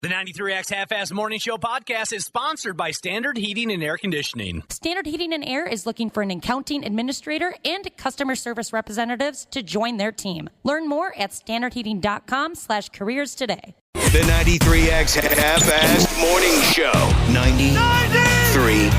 The 93X Half-Ass Morning Show podcast is sponsored by Standard Heating and Air Conditioning. Standard Heating and Air is looking for an accounting administrator and customer service representatives to join their team. Learn more at standardheating.com/careers today. The 93X Half-Ass Morning Show. 93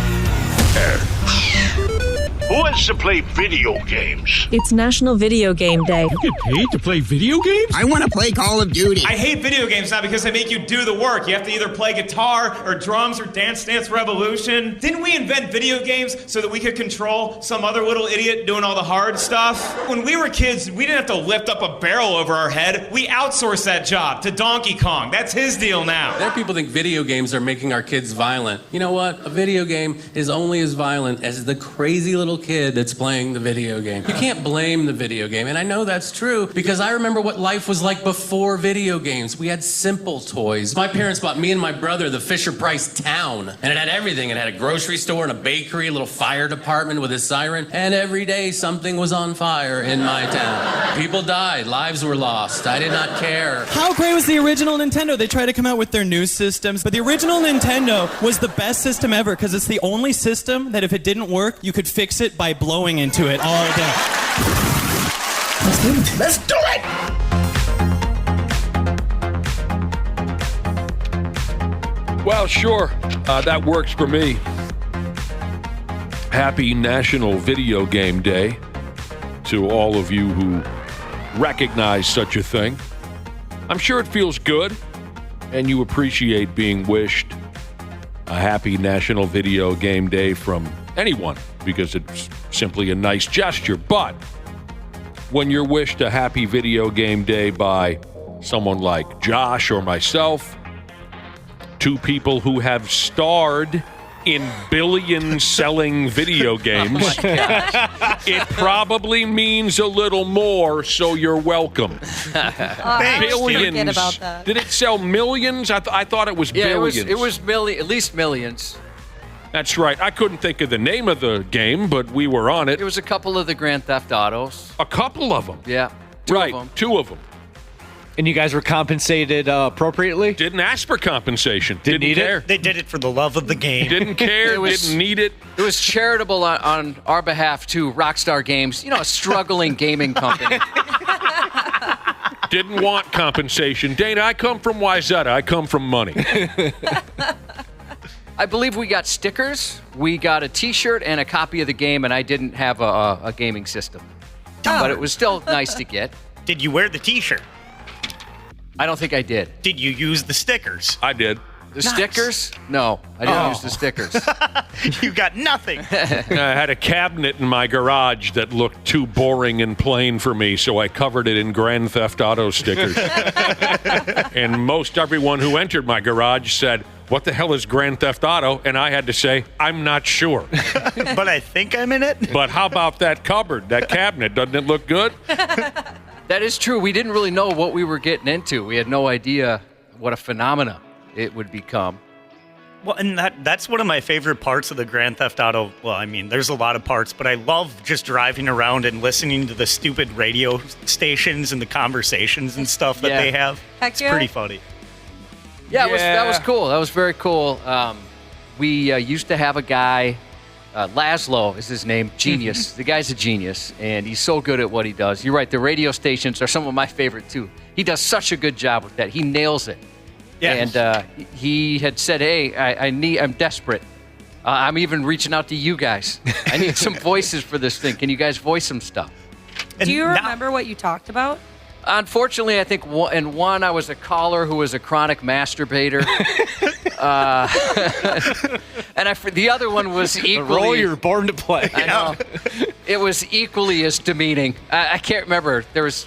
Who wants to play video games? It's National Video Game Day. You get paid to play video games? I want to play Call of Duty. I hate video games now because they make you do the work. You have to either play guitar or drums or Dance Dance Revolution. Didn't we invent video games so that we could control some other little idiot doing all the hard stuff? When we were kids, we didn't have to lift up a barrel over our head. We outsourced that job to Donkey Kong. That's his deal now. There are people think video games are making our kids violent. You know what? A video game is only as violent as the crazy little kid that's playing the video game. You can't blame the video game, and I know that's true because I remember what life was like before video games. We had simple toys. My parents bought me and my brother the Fisher-Price Town, and it had everything. It had a grocery store and a bakery, a little fire department with a siren, and every day something was on fire in my town. People died, lives were lost. I did not care. How great was the original Nintendo? They tried to come out with their new systems, but the original Nintendo was the best system ever because it's the only system that if it didn't work, you could fix it by blowing into it all day. Let's do it! Well, sure. That works for me. Happy National Video Game Day to all of you who recognize such a thing. I'm sure it feels good, and you appreciate being wished a happy National Video Game Day from anyone, because it's simply a nice gesture. But when you're wished a happy video game day by someone like Josh or myself, two people who have starred in billion-selling video games, it probably means a little more, so you're welcome. Billions. About that. Did it sell millions? I thought it was billions. It was at least millions. That's right. I couldn't think of the name of the game, but we were on it. It was a couple of the Grand Theft Autos. A couple of them? Yeah. Two of them. And you guys were compensated appropriately? Didn't ask for compensation. Didn't need care. it? They did it for the love of the game. Didn't care. Didn't need it. It was charitable on our behalf to Rockstar Games, a struggling gaming company. Didn't want compensation. Dana, I come from Wyzetta. I come from money. I believe we got stickers, we got a T-shirt, and a copy of the game, and I didn't have a gaming system. But it was still nice to get. Did you wear the T-shirt? I don't think I did. Did you use the stickers? I did. The stickers? No, I didn't use the stickers. You got nothing. I had a cabinet in my garage that looked too boring and plain for me, so I covered it in Grand Theft Auto stickers. And most everyone who entered my garage said, "What the hell is Grand Theft Auto?" And I had to say, "I'm not sure." But I think I'm in it. But how about that cupboard, that cabinet? Doesn't it look good? That is true. We didn't really know what we were getting into. We had no idea what a phenomena it would become. Well, and that's one of my favorite parts of the Grand Theft Auto. Well, I mean, there's a lot of parts, but I love just driving around and listening to the stupid radio stations and the conversations and stuff that they have. Heck It's pretty funny. Yeah, that was cool. That was very cool. We used to have a guy, Laszlo is his name, genius. The guy's a genius, and he's so good at what he does. You're right, the radio stations are some of my favorite, too. He does such a good job with that. He nails it. Yes. And he had said, "Hey, I'm desperate. I'm even reaching out to you guys. I need some voices for this thing. Can you guys voice some stuff?" Do you remember what you talked about? Unfortunately, I think in one I was a caller who was a chronic masturbator. And the other one was equally... The role you're born to play. I know. It was equally as demeaning. I can't remember. This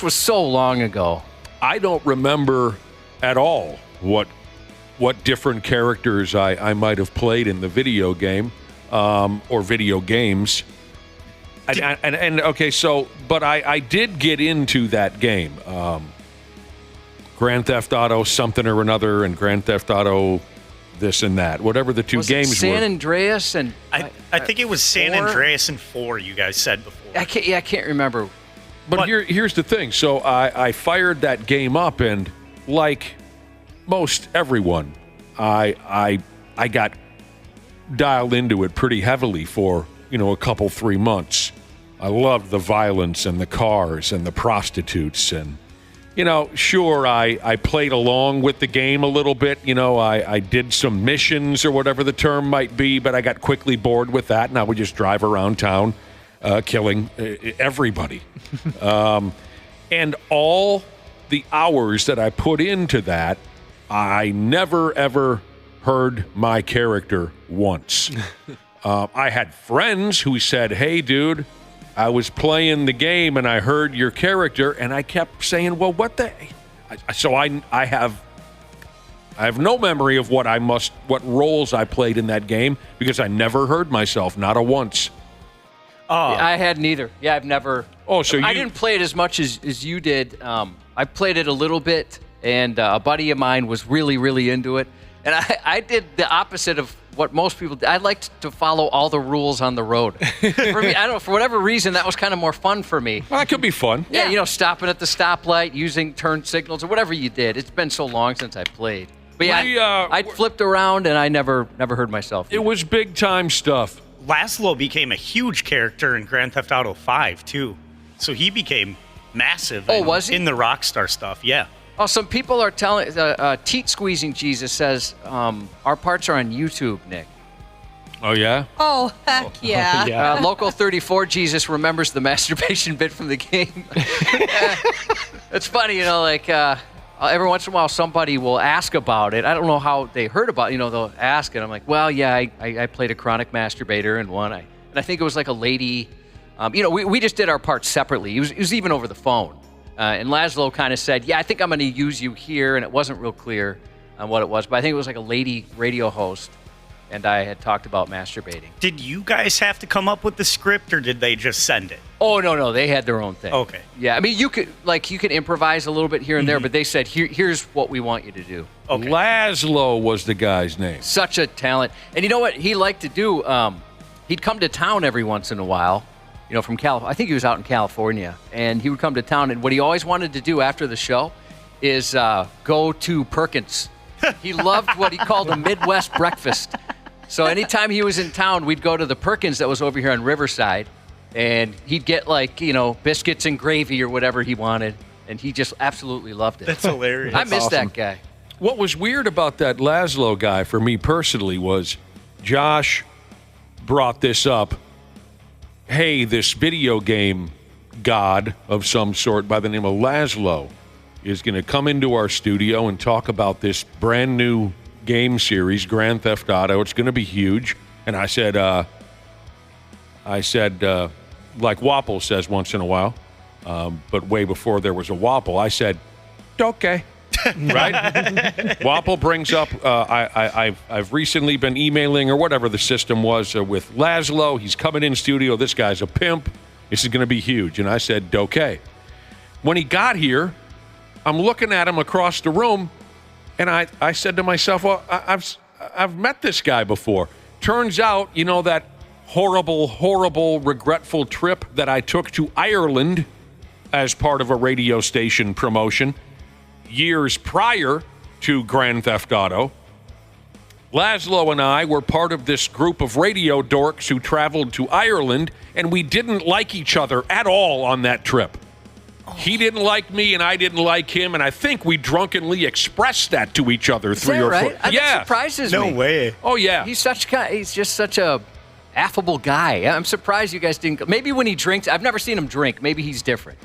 was so long ago. I don't remember at all what different characters I might have played in the video game or video games. And okay, so, but I did get into that game. Grand Theft Auto something or another and Grand Theft Auto this and that, whatever the two games were. San Andreas and... I think it was San Andreas and 4, you guys said before. I can't remember. But here's the thing. So I fired that game up, and like most everyone, I got dialed into it pretty heavily for, a couple, 3 months. I loved the violence and the cars and the prostitutes and, sure, I played along with the game a little bit. I did some missions or whatever the term might be, but I got quickly bored with that, and I would just drive around town killing everybody. And all the hours that I put into that, I never, ever heard my character once. I had friends who said, hey, dude, I was playing the game and I heard your character, and I kept saying, well, what the... So I have no memory of what roles I played in that game because I never heard myself, not a once. I hadn't either. Yeah, I've never... Oh, so I didn't play it as much as you did. I played it a little bit, and a buddy of mine was really, really into it. And I did the opposite of what most people do. I liked to follow all the rules on the road. For me, I don't know, for whatever reason, that was kind of more fun for me. Well, that could be fun. Yeah, stopping at the stoplight, using turn signals, or whatever you did. It's been so long since I played. But yeah, I flipped around, and I never heard myself. It was big-time stuff. Laszlo became a huge character in Grand Theft Auto 5, too. So he became massive was he? In the Rockstar stuff, yeah. Oh, some people are telling, Teat Squeezing Jesus says, our parts are on YouTube, Nick. Oh, yeah? Oh, heck yeah. Local 34 Jesus remembers the masturbation bit from the game. It's funny, every once in a while somebody will ask about it. I don't know how they heard about it. They'll ask, and I'm like, well, yeah, I played a chronic masturbator in one. And I think it was like a lady. We just did our parts separately. It was even over the phone. And Laszlo kind of said, yeah, I think I'm going to use you here. And it wasn't real clear on what it was. But I think it was like a lady radio host. And I had talked about masturbating. Did you guys have to come up with the script, or did they just send it? Oh, no. They had their own thing. Okay. Yeah, I mean, you could improvise a little bit here and there, but they said, here's what we want you to do. Okay. Laszlo was the guy's name. Such a talent. And you know what he liked to do? He'd come to town every once in a while. From California. I think he was out in California, and he would come to town, and what he always wanted to do after the show is go to Perkins. He loved what he called a Midwest breakfast. So anytime he was in town, we'd go to the Perkins that was over here on Riverside, and he'd get biscuits and gravy or whatever he wanted, and he just absolutely loved it. That's hilarious. I miss that guy. What was weird about that Laszlo guy for me personally was Josh brought this up. Hey, this video game god of some sort by the name of Laszlo is going to come into our studio and talk about this brand new game series, Grand Theft Auto. It's going to be huge. And I said, like Wappel says once in a while, but way before there was a Wappel, I said, okay. Right? Wappel brings up, I've recently been emailing or whatever the system was with Laszlo. He's coming in studio. This guy's a pimp. This is going to be huge. And I said, okay. When he got here, I'm looking at him across the room, and I said to myself, well, I've met this guy before. Turns out, that horrible, horrible, regretful trip that I took to Ireland as part of a radio station promotion years prior to Grand Theft Auto. Laszlo and I were part of this group of radio dorks who traveled to Ireland, and we didn't like each other at all on that trip. He didn't like me, and I didn't like him, and I think we drunkenly expressed that to each other. Is that right? That surprises me. No way. Oh, yeah. He's just such a affable guy. I'm surprised you guys didn't. Maybe when he drinks, I've never seen him drink. Maybe he's different.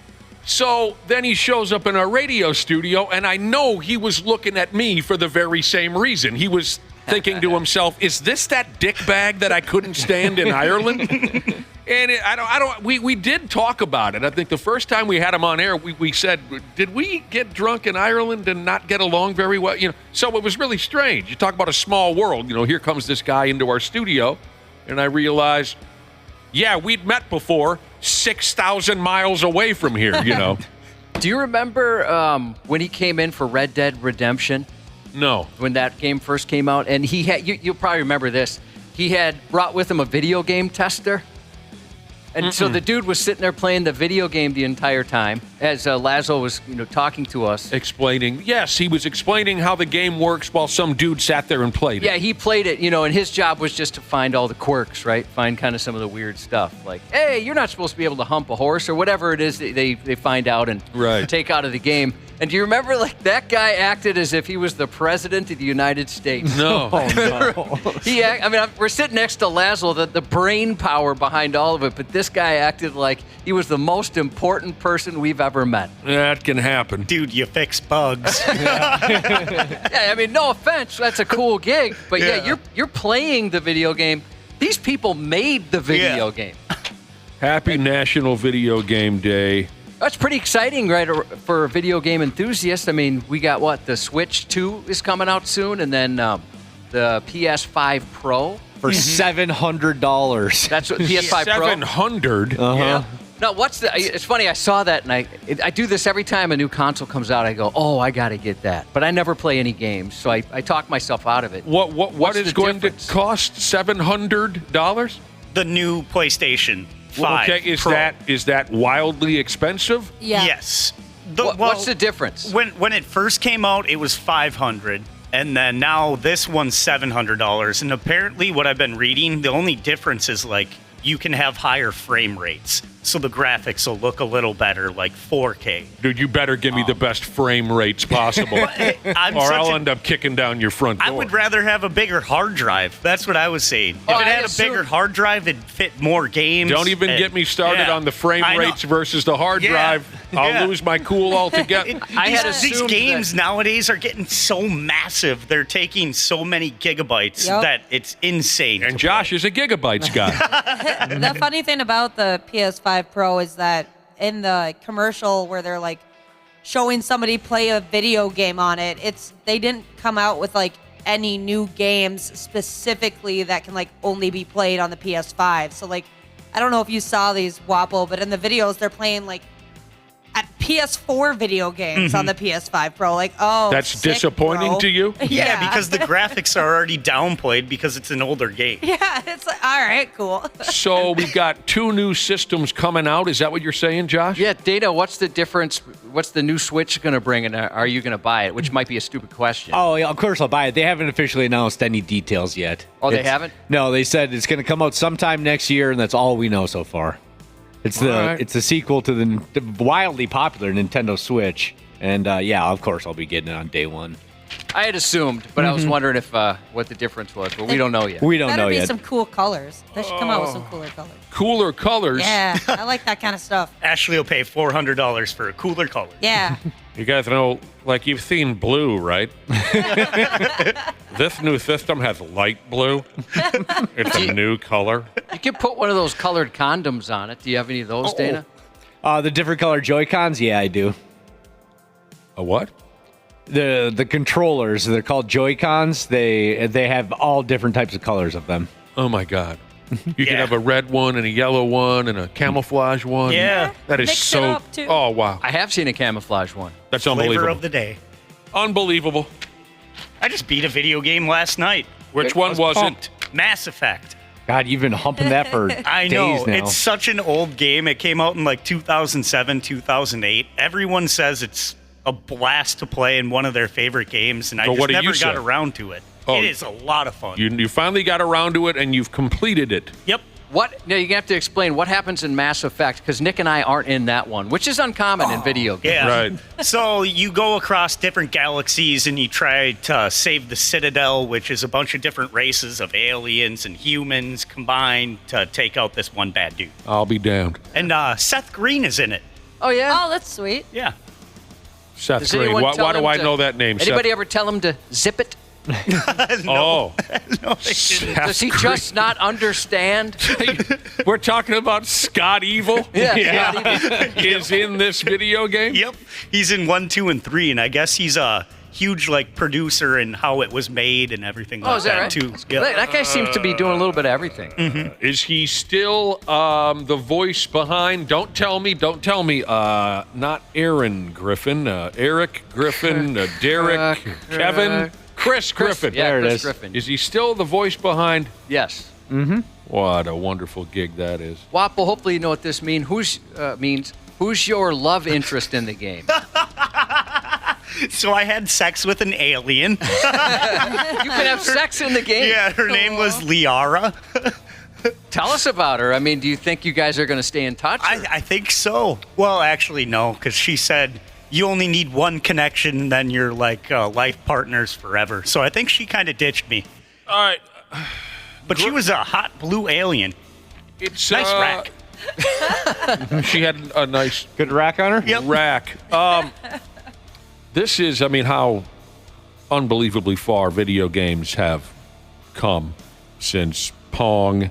So then he shows up in our radio studio, and I know he was looking at me for the very same reason. He was thinking to himself, is this that dick bag that I couldn't stand in Ireland? And we did talk about it. I think the first time we had him on air, we said, did we get drunk in Ireland and not get along very well? So it was really strange. You talk about a small world. Here comes this guy into our studio, and I realized, yeah, we'd met before 6,000 miles away from here, Do you remember when he came in for Red Dead Redemption? No. When that game first came out, and he had, you'll probably remember this, he had brought with him a video game tester. And so the dude was sitting there playing the video game the entire time as Laszlo was, talking to us. Explaining. Yes, he was explaining how the game works while some dude sat there and played it. Yeah, he played it, and his job was just to find all the quirks, right? Find kind of some of the weird stuff. Like, hey, you're not supposed to be able to hump a horse or whatever it is that they find out and take out of the game. And do you remember, that guy acted as if he was the president of the United States? No. We're sitting next to Laszlo, the brain power behind all of it, but this guy acted like he was the most important person we've ever met. That can happen. Dude, you fix bugs. No offense, that's a cool gig, but you're playing the video game. These people made the video game. Happy National Video Game Day. That's pretty exciting, right, for video game enthusiasts. We got the Switch 2 is coming out soon, and then the PS5 Pro. For $700. That's what PS5 Pro. $700? Yeah. No, it's funny, I saw that, and I do this every time a new console comes out. I go, I got to get that. But I never play any games, so I talk myself out of it. What is going to cost $700? The new PlayStation 5 Okay, Pro. is that wildly expensive? Yeah. Yes. What's the difference? When it first came out, it was $500. And then now this one's $700. And apparently what I've been reading, the only difference is you can have higher frame rates. So the graphics will look a little better, like 4K. Dude, you better give me the best frame rates possible. Or I'll end up kicking down your front door. I would rather have a bigger hard drive. That's what I was saying. If it had a bigger hard drive, it'd fit more games. Don't even get me started on the frame rates versus the hard drive. I'll lose my cool altogether. These games nowadays are getting so massive. They're taking so many gigabytes that it's insane. And Josh is a gigabytes guy. The funny thing about the PS5 Pro is that in the commercial where they're showing somebody play a video game on it, they didn't come out with any new games specifically that can only be played on the PS5. So I don't know if you saw these, Wappel, but in the videos they're playing at PS4 video games on the PS5 Pro. That's sick, disappointing to you? Yeah, because the graphics are already downplayed because it's an older game. Yeah, it's all right, cool. So we've got 2 new systems coming out. Is that what you're saying, Josh? Yeah, Data, what's the difference? What's the new Switch going to bring, and are you going to buy it? Which might be a stupid question. Oh, yeah, of course I'll buy it. They haven't officially announced any details yet. Oh, they haven't? No, they said it's going to come out sometime next year, and that's all we know so far. It's a sequel to the wildly popular Nintendo Switch, and of course I'll be getting it on day one. I had assumed, but I was wondering if what the difference was, but we don't know yet. We don't know yet. Better be some cool colors. They should come out with some cooler colors. Cooler colors? Yeah, I like that kind of stuff. Ashley will pay $400 for a cooler color. Yeah. You guys know, you've seen blue, right? This new system has light blue. It's a new color. You can put one of those colored condoms on it. Do you have any of those, Dana? The different color Joy-Cons? Yeah, I do. A what? The controllers, they're called Joy-Cons. They have all different types of colors of them. Oh, my God. You can have a red one and a yellow one and a camouflage one. Yeah. That is Mix so... it up, too. Oh, wow. I have seen a camouflage one. That's unbelievable. Flavor of the day. Unbelievable. I just beat a video game last night. Which one was it? Mass Effect. God, you've been humping that for I know. days now. It's such an old game. It came out in 2007, 2008. Everyone says it's a blast to play and one of their favorite games, and I just never got around to it. Oh, it is a lot of fun. You finally got around to it, and you've completed it. Yep. What? Now, you're going to have to explain what happens in Mass Effect, because Nick and I aren't in that one, which is uncommon in video games. Yeah. Right. So you go across different galaxies, and you try to save the Citadel, which is a bunch of different races of aliens and humans combined to take out this one bad dude. I'll be damned. And Seth Green is in it. Oh, yeah? Oh, that's sweet. Yeah. Seth Green. Why do I know that name? Anybody ever tell him to zip it? No. Oh. No, they didn't. Does he just not understand? We're talking about Scott Evil? Yeah. Is in this video game? Yep. He's in 1, 2, and 3, and I guess he's a huge producer in how it was made and everything like is that right? too. Yep. That guy seems to be doing a little bit of everything. Is he still the voice behind? Don't tell me. Not Aaron Griffin. Eric Griffin. Derek. Kevin. Chris Griffin. Yeah, there Chris it is. Griffin. Is he still the voice behind? Yes. Mm-hmm. What a wonderful gig that is. Wappel, hopefully you know what this means. Who's your love interest in the game? So I had sex with an alien. You can have sex in the game? Yeah, her name was Liara. Tell us about her. I mean, do you think you guys are going to stay in touch? I think so. Well, actually, no, because she said you only need one connection, then you're like life partners forever. So I think she kind of ditched me. All right. But she was a hot blue alien. It's nice rack. She had a nice... Good rack on her? Yep. Rack. This is, I mean, how unbelievably far video games have come since Pong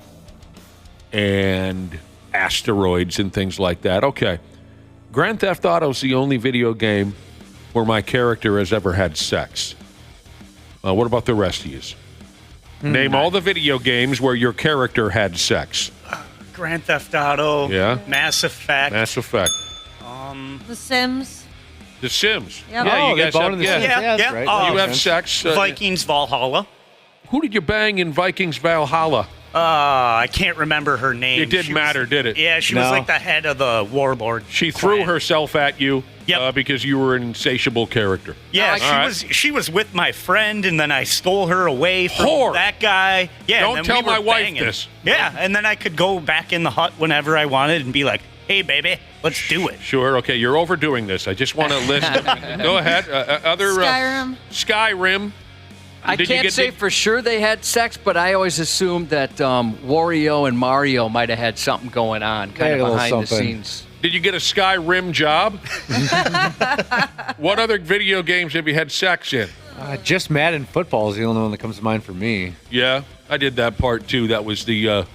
and asteroids and things like that. Okay. Grand Theft Auto is the only video game where my character has ever had sex. What about the rest of you? Name all the video games where your character had sex. Grand Theft Auto. Yeah. Mass Effect. Mass Effect. The Sims. The Sims. Yep. Yeah, you guys have, Yeah. You have sex. Vikings Valhalla. Who did you bang in Vikings Valhalla? I can't remember her name. It didn't matter, did it? Yeah, she was like the head of the warlord. She threw herself at you because you were an insatiable character. Yeah, she was with my friend, and then I stole her away from that guy. Yeah, Don't and then tell we were my wife banging. this. Yeah, and then I could go back in the hut whenever I wanted and be like, hey, baby, let's do it. Sure, okay, you're overdoing this. I just want to list. Go ahead. Other Skyrim. Skyrim. I can't say for sure they had sex, but I always assumed that Wario and Mario might have had something going on, kind of behind the scenes. Did you get a Skyrim job? What other video games have you had sex in? Just Madden football is the only one that comes to mind for me. Yeah, I did that part too. That was the,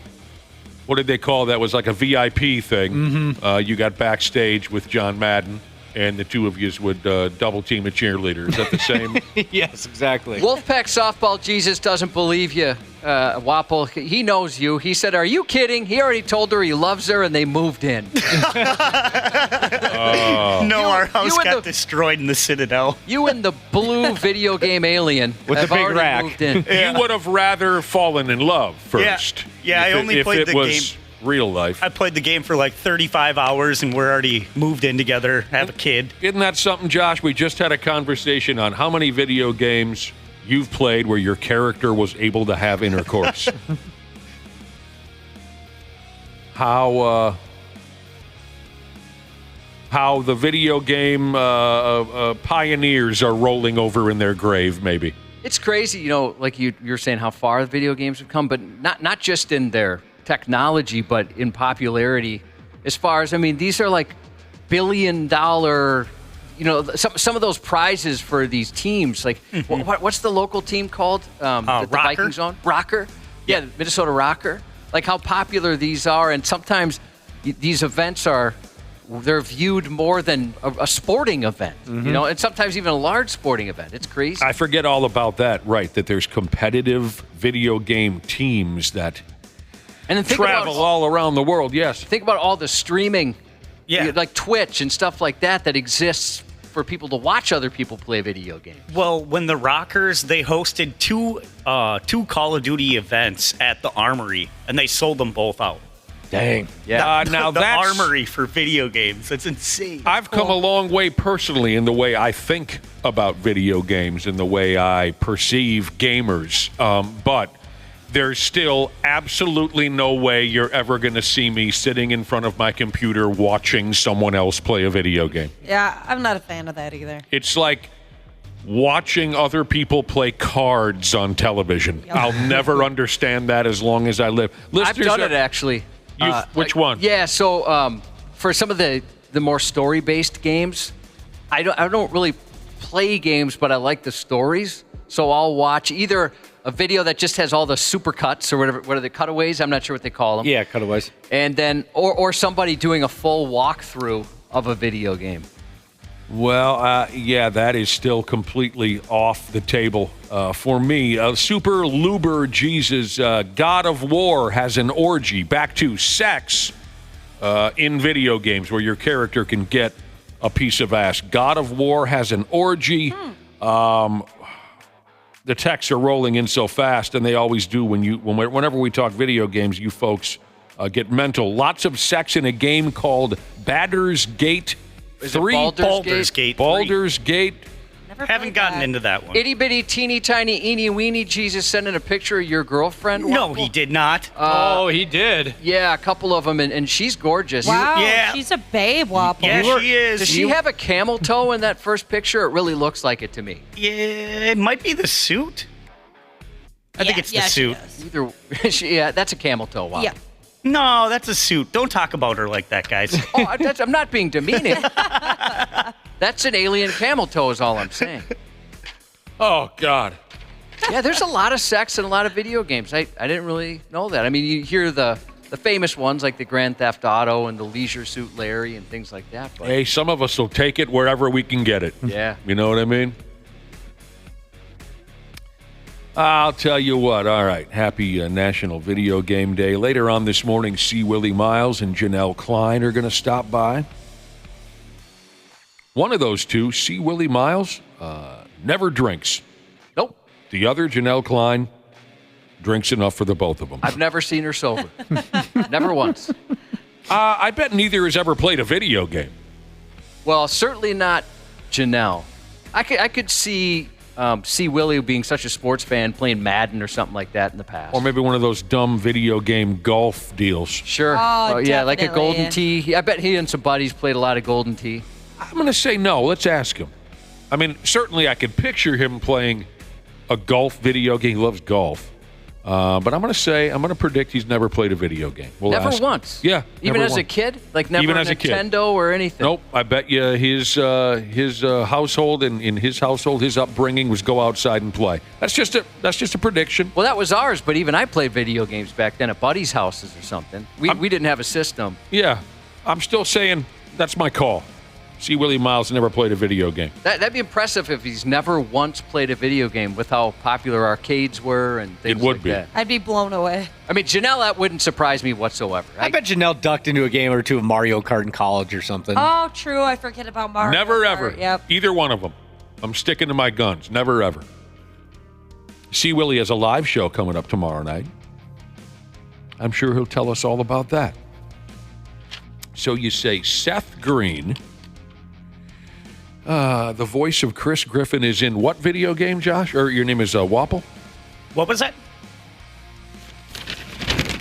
what did they call that? Was like a VIP thing. Mm-hmm. You got backstage with John Madden, and the two of you would double team a cheerleader. Is that the same? Yes, exactly. Wolfpack Softball Jesus doesn't believe you, Wappel. He knows you. He said, are you kidding? He already told her he loves her, and they moved in. No, our house got destroyed in the Citadel. You and the blue video game alien with have the big already rack. moved in. You would have rather fallen in love first. Yeah, I only played the game. Real life. I played the game for like 35 hours, and we're already moved in together, have a kid. Isn't that something, Josh? We just had a conversation on how many video games you've played where your character was able to have intercourse. How the video game pioneers are rolling over in their grave, maybe. It's crazy, like you're saying how far the video games have come, but not just in their technology, but in popularity. As far as, these are like $1 billion, some of those prizes for these teams. Like, what's the local team called? The Vikings own? Rocker? Yeah, the Minnesota Rocker. Like how popular these are, and sometimes these events they're viewed more than a sporting event, and sometimes even a large sporting event. It's crazy. I forget all about that, right, that there's competitive video game teams that travel all around the world, yes. Think about all the streaming, like Twitch and stuff like that exists for people to watch other people play video games. Well, when the Rockers, they hosted two Call of Duty events at the Armory, and they sold them both out. Dang. Yeah. Now the that's Armory for video games. That's insane. I've come a long way personally in the way I think about video games and the way I perceive gamers. But there's still absolutely no way you're ever going to see me sitting in front of my computer watching someone else play a video game. Yeah, I'm not a fan of that either. It's like watching other people play cards on television. I'll never understand that as long as I live. I've done it, actually. Which one? Yeah, so for some of the more story-based games, I don't really play games, but I like the stories. So I'll watch either a video that just has all the supercuts or whatever. What are the cutaways? I'm not sure what they call them. Yeah, cutaways. And then, or somebody doing a full walkthrough of a video game. Well, yeah, that is still completely off the table for me. Super Luber Jesus, God of War has an orgy. Back to sex in video games where your character can get a piece of ass. God of War has an orgy. The texts are rolling in so fast, and they always do whenever we talk video games, you folks get mental. Lots of sex in a game called Baldur's Gate 3. Baldur's Gate 3. Baldur's Gate. Haven't gotten into that one. Itty bitty teeny tiny eeny weeny Jesus sending a picture of your girlfriend? No, he did not. He did. Yeah, a couple of them, and she's gorgeous. Wow, Yeah. she's a babe, Wappel. Yeah, she is. Does she have a camel toe in that first picture? It really looks like it to me. Yeah, it might be the suit. I think it's the suit. Either, that's a camel toe. Wow. Yeah. No, that's a suit. Don't talk about her like that, guys. I'm not being demeaning. That's an alien camel toe is all I'm saying. Oh, God. Yeah, there's a lot of sex in a lot of video games. I didn't really know that. I mean, you hear the famous ones like the Grand Theft Auto and the Leisure Suit Larry and things like that. But Hey, some of us will take it wherever we can get it. Yeah. You know what I mean? I'll tell you what. All right. Happy National Video Game Day. Later on this morning, C Willi Myles and Janel Klein are going to stop by. One of those two, C Willi Myles, never drinks. Nope. The other, Janel Klein, drinks enough for the both of them. I've never seen her sober. Never once. I bet neither has ever played a video game. Well, certainly not Janelle. I could see C Willi being such a sports fan playing Madden or something like that in the past. Or maybe one of those dumb video game golf deals. Sure. Oh, yeah, like a definitely. Golden Tee. I bet he and some buddies played a lot of Golden Tee. I'm going to say no. Let's ask him. I mean, certainly I could picture him playing a golf video game. He loves golf. But I'm going to predict he's never played a video game. We'll Never ask. once. Yeah. Even never as a once. kid? Like never Even a as a kid. Nintendo or anything? Nope. I bet you his household and in his household, his upbringing was go outside and play. That's just a prediction. Well, that was ours, but even I played video games back then at buddies' houses or something. We didn't have a system. Yeah. I'm still saying that's my call. C Willi Myles never played a video game. That'd be impressive if he's never once played a video game with how popular arcades were and things It would like be. that. I'd be blown away. I mean, Janelle, that wouldn't surprise me whatsoever. I bet Janelle ducked into a game or two of Mario Kart in college or something. Oh, true. I forget about Mario. Never, Kart. ever. Yep. Either one of them. I'm sticking to my guns. Never, ever. C Willi has a live show coming up tomorrow night. I'm sure he'll tell us all about that. So you say Seth Green, the voice of Chris Griffin, is in what video game, Josh? Or your name is Wappel? What was that?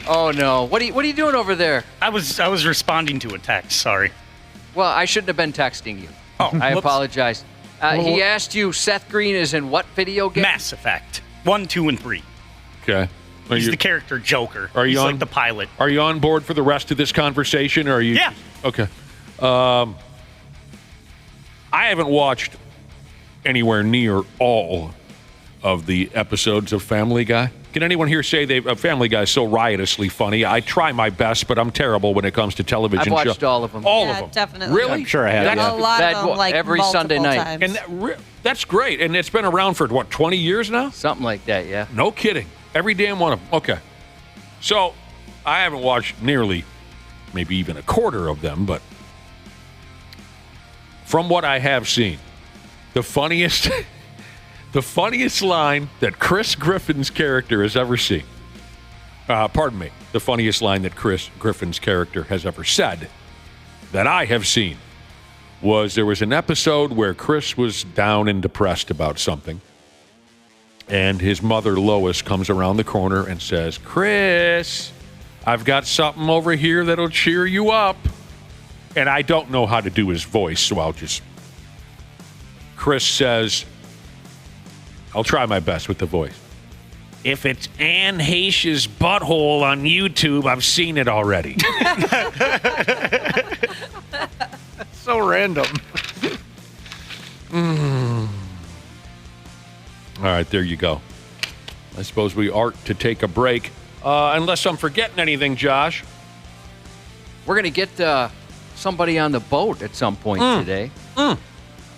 Oh no! What are you doing over there? I was responding to a text. Sorry. Well, I shouldn't have been texting you. Oh, I whoops. apologize. He asked you, Seth Green is in what video game? Mass Effect 1, 2, and 3. Okay. He's the character Joker. Are you He's on, like the pilot. Are you on board for the rest of this conversation? Or are you? Yeah. Okay. I haven't watched anywhere near all of the episodes of Family Guy. Can anyone here say Family Guy is so riotously funny? I try my best, but I'm terrible when it comes to television I've watched shows. all of them. All Yeah, of them. definitely. Really? I'm sure I have. A lot of them, like every Sunday multiple night. times. And that's great. And it's been around for, 20 years now? Something like that, yeah. No kidding. Every damn one of them. Okay. So, I haven't watched nearly, maybe even a quarter of them, but from what I have seen, the funniest line that Chris Griffin's character has ever seen, the funniest line that Chris Griffin's character has ever said that I have seen was there was an episode where Chris was down and depressed about something. And his mother, Lois, comes around the corner and says, Chris, I've got something over here that'll cheer you up. And I don't know how to do his voice, so Chris says, I'll try my best with the voice. If it's Anne Heche's butthole on YouTube, I've seen it already. So random. All right, there you go. I suppose we are to take a break. Unless I'm forgetting anything, Josh. We're going to get somebody on the boat at some point today.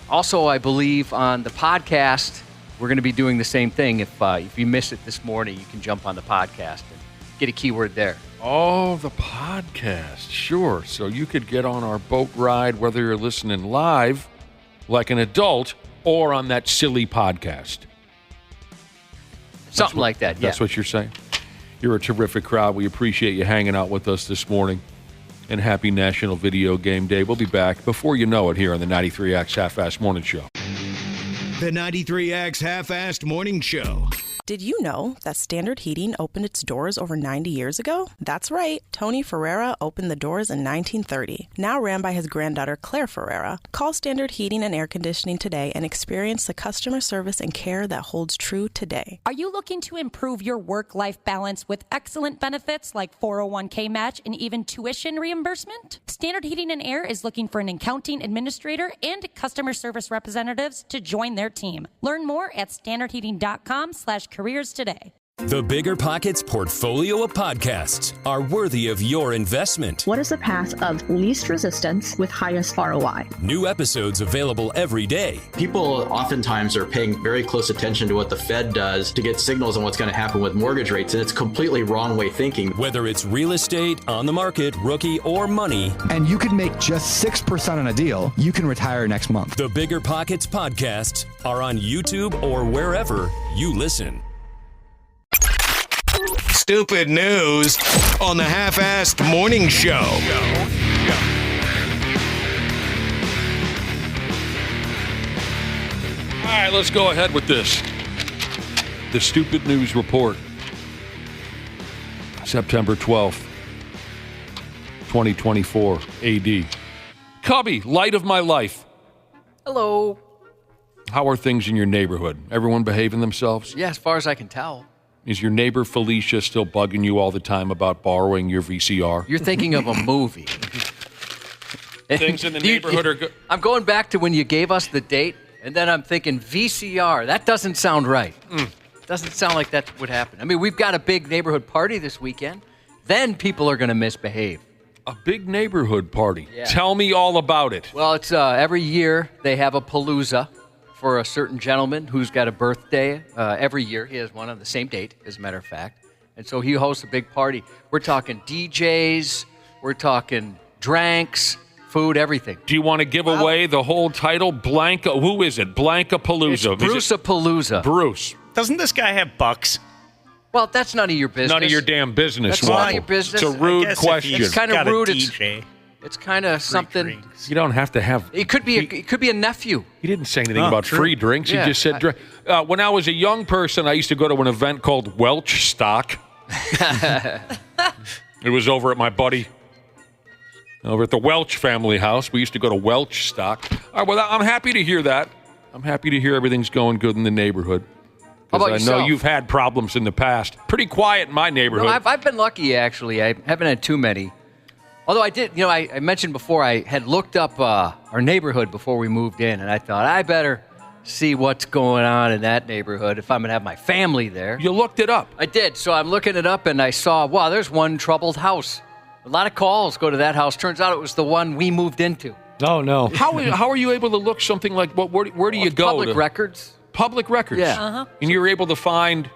Also, I believe on the podcast, we're going to be doing the same thing. If you miss it this morning, you can jump on the podcast and get a keyword there. Oh, the podcast. Sure. So you could get on our boat ride, whether you're listening live, like an adult, or on that silly podcast. Something like that, yeah. That's what you're saying? You're a terrific crowd. We appreciate you hanging out with us this morning. And happy National Video Game Day. We'll be back before you know it here on the 93X Half-Assed Morning Show. The 93X Half-Assed Morning Show. Did you know that Standard Heating opened its doors over 90 years ago? That's right. Tony Ferreira opened the doors in 1930, now ran by his granddaughter Claire Ferreira. Call Standard Heating and Air Conditioning today and experience the customer service and care that holds true today. Are you looking to improve your work-life balance with excellent benefits like 401k match and even tuition reimbursement? Standard Heating and Air is looking for an accounting administrator and customer service representatives to join their team. Learn more at standardheating.com/careers today. The Bigger Pockets portfolio of podcasts are worthy of your investment. What is the path of least resistance with highest ROI? New episodes available every day. People oftentimes are paying very close attention to what the Fed does to get signals on what's going to happen with mortgage rates, and it's completely wrong way thinking. Whether it's real estate, on the market, rookie, or money. And you can make just 6% on a deal. You can retire next month. The Bigger Pockets podcasts are on YouTube or wherever you listen. Stupid news on the Half-Assed Morning Show. All right, let's go ahead with this. The Stupid News Report. September 12th, 2024 AD. Cubby, light of my life. Hello. How are things in your neighborhood? Everyone behaving themselves? Yeah, as far as I can tell. Is your neighbor Felicia still bugging you all the time about borrowing your VCR? You're thinking of a movie. Things in the neighborhood are good. I'm going back to when you gave us the date, and then I'm thinking VCR. That doesn't sound right. Doesn't sound like that would happen. I mean, we've got a big neighborhood party this weekend. Then people are going to misbehave. A big neighborhood party? Yeah. Tell me all about it. Well, it's every year they have a palooza for a certain gentleman who's got a birthday. Every year he has one on the same date, as a matter of fact. And so he hosts a big party. We're talking DJs, we're talking drinks, food, everything. Do you want to give away the whole title? Blanca, who is it? Blanca Palooza. It's Bruce-a-Palooza. Bruce. Doesn't this guy have bucks? Well, that's none of your business. None of your damn business, That's none of Wappel. your business. It's a rude question. It's kind of rude. DJ. It's kind of something. You don't have to have. It could be a nephew. He didn't say anything about free drinks. Yeah, he just said drink. When I was a young person, I used to go to an event called Welch Stock. It was over at my buddy, over at the Welch family house. We used to go to Welch Stock. All right, well, I'm happy to hear that. I'm happy to hear everything's going good in the neighborhood. How about I know yourself? you've had problems in the past. Pretty quiet in my neighborhood. No, I've been lucky, actually. I haven't had too many. Although I did, I mentioned before I had looked up our neighborhood before we moved in, and I thought I better see what's going on in that neighborhood if I'm going to have my family there. You looked it up? I did. So I'm looking it up, and I saw, wow, there's one troubled house. A lot of calls go to that house. Turns out it was the one we moved into. Oh, no. How are you able to look something like, where do you go? Public records. Public records? Yeah. Uh-huh. And you're able to find...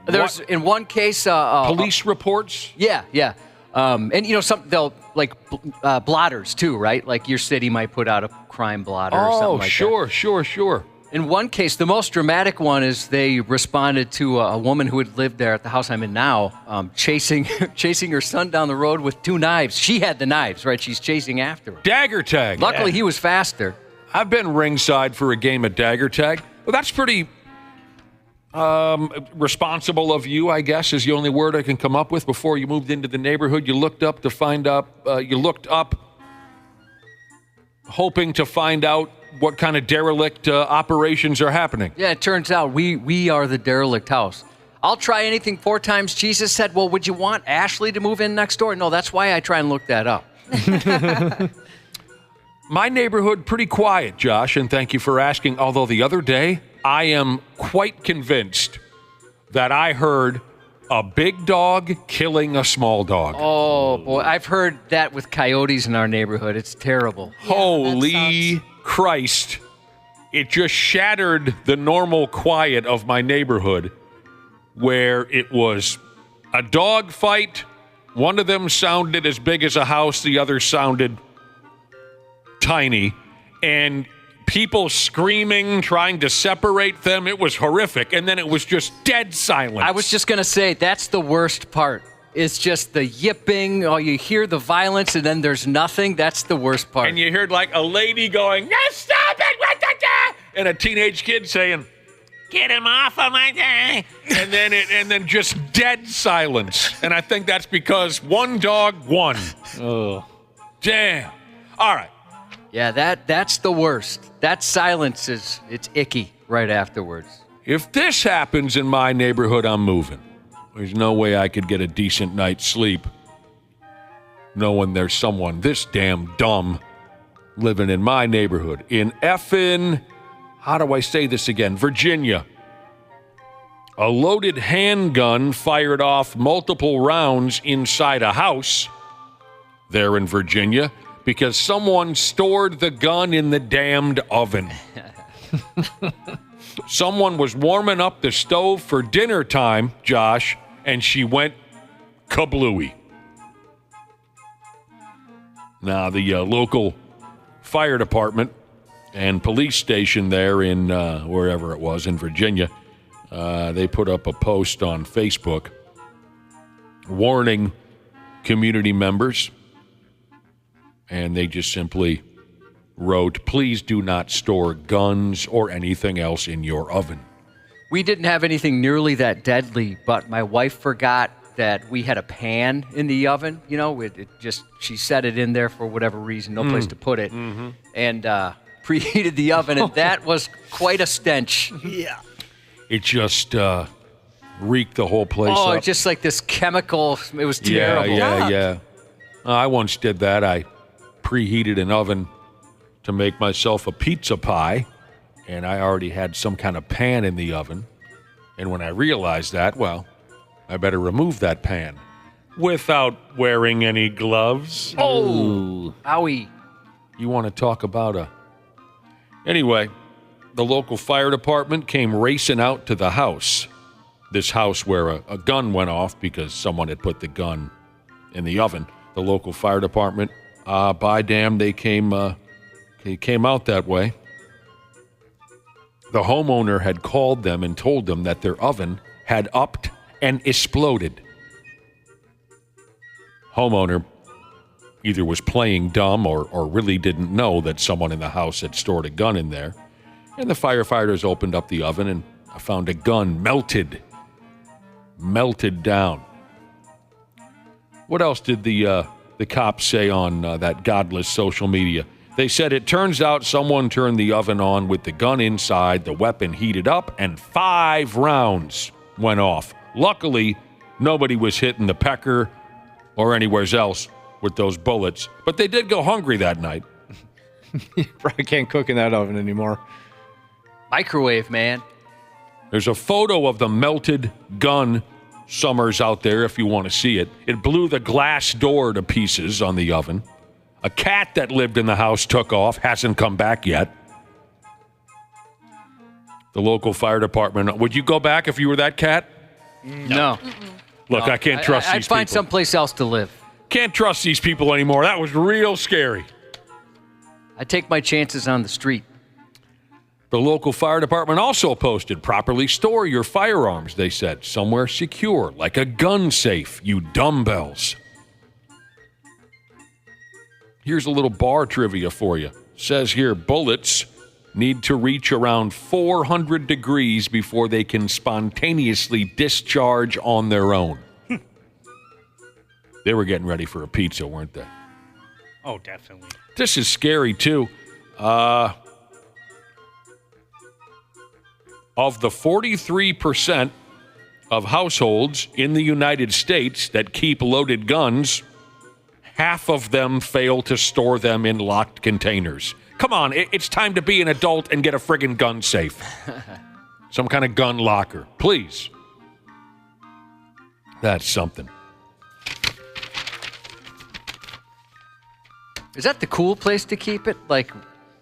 There's, in one case... police reports? Yeah. And, they'll, blotters, too, right? Like your city might put out a crime blotter or something like that. Sure. In one case, the most dramatic one is they responded to a woman who had lived there at the house I'm in now, chasing her son down the road with 2 knives. She had the knives, right? She's chasing after him. Dagger tag. Luckily, he was faster. I've been ringside for a game of dagger tag. Well, that's pretty responsible of you, I guess, is the only word I can come up with. Before you moved into the neighborhood, you looked up to find out, hoping to find out what kind of derelict operations are happening. Yeah, it turns out we are the derelict house. I'll try anything 4 times. Jesus said, well, would you want Ashley to move in next door? No, that's why I try and look that up. My neighborhood, pretty quiet, Josh, and thank you for asking. Although the other day, I am quite convinced that I heard a big dog killing a small dog. Oh, boy. I've heard that with coyotes in our neighborhood. It's terrible. Yeah, holy Christ. It just shattered the normal quiet of my neighborhood, where it was a dog fight. One of them sounded as big as a house. The other sounded tiny. And people screaming, trying to separate them. It was horrific. And then it was just dead silence. I was just going to say, that's the worst part. It's just the yipping. Oh, you hear the violence, and then there's nothing. That's the worst part. And you heard like a lady going, "No, stop it!" And a teenage kid saying, "Get him off of my day!" And then just dead silence. And I think that's because one dog won. Oh, damn! All right. Yeah, that's the worst. That silence it's icky right afterwards. If this happens in my neighborhood, I'm moving. There's no way I could get a decent night's sleep knowing there's someone this damn dumb living in my neighborhood. In effing, how do I say this again? Virginia. A loaded handgun fired off multiple rounds inside a house there in Virginia because someone stored the gun in the damned oven. Someone was warming up the stove for dinner time, Josh, and she went kablooey. Now, the local fire department and police station there in wherever it was in Virginia, they put up a post on Facebook warning community members, and they just simply wrote, "Please do not store guns or anything else in your oven." We didn't have anything nearly that deadly, but my wife forgot that we had a pan in the oven. You know, she set it in there for whatever reason, no place to put it, and preheated the oven, and that was quite a stench. Yeah. It just reeked the whole place up. Oh, it's just like this chemical. It was terrible. Yeah. I once did that. I preheated an oven to make myself a pizza pie, and I already had some kind of pan in the oven. And when I realized that, well, I better remove that pan without wearing any gloves. Oh, owie. You want to talk about Anyway, the local fire department came racing out to the house. This house where a gun went off because someone had put the gun in the oven. The local fire department, by damn, they came out that way. The homeowner had called them and told them that their oven had upped and exploded. Homeowner either was playing dumb or really didn't know that someone in the house had stored a gun in there. And the firefighters opened up the oven and found a gun melted down. What else did the cops say on that godless social media? They said it turns out someone turned the oven on with the gun inside, the weapon heated up, and 5 rounds went off. Luckily, nobody was hit in the pecker or anywhere else with those bullets, but they did go hungry that night. You probably can't cook in that oven anymore. Microwave, man. There's a photo of the melted gun. Summer's out there if you want to see it. It blew the glass door to pieces on the oven. A cat that lived in the house took off, hasn't come back yet. The local fire department. Would you go back if you were that cat? No. Look, I can't trust these people. I'd find someplace else to live. Can't trust these people anymore. That was real scary. I take my chances on the street. The local fire department also posted, properly store your firearms, they said, somewhere secure, like a gun safe, you dumbbells. Here's a little bar trivia for you. Says here, bullets need to reach around 400 degrees before they can spontaneously discharge on their own. They were getting ready for a pizza, weren't they? Oh, definitely. This is scary, too. Of the 43% of households in the United States that keep loaded guns, half of them fail to store them in locked containers. Come on, it's time to be an adult and get a friggin' gun safe. Some kind of gun locker, please. That's something. Is that the cool place to keep it? Like,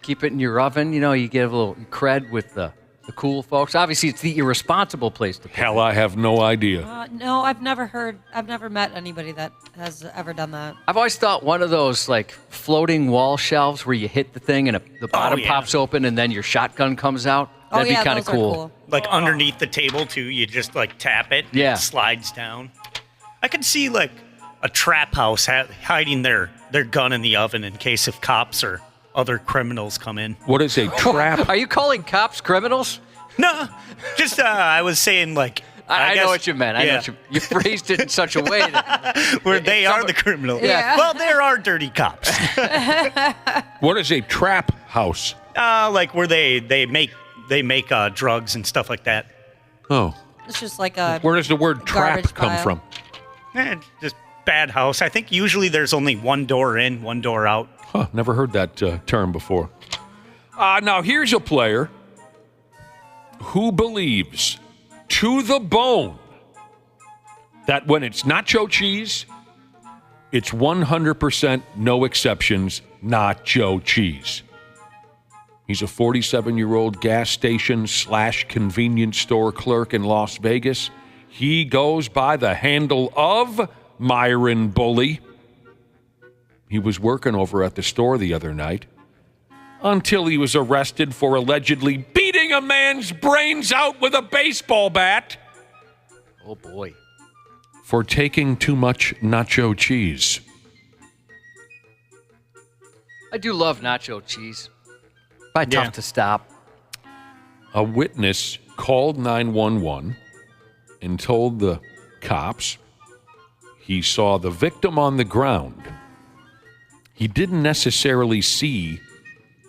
keep it in your oven? You know, you get a little cred with the the cool folks? Obviously, it's the irresponsible place to play. Hell, I have no idea. No, I've never met anybody that has ever done that. I've always thought one of those like floating wall shelves where you hit the thing and the bottom pops open and then your shotgun comes out. That'd be kind of cool. Like underneath the table too, you just like tap it. Yeah. It slides down. I could see like a trap house hiding their gun in the oven in case if cops or other criminals come in. What is a trap? Are you calling cops criminals? No, just I was saying like. I guess, know what you meant. I know what you phrased it in such a way that where they are the criminals. Yeah. Well, there are dirty cops. What is a trap house? Like where they make drugs and stuff like that. Oh. It's just like a. Where does the word trap come pile. from? Just bad house. I think usually there's only one door in, one door out. Huh, never heard that term before. Now, here's a player who believes to the bone that when it's nacho cheese, it's 100% no exceptions, nacho cheese. He's a 47-year-old gas station / convenience store clerk in Las Vegas. He goes by the handle of Myron Bully. He was working over at the store the other night until he was arrested for allegedly beating a man's brains out with a baseball bat. Oh, boy. For taking too much nacho cheese. I do love nacho cheese. Probably tough to stop. A witness called 911 and told the cops he saw the victim on the ground. He didn't necessarily see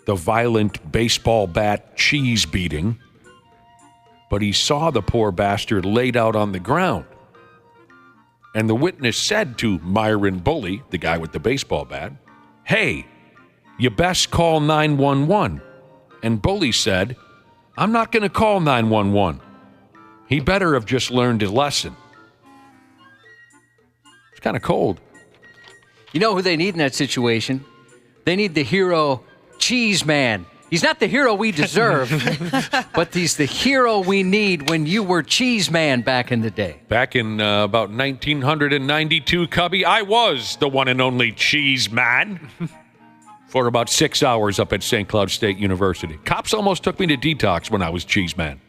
the violent baseball bat cheese beating, but he saw the poor bastard laid out on the ground. And the witness said to Myron Bully, the guy with the baseball bat, "Hey, you best call 911. And Bully said, "I'm not going to call 911. He better have just learned a lesson." It's kind of cold. You know who they need in that situation? They need the hero Cheese Man. He's not the hero we deserve, but he's the hero we need when you were Cheese Man back in the day. Back in about 1992, Cubby, I was the one and only Cheese Man for about 6 hours up at St. Cloud State University. Cops almost took me to detox when I was Cheese Man.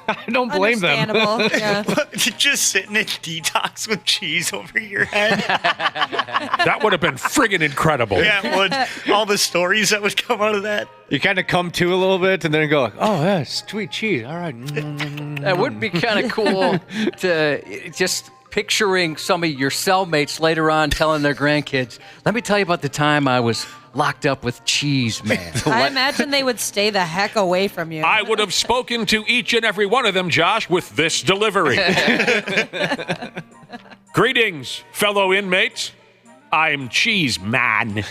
I don't blame them. Yeah. Just sitting in detox with cheese over your head. That would have been friggin' incredible. Yeah, would. All the stories that would come out of that. You kind of come to a little bit and then go like, oh, yeah, sweet cheese. All right. That would be kind of cool to just picturing some of your cellmates later on telling their grandkids, "Let me tell you about the time I was locked up with Cheese Man." I imagine they would stay the heck away from you. I would have spoken to each and every one of them, Josh, with this delivery. Greetings, fellow inmates. I'm Cheese Man.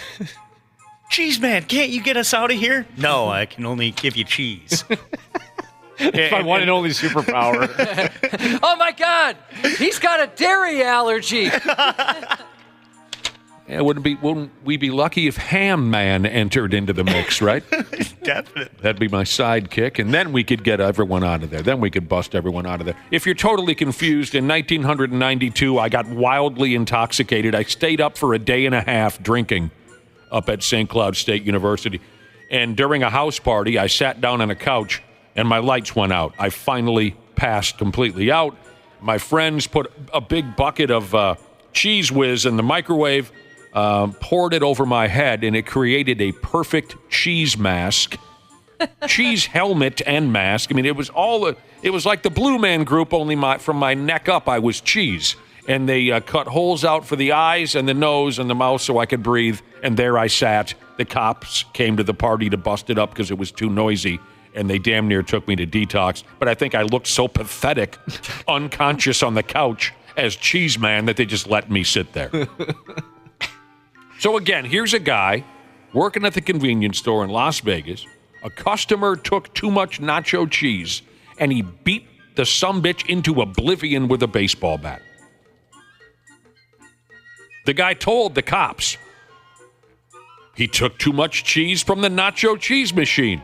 Cheese Man, can't you get us out of here? No, I can only give you cheese. It's my one and only superpower. Oh, my God. He's got a dairy allergy. Yeah, wouldn't we be lucky if Ham Man entered into the mix, right? Definitely. That'd be my sidekick, and then we could get everyone out of there. Then we could bust everyone out of there. If you're totally confused, in 1992, I got wildly intoxicated. I stayed up for a day and a half drinking up at St. Cloud State University. And during a house party, I sat down on a couch, and my lights went out. I finally passed completely out. My friends put a big bucket of Cheese Whiz in the microwave, poured it over my head, and it created a perfect cheese mask, cheese helmet and mask. I mean, it was like the Blue Man Group, only from my neck up, I was cheese. And they cut holes out for the eyes and the nose and the mouth so I could breathe. And there I sat. The cops came to the party to bust it up because it was too noisy. And they damn near took me to detox. But I think I looked so pathetic, unconscious on the couch as Cheese Man that they just let me sit there. So again, here's a guy working at the convenience store in Las Vegas. A customer took too much nacho cheese, and he beat the sumbitch into oblivion with a baseball bat. The guy told the cops he took too much cheese from the nacho cheese machine.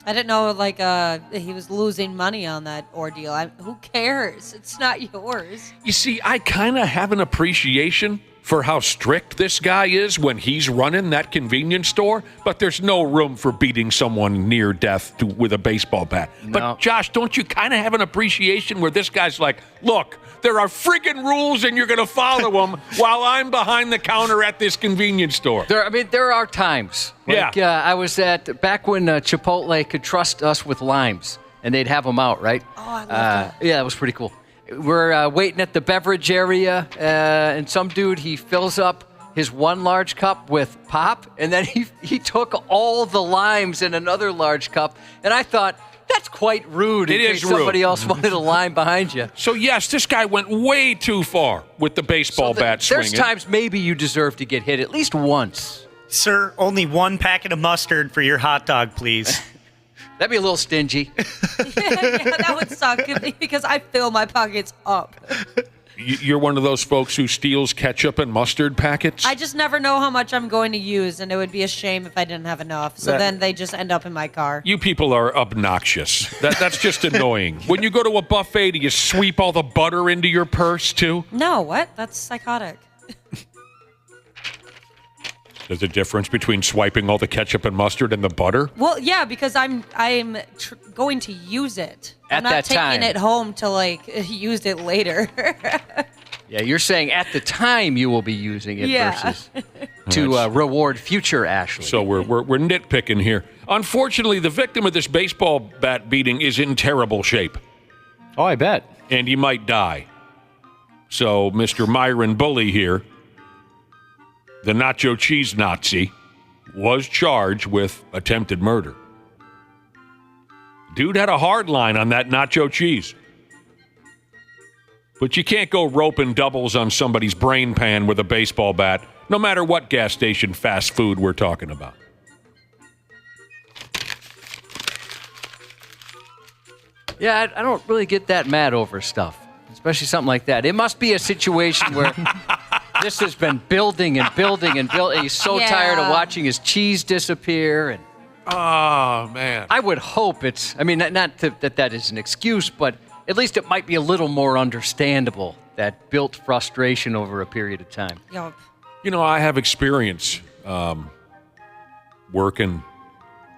I didn't know he was losing money on that ordeal. Who cares? It's not yours. You see, I kind of have an appreciation for how strict this guy is when he's running that convenience store, but there's no room for beating someone near death with a baseball bat. No. But Josh, don't you kind of have an appreciation where this guy's like, look, there are friggin' rules and you're going to follow them while I'm behind the counter at this convenience store? There are times. I was back when Chipotle could trust us with limes, and they'd have them out, right? Oh, I love that. Yeah, it was pretty cool. We're waiting at the beverage area, and some dude, he fills up his one large cup with pop, and then he took all the limes in another large cup, and I thought, that's quite rude. It is rude. Somebody else wanted a lime behind you. So, yes, this guy went way too far with the baseball bat swinging. There's times maybe you deserve to get hit at least once. Sir, only one packet of mustard for your hot dog, please. That'd be a little stingy. Yeah, that would suck because I fill my pockets up. You're one of those folks who steals ketchup and mustard packets? I just never know how much I'm going to use, and it would be a shame if I didn't have enough. So then they just end up in my car. You people are obnoxious. That's just annoying. When you go to a buffet, do you sweep all the butter into your purse, too? No, what? That's psychotic. There's a difference between swiping all the ketchup and mustard and the butter? Well, yeah, because I'm going to use it. At I'm not that taking time. it home to use it later. Yeah, you're saying at the time you will be using it versus to reward future Ashley. So we're nitpicking here. Unfortunately, the victim of this baseball bat beating is in terrible shape. Oh, I bet. And he might die. So Mr. Myron Bully here, the nacho cheese Nazi, was charged with attempted murder. Dude had a hard line on that nacho cheese. But you can't go roping doubles on somebody's brain pan with a baseball bat, no matter what gas station fast food we're talking about. Yeah, I don't really get that mad over stuff, especially something like that. It must be a situation where this has been building and building and building. He's so tired of watching his cheese disappear. And oh, man. I would hope it's, not that is an excuse, but at least it might be a little more understandable, that built frustration over a period of time. Yep. You know, I have experience working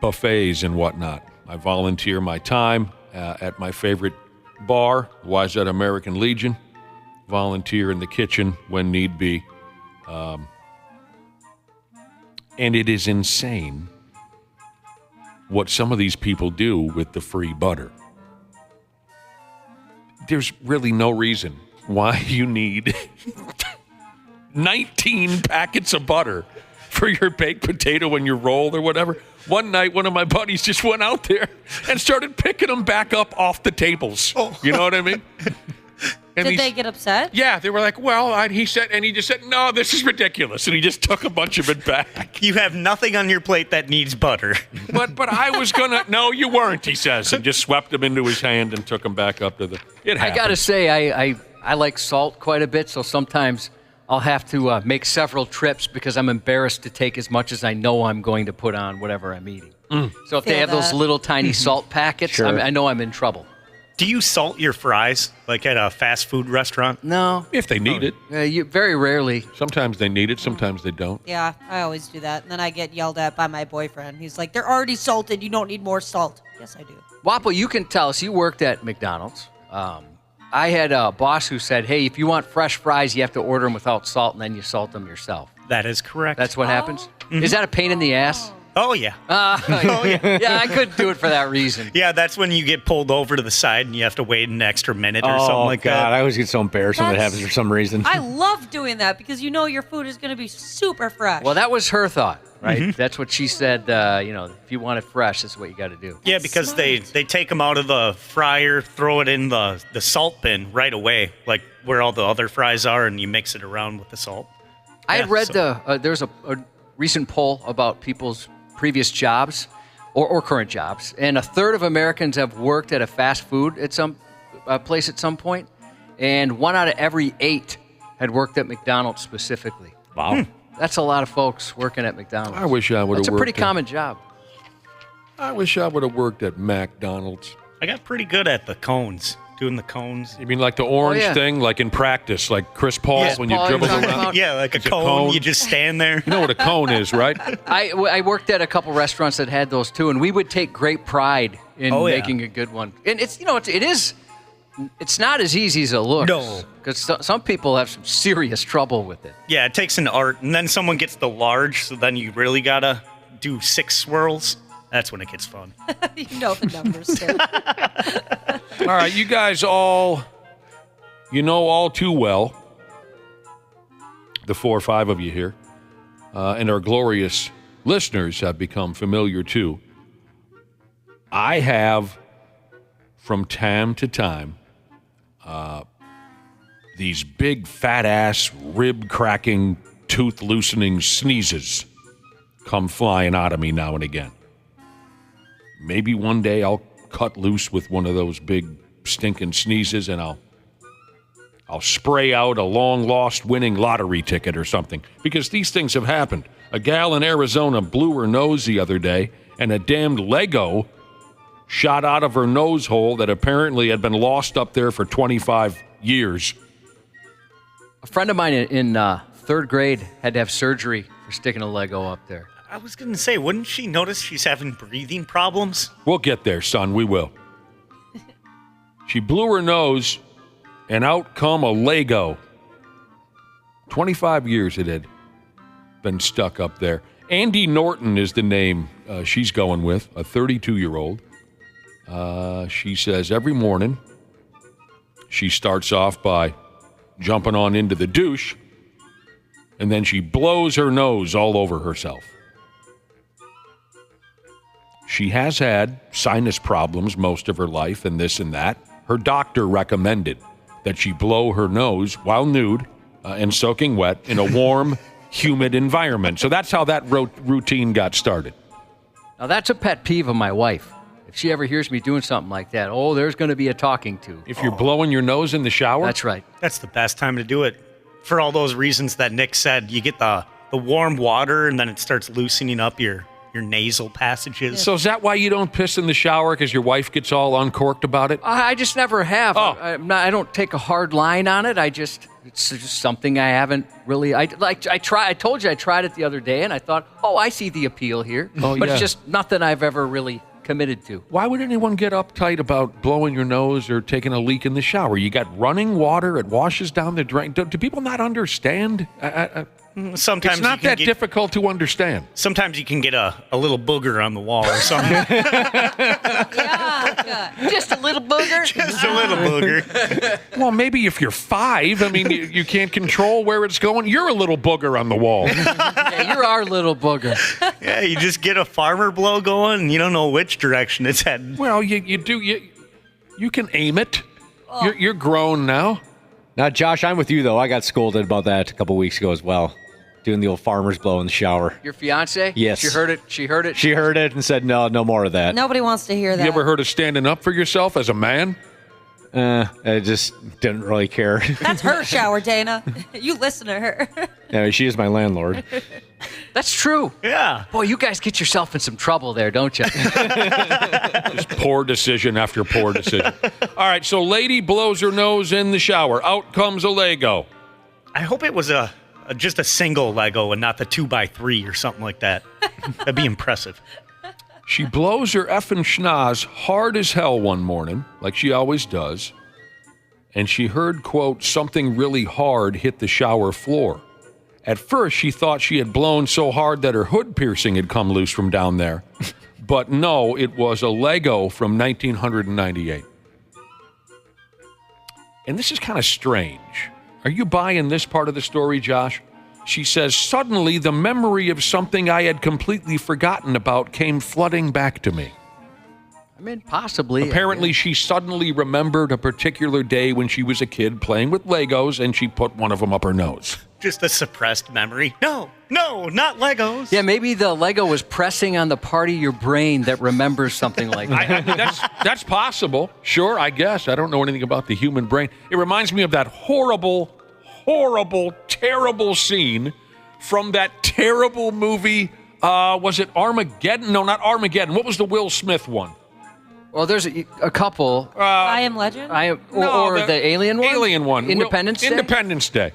buffets and whatnot. I volunteer my time at my favorite bar, Wayzata American Legion. Volunteer in the kitchen when need be. And it is insane what some of these people do with the free butter. There's really no reason why you need 19 packets of butter for your baked potato and your roll or whatever. One night, one of my buddies just went out there and started picking them back up off the tables. Oh. You know what I mean? Did they get upset? Yeah, they were like, well, he just said, no, this is ridiculous. And he just took a bunch of it back. You have nothing on your plate that needs butter. But I was going to, no, you weren't, he says, and just swept them into his hand and took them back up to the, it happened. I got to say, I like salt quite a bit, so sometimes I'll have to make several trips because I'm embarrassed to take as much as I know I'm going to put on whatever I'm eating. So if they have those little tiny salt packets, Sure. I know I'm in trouble. Do you salt your fries like at a fast food restaurant? No. If they need it. Very rarely. Sometimes they need it, sometimes they don't. Yeah, I always do that. And then I get yelled at by my boyfriend. He's like, they're already salted. You don't need more salt. Yes, I do. Wappel, you can tell us. You worked at McDonald's. I had a boss who said, hey, if you want fresh fries, you have to order them without salt, and then you salt them yourself. That is correct. That's what happens? Is that a pain in the ass? Oh, yeah. Yeah, I couldn't do it for that reason. Yeah, that's when you get pulled over to the side and you have to wait an extra minute or something like that. Oh, God, I always get so embarrassed when that happens for some reason. I love doing that because you know your food is going to be super fresh. Well, that was her thought, right? That's what she said, if you want it fresh, that's what you got to do. Yeah, because they take them out of the fryer, throw it in the salt bin right away, like where all the other fries are, and you mix it around with the salt. I had read there's a recent poll about people's previous jobs or current jobs, and a third of Americans have worked at a fast food at some place at some point, and 1 out of every 8 had worked at McDonald's specifically. Wow. That's a lot of folks working at McDonald's. I wish I would have worked. It's a pretty common job. I wish I would have worked at McDonald's. I got pretty good at the cones, doing the cones. You mean like the orange thing, like in practice, like Chris Paul when you dribble around? Yeah, like a cone. You just stand there. You know what a cone is, right? I worked at a couple restaurants that had those too, and we would take great pride in making a good one. And it's it's not as easy as it looks. No. Because some people have some serious trouble with it. Yeah, it takes an art, and then someone gets the large, so then you really gotta do 6 swirls. That's when it gets fun. You know the numbers too. All right, you guys all too well, the 4 or 5 of you here, and our glorious listeners have become familiar too. I have, from time to time, these big, fat-ass, rib-cracking, tooth-loosening sneezes come flying out of me now and again. Maybe one day I'll cut loose with one of those big, stinking sneezes, and I'll spray out a long-lost winning lottery ticket or something, because these things have happened. A gal in Arizona blew her nose the other day, and a damned Lego shot out of her nose hole that apparently had been lost up there for 25 years. A friend of mine in 3rd grade had to have surgery for sticking a Lego up there. I was going to say, wouldn't she notice she's having breathing problems? We'll get there, son. We will. She blew her nose, and out come a Lego. 25 years it had been stuck up there. Andy Norton is the name she's going with, a 32-year-old. She says every morning she starts off by jumping on into the douche, and then she blows her nose all over herself. She has had sinus problems most of her life and this and that. Her doctor recommended that she blow her nose while nude and soaking wet in a warm, humid environment. So that's how that routine got started. Now, that's a pet peeve of my wife. If she ever hears me doing something like that, there's going to be a talking to. If you're blowing your nose in the shower? That's right. That's the best time to do it. For all those reasons that Nick said, you get the warm water, and then it starts loosening up your nasal passages. So is that why you don't piss in the shower, because your wife gets all uncorked about it? I just never have. Oh. I don't take a hard line on it. It's just something I haven't really. I told you I tried it the other day, and I thought, I see the appeal here. But it's just nothing I've ever really committed to. Why would anyone get uptight about blowing your nose or taking a leak in the shower? You got running water. It washes down the drain. Do people not understand? Sometimes it's not that difficult to understand. Sometimes you can get a little booger on the wall or something. Just a little booger? Just a little booger. Well, maybe if you're 5, I mean, you can't control where it's going. You're a little booger on the wall. Yeah, you're our little booger. Yeah, you just get a farmer blow going, and you don't know which direction it's heading. Well, you do. You can aim it. You're grown now. Now, Josh, I'm with you, though. I got scolded about that a couple weeks ago as well. Doing the old farmer's blow in the shower. Your fiance? Yes. She heard it? She heard it and said, no more of that. Nobody wants to hear that. You ever heard of standing up for yourself as a man? I just didn't really care. That's her shower, Dana. You listen to her. Yeah, she is my landlord. That's true. Yeah. Boy, you guys get yourself in some trouble there, don't you? Just poor decision after poor decision. All right, so lady blows her nose in the shower. Out comes a Lego. I hope it was just a single Lego and not the 2x3 or something like that. That'd be impressive. She blows her effing schnoz hard as hell one morning, like she always does, and she heard, quote, something really hard hit the shower floor. At first, she thought she had blown so hard that her hood piercing had come loose from down there. But no, it was a Lego from 1998. And this is kind of strange. Are you buying this part of the story, Josh? She says, suddenly the memory of something I had completely forgotten about came flooding back to me. I mean, possibly. Apparently, she suddenly remembered a particular day when she was a kid playing with Legos, and she put one of them up her nose. Just a suppressed memory. No, not Legos. Yeah, maybe the Lego was pressing on the part of your brain that remembers something like that. I mean, that's possible. Sure, I guess. I don't know anything about the human brain. It reminds me of that horrible, terrible scene from that terrible movie Was it Armageddon? No, not Armageddon. What was the Will Smith one? Well, there's a couple. I Am Legend? Or the Alien one? Alien one. Independence Day? Independence Day.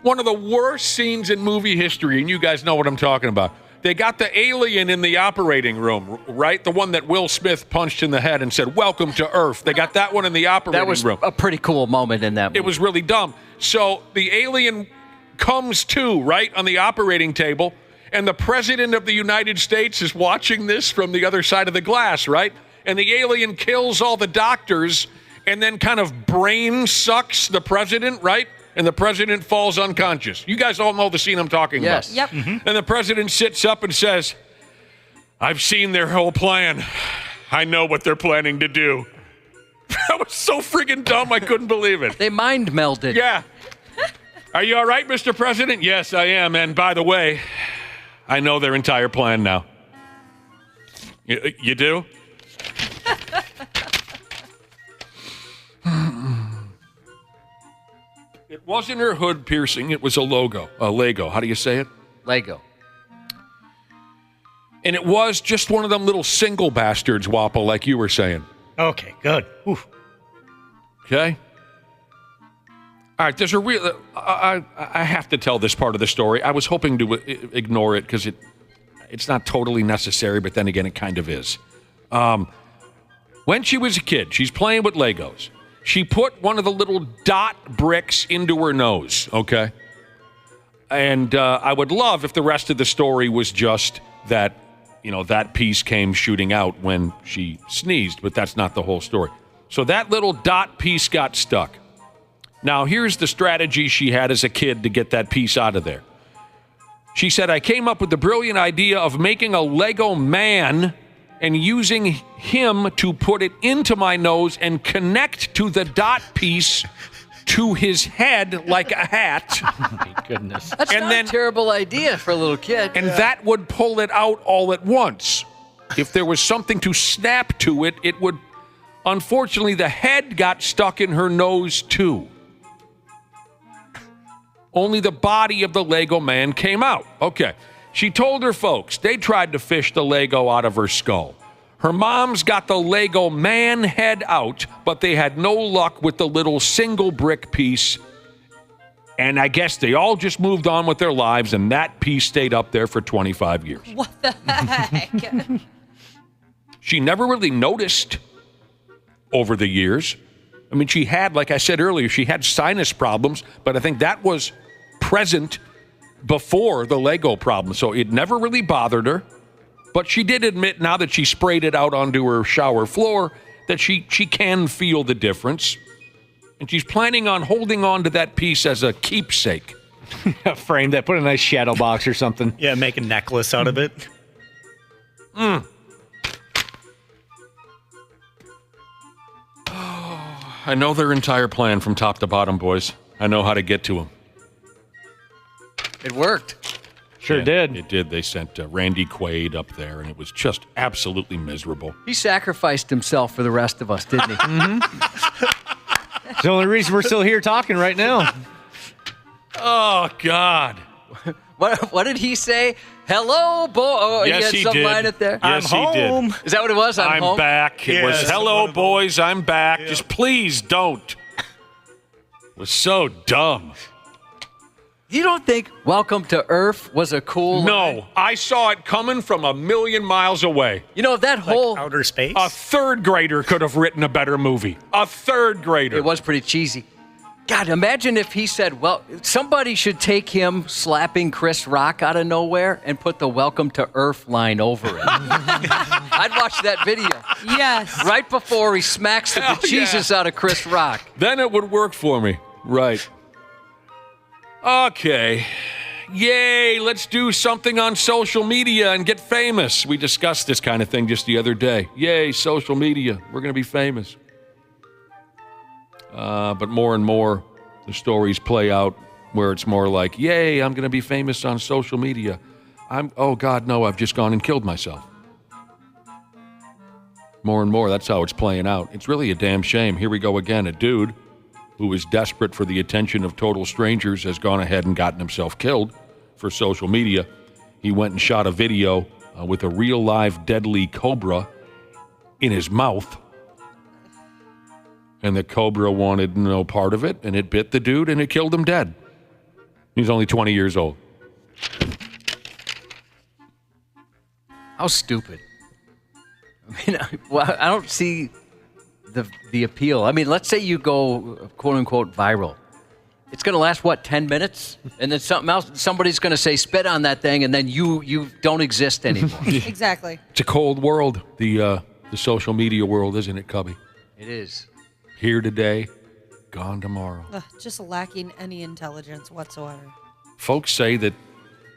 One of the worst scenes in movie history, and you guys know what I'm talking about. They got the alien in the operating room, right? The one that Will Smith punched in the head and said, "Welcome to Earth." They got that one in the operating room. That was a pretty cool moment in that movie. It was really dumb. So the alien comes to, right, on the operating table, and the President of the United States is watching this from the other side of the glass, right? And the alien kills all the doctors and then kind of brain sucks the president, right? And the president falls unconscious. You guys all know the scene I'm talking about. Yep. And the president sits up and says, "I've seen their whole plan. I know what they're planning to do." That was so friggin' dumb, I couldn't believe it. They mind melded. Yeah. "Are you all right, Mr. President?" "Yes, I am. And by the way, I know their entire plan now." You do? It wasn't her hood piercing. It was a Lego. How do you say it? Lego. And it was just one of them little single bastards, Wappel, like you were saying. Okay, good. Oof. Okay. All right, there's a real... I have to tell this part of the story. I was hoping to ignore it because it's not totally necessary, but then again, it kind of is. When she was a kid, she's playing with Legos. She put one of the little dot bricks into her nose, okay? And I would love if the rest of the story was just that, that piece came shooting out when she sneezed, but that's not the whole story. So that little dot piece got stuck. Now, here's the strategy she had as a kid to get that piece out of there. She said, "I came up with the brilliant idea of making a Lego man and using him to put it into my nose and connect to the dot piece to his head like a hat." Oh, my goodness. That's not a terrible idea for a little kid. And that would pull it out all at once. If there was something to snap to it, it would... Unfortunately, the head got stuck in her nose, too. Only the body of the Lego man came out. Okay. She told her folks they tried to fish the Lego out of her skull. Her mom's got the Lego man head out, but they had no luck with the little single brick piece. And I guess they all just moved on with their lives, and that piece stayed up there for 25 years. What the heck? She never really noticed over the years. I mean, she had, like I said earlier, she had sinus problems, but I think that was present before the Lego problem, so it never really bothered her. But she did admit, now that she sprayed it out onto her shower floor, that she can feel the difference. And she's planning on holding on to that piece as a keepsake. Frame that, put a nice shadow box or something. Yeah, make a necklace out of it. I know their entire plan from top to bottom, boys. I know how to get to them. It worked. Sure did. It did. They sent Randy Quaid up there, and it was just absolutely miserable. He sacrificed himself for the rest of us, didn't he? It's the only reason we're still here talking right now. Oh, God. What did he say? "Hello, boy." Oh, yes, he had some line at there. Yes, I'm home. He did. Is that what it was? I'm home? back. It was, "Hello, boys, I'm back." Yeah. Just please don't. It was so dumb. You don't think "Welcome to Earth" was a cool line? No, I saw it coming from a million miles away. You know, that whole... outer space? A third grader could have written a better movie. A third grader. It was pretty cheesy. God, imagine if he said, well, somebody should take him slapping Chris Rock out of nowhere and put the "Welcome to Earth" line over it. I'd watch that video. Yes. Right before he smacks the bejesus out of Chris Rock. Then it would work for me. Right. Okay. Yay, let's do something on social media and get famous. We discussed this kind of thing just the other day. Yay, social media. We're going to be famous. But more and more, the stories play out where it's more like, yay, I'm going to be famous on social media. Oh, God, no, I've just gone and killed myself. More and more, that's how it's playing out. It's really a damn shame. Here we go again. A dude who is desperate for the attention of total strangers has gone ahead and gotten himself killed for social media. He went and shot a video with a real live deadly cobra in his mouth. And the cobra wanted no part of it, and it bit the dude, and it killed him dead. He's only 20 years old. How stupid. I mean, well, I don't see the appeal. I mean, let's say you go, quote-unquote, viral. It's going to last, 10 minutes? And then somebody's going to say, spit on that thing, and then you don't exist anymore. Exactly. It's a cold world, the social media world, isn't it, Cubby? It is. Here today, gone tomorrow. Just lacking any intelligence whatsoever. Folks say that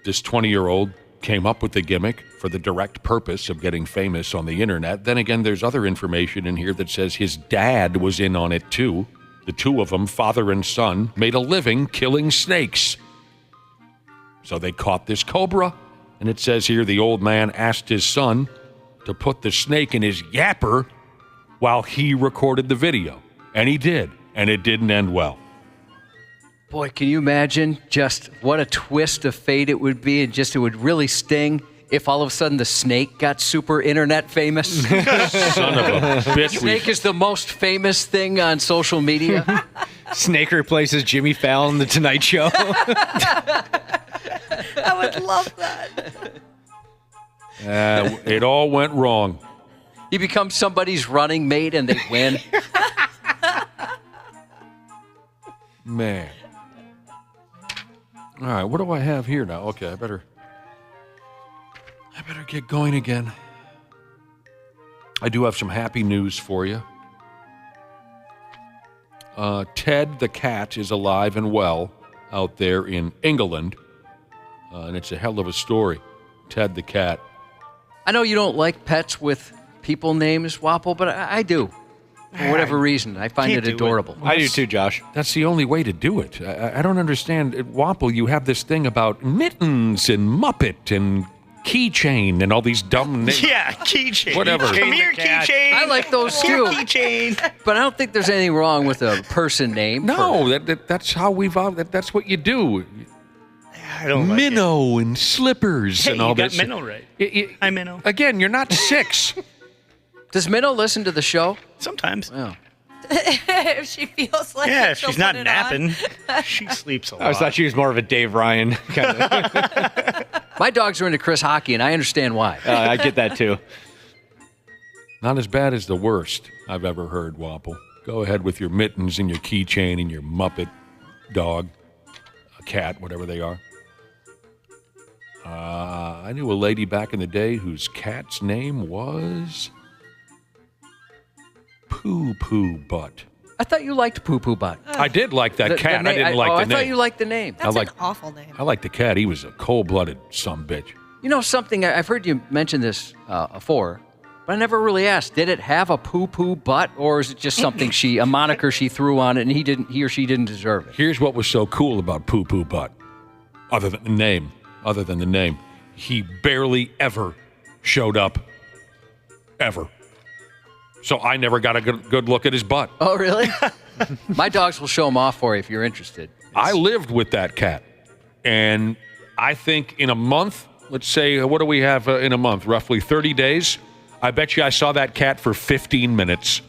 this 20-year-old came up with the gimmick for the direct purpose of getting famous on the internet. Then again, there's other information in here that says his dad was in on it too. The two of them, father and son, made a living killing snakes. So they caught this cobra, and it says here the old man asked his son to put the snake in his yapper while he recorded the video. And he did, and it didn't end well. Boy, can you imagine just what a twist of fate it would be, and just it would really sting if all of a sudden the snake got super internet famous. Son of a bitch. Snake is the most famous thing on social media. Snake replaces Jimmy Fallon on The Tonight Show. I would love that. It all went wrong. He becomes somebody's running mate and they win. Man. All right, what do I have here now? Okay, I better get going again. I do have some happy news for you. Ted the cat is alive and well out there in England, and it's a hell of a story. Ted the cat. I know you don't like pets with people names, Wappel, but I do. For whatever reason, I find it adorable. I do too, Josh. That's the only way to do it. I don't understand. At Wappel, you have this thing about Mittens and Muppet and Keychain and all these dumb names. Yeah, Keychain. Whatever. Come here, Keychain. I like those too. Keychain. But I don't think there's anything wrong with a person name. No, that's how we've that's what you do. I don't like Minnow and Slippers Hey, and all you got that. Minnow right. Hi, Minnow. Again, you're not 6. Does Minnow listen to the show? Sometimes. Oh. If she feels like Yeah, it, if she'll she's not put it napping, on. she sleeps a lot. I thought she was more of a Dave Ryan kind of. My dogs are into Chris Hockey, and I understand why. I get that too. Not as bad as the worst I've ever heard, Wappel. Go ahead with your Mittens and your Keychain and your Muppet dog, a cat, whatever they are. I knew a lady back in the day whose cat's name was Poo Poo Butt. I thought you liked Poo Poo Butt. I did like that cat. I didn't like the name. I thought you liked the name. That's an awful name. I liked the cat. He was a cold-blooded sumbitch. You know something? I've heard you mention this before, but I never really asked. Did it have a Poo Poo Butt, or is it just something a moniker she threw on it, and he or she didn't deserve it? Here's what was so cool about Poo Poo Butt, other than the name. He barely ever showed up, ever. So I never got a good look at his butt. Oh, really? My dogs will show him off for you if you're interested. I lived with that cat, and I think in a month, let's say, what do we have in a month? Roughly 30 days. I bet you I saw that cat for 15 minutes.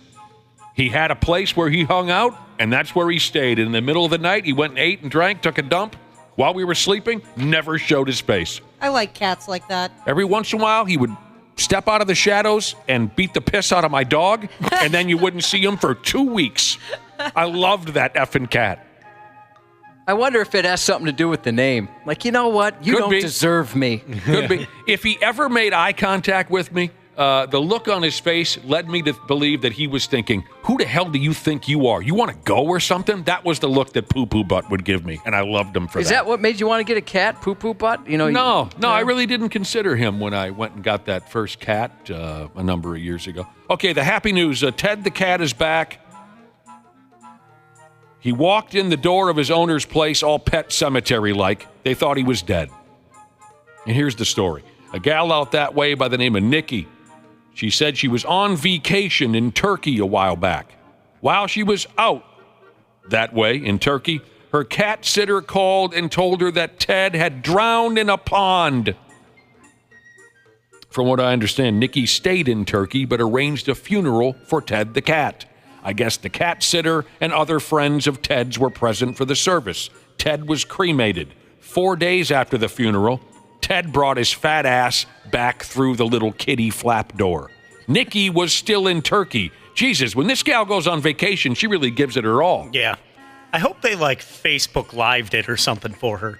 He had a place where he hung out, and that's where he stayed. In the middle of the night, he went and ate and drank, took a dump. While we were sleeping, never showed his face. I like cats like that. Every once in a while, he would step out of the shadows and beat the piss out of my dog, and then you wouldn't see him for 2 weeks. I loved that effing cat. I wonder if it has something to do with the name. Like, you know what? You don't deserve me. Could be. If he ever made eye contact with me, the look on his face led me to believe that he was thinking, who the hell do you think you are? You want to go or something? That was the look that Poo Poo Butt would give me, and I loved him for that. Is that what made you want to get a cat, Poo Poo Butt? No, I really didn't consider him when I went and got that first cat a number of years ago. Okay, the happy news. Ted the cat is back. He walked in the door of his owner's place all Pet Cemetery-like. They thought he was dead. And here's the story. A gal out that way by the name of Nikki. She said she was on vacation in Turkey a while back. While she was out that way in Turkey, her cat sitter called and told her that Ted had drowned in a pond. From what I understand, Nikki stayed in Turkey but arranged a funeral for Ted the cat. I guess the cat sitter and other friends of Ted's were present for the service. Ted was cremated. 4 days after the funeral, Ted brought his fat ass back through the little kitty flap door. Nikki was still in Turkey. Jesus, when this gal goes on vacation, she really gives it her all. Yeah. I hope they, Facebook Lived it or something for her.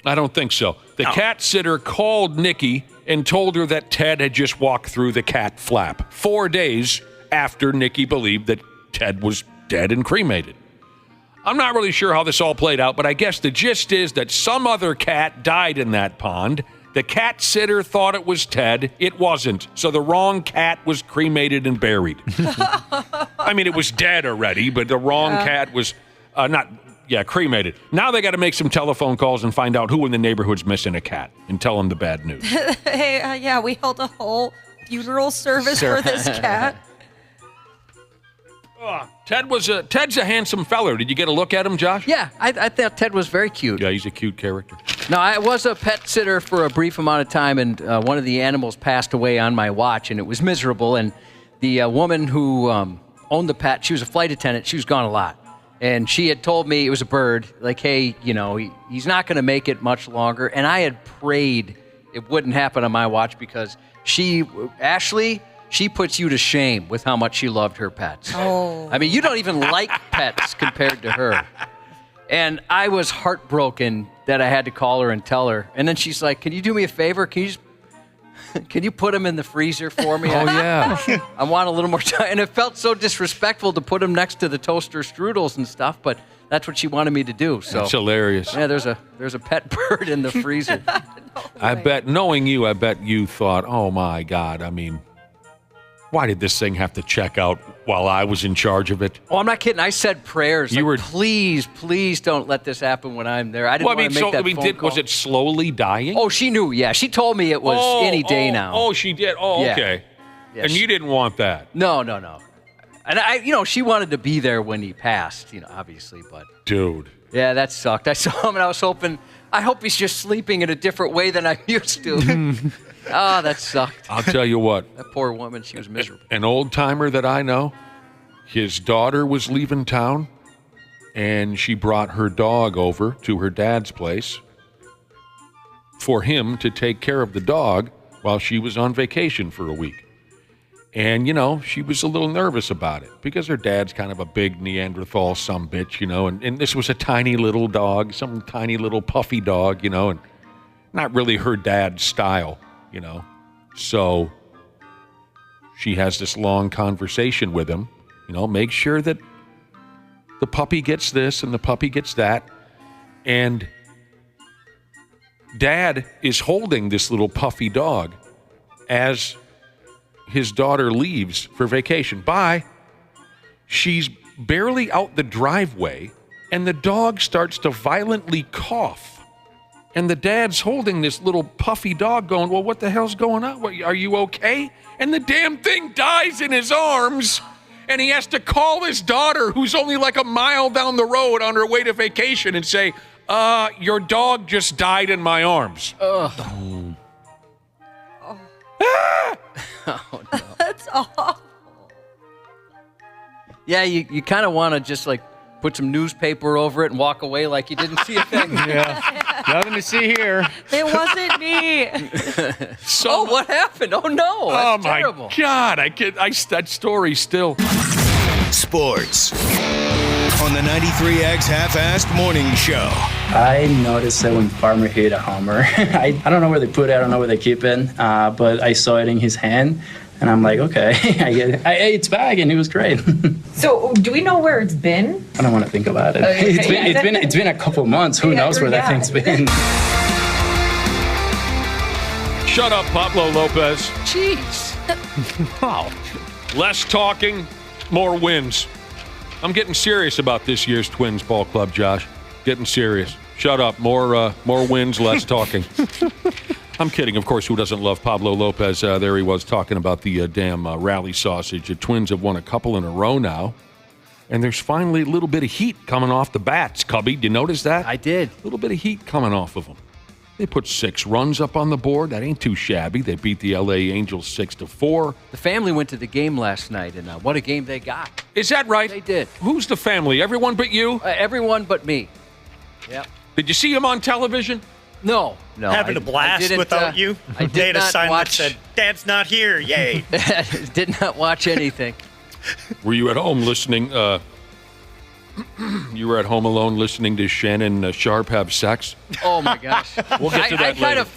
I don't think so. The cat sitter called Nikki and told her that Ted had just walked through the cat flap 4 days after Nikki believed that Ted was dead and cremated. I'm not really sure how this all played out, but I guess the gist is that some other cat died in that pond. The cat sitter thought it was Ted. It wasn't. So the wrong cat was cremated and buried. I mean, it was dead already, but the wrong cat was cremated. Now they got to make some telephone calls and find out who in the neighborhood's missing a cat and tell them the bad news. Hey, we held a whole funeral service for this cat. Ted's a handsome feller. Did you get a look at him, Josh? Yeah, I thought Ted was very cute. Yeah, he's a cute character. No, I was a pet sitter for a brief amount of time, and one of the animals passed away on my watch, and it was miserable. And the woman who owned the pet, she was a flight attendant. She was gone a lot. And she had told me, it was a bird, hey, he's not going to make it much longer. And I had prayed it wouldn't happen on my watch because Ashley, she puts you to shame with how much she loved her pets. Oh. I mean, you don't even like pets compared to her. And I was heartbroken that I had to call her and tell her. And then she's like, can you do me a favor? Can you put him in the freezer for me? Oh, yeah. I want a little more time. And it felt so disrespectful to put him next to the toaster strudels and stuff, but that's what she wanted me to do. So that's hilarious. Yeah, there's a pet bird in the freezer. I bet, knowing you, I bet you thought, oh, my God, I mean, why did this thing have to check out while I was in charge of it? Oh, I'm not kidding. I said prayers. Please don't let this happen when I'm there. I didn't want to make that phone call. Was it slowly dying? Oh, she knew. Yeah, she told me it was any day now. Oh, she did. Oh, yeah. Okay. Yeah, and you didn't want that? No. And she wanted to be there when he passed, obviously, but. Dude. Yeah, that sucked. I saw him and I was hoping, I hope he's just sleeping in a different way than I'm used to. Oh, that sucked. I'll tell you what. That poor woman, she was miserable. An old timer that I know, his daughter was leaving town, and she brought her dog over to her dad's place for him to take care of the dog while she was on vacation for a week. And, she was a little nervous about it because her dad's kind of a big Neanderthal sumbitch, and this was a tiny little dog, some tiny little puffy dog, and not really her dad's style. So she has this long conversation with him, make sure that the puppy gets this and the puppy gets that. And Dad is holding this little puffy dog as his daughter leaves for vacation. Bye. She's barely out the driveway, and the dog starts to violently cough. And the dad's holding this little puffy dog going, well, what the hell's going on? Are you okay? And the damn thing dies in his arms, and he has to call his daughter, who's only like a mile down the road on her way to vacation, and say, your dog just died in my arms. Oh, no. That's awful. Yeah, you kind of want to just put some newspaper over it and walk away like you didn't see a thing. Yeah, nothing to see here. It wasn't me. So what happened? Oh no! That's terrible. My God! That story still. Sports on the 93X Half-Assed Morning Show. I noticed that when Farmer hit a homer, I don't know where they put it, I don't know where they keep it, but I saw it in his hand. And I'm like, okay, I get it. It's back, and it was great. So, do we know where it's been? I don't want to think about it. It's been a couple months. Who knows where that thing's been? Shut up, Pablo Lopez. Jeez. Wow. Less talking, more wins. I'm getting serious about this year's Twins ball club, Josh. Getting serious. Shut up. More wins, less talking. I'm kidding. Of course, who doesn't love Pablo Lopez? There he was talking about the damn rally sausage. The Twins have won a couple in a row now. And there's finally a little bit of heat coming off the bats, Cubby. Did you notice that? I did. A little bit of heat coming off of them. They put 6 runs up on the board. That ain't too shabby. They beat the L.A. Angels 6-4. The family went to the game last night, and what a game they got. Is that right? They did. Who's the family? Everyone but you? Everyone but me. Yep. Did you see him on television? No. Having a blast without you? I They had did a not sign watch. that said, Dad's not here, yay. Did not watch anything. Were you at home listening? You were at home alone listening to Shannon Sharpe have sex? Oh, my gosh. We'll get to that I kind later. of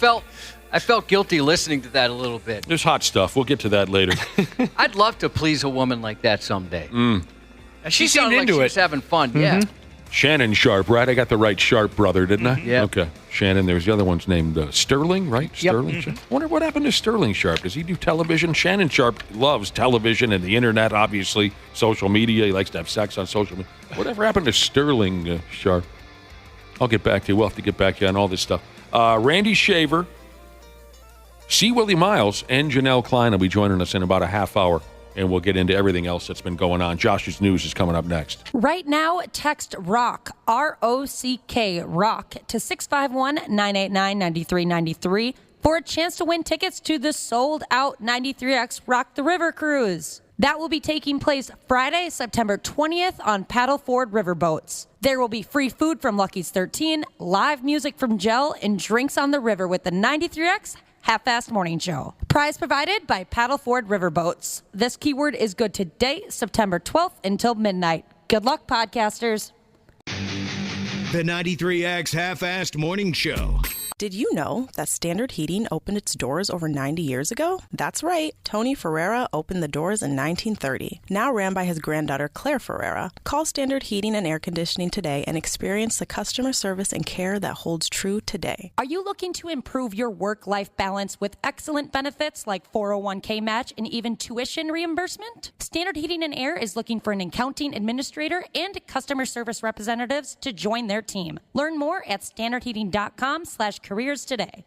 felt guilty listening to that a little bit. There's hot stuff. We'll get to that later. I'd love to please a woman like that someday. Mm. She seemed sounded like into she it. was having fun, yeah. Shannon Sharpe, right? I got the right Sharpe brother, didn't I? Yeah. Okay. Shannon, there's the other one's named Sterling, right? Yep. Sterling. I wonder what happened to Sterling Sharpe. Does he do television? Shannon Sharpe loves television and the internet, obviously. Social media. He likes to have sex on social media. Whatever happened to Sterling Sharpe? I'll get back to you. We'll have to get back to you on all this stuff. Randy Shaver, C Willi Myles, and Janel Klein will be joining us in about a half hour. And we'll get into everything else that's been going on. Josh's News is coming up next. Right now, text ROCK, R-O-C-K, ROCK, to 651-989-9393 for a chance to win tickets to the sold-out 93X Rock the River cruise. That will be taking place Friday, September 20th on paddle Ford riverboats. There will be free food from Lucky's 13, live music from Gel, and drinks on the river with the 93X Half-Fast Morning Show. Prize provided by Paddle Ford Riverboats. This keyword is good today, September 12th until midnight. Good luck, podcasters. The 93X Half-Assed Morning Show. Did you know that Standard Heating opened its doors over 90 years ago? That's right. Tony Ferreira opened the doors in 1930. Now ran by his granddaughter, Claire Ferreira. Call Standard Heating and Air Conditioning today and experience the customer service and care that holds true today. Are you looking to improve your work-life balance with excellent benefits like 401k match and even tuition reimbursement? Standard Heating and Air is looking for an accounting administrator and customer service representatives to join their team. Learn more at standardheating.com/careers today.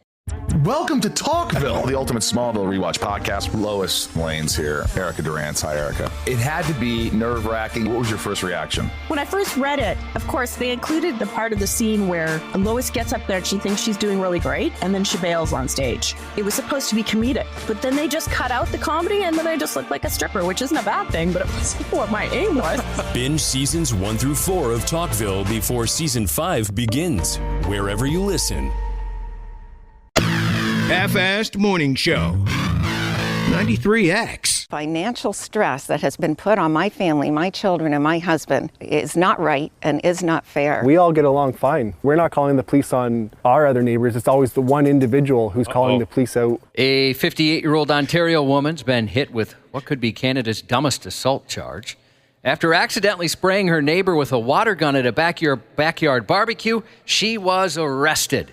Welcome to Talkville, the ultimate Smallville rewatch podcast. Lois Lane's here. Erica Durant's. Hi, Erica. It had to be nerve-wracking. What was your first reaction? When I first read it, of course, they included the part of the scene where Lois gets up there and she thinks she's doing really great, and then she bails on stage. It was supposed to be comedic, but then they just cut out the comedy, and then I just looked like a stripper, which isn't a bad thing, but it wasn't what my aim was. Binge seasons 1 through 4 of Talkville before season 5 begins, wherever you listen. Half-Assed Morning Show. 93X. Financial stress that has been put on my family, my children, and my husband is not right and is not fair. We all get along fine. We're not calling the police on our other neighbors. It's always the one individual who's calling the police out. A 58-year-old Ontario woman's been hit with what could be Canada's dumbest assault charge. After accidentally spraying her neighbor with a water gun at a backyard barbecue, she was arrested.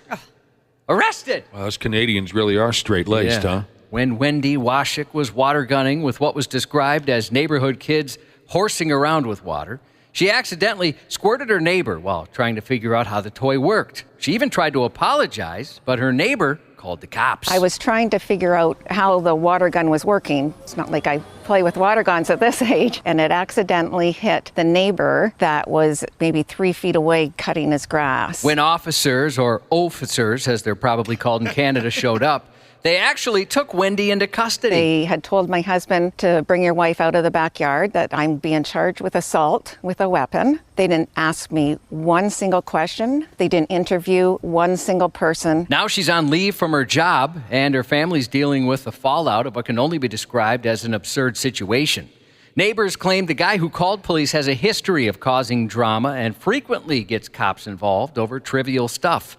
Arrested! Well, us Canadians really are straight-laced, huh? When Wendy Washik was water gunning with what was described as neighborhood kids horsing around with water, she accidentally squirted her neighbor while trying to figure out how the toy worked. She even tried to apologize, but her neighbor called the cops. I was trying to figure out how the water gun was working. It's not like I play with water guns at this age. And it accidentally hit the neighbor that was maybe 3 feet away cutting his grass. When officers, or officers as they're probably called in Canada, showed up, they actually took Wendy into custody. They had told my husband to bring your wife out of the backyard, that I'm being charged with assault with a weapon. They didn't ask me one single question. They didn't interview one single person. Now she's on leave from her job, and her family's dealing with the fallout of what can only be described as an absurd situation. Neighbors claim the guy who called police has a history of causing drama and frequently gets cops involved over trivial stuff.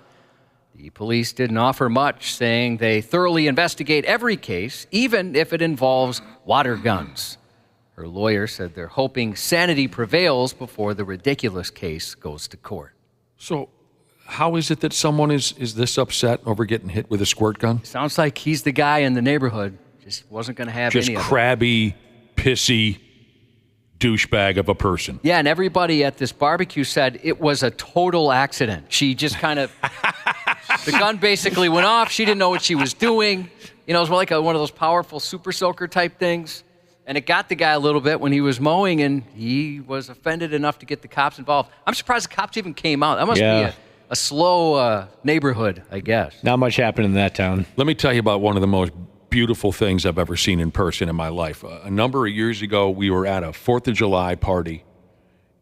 The police didn't offer much, saying they thoroughly investigate every case, even if it involves water guns. Her lawyer said they're hoping sanity prevails before the ridiculous case goes to court. So how is it that someone is this upset over getting hit with a squirt gun? Sounds like he's the guy in the neighborhood. Just wasn't going to have any of it. Just crabby, pissy douchebag of a person. Yeah, and everybody at this barbecue said it was a total accident. She just kind of... The gun basically went off. She didn't know what she was doing. You know, it was like one of those powerful super soaker type things. And it got the guy a little bit when he was mowing, and he was offended enough to get the cops involved. I'm surprised the cops even came out. That must be a slow neighborhood, I guess. Not much happened in that town. Let me tell you about one of the most beautiful things I've ever seen in person in my life. A number of years ago, we were at a 4th of July party,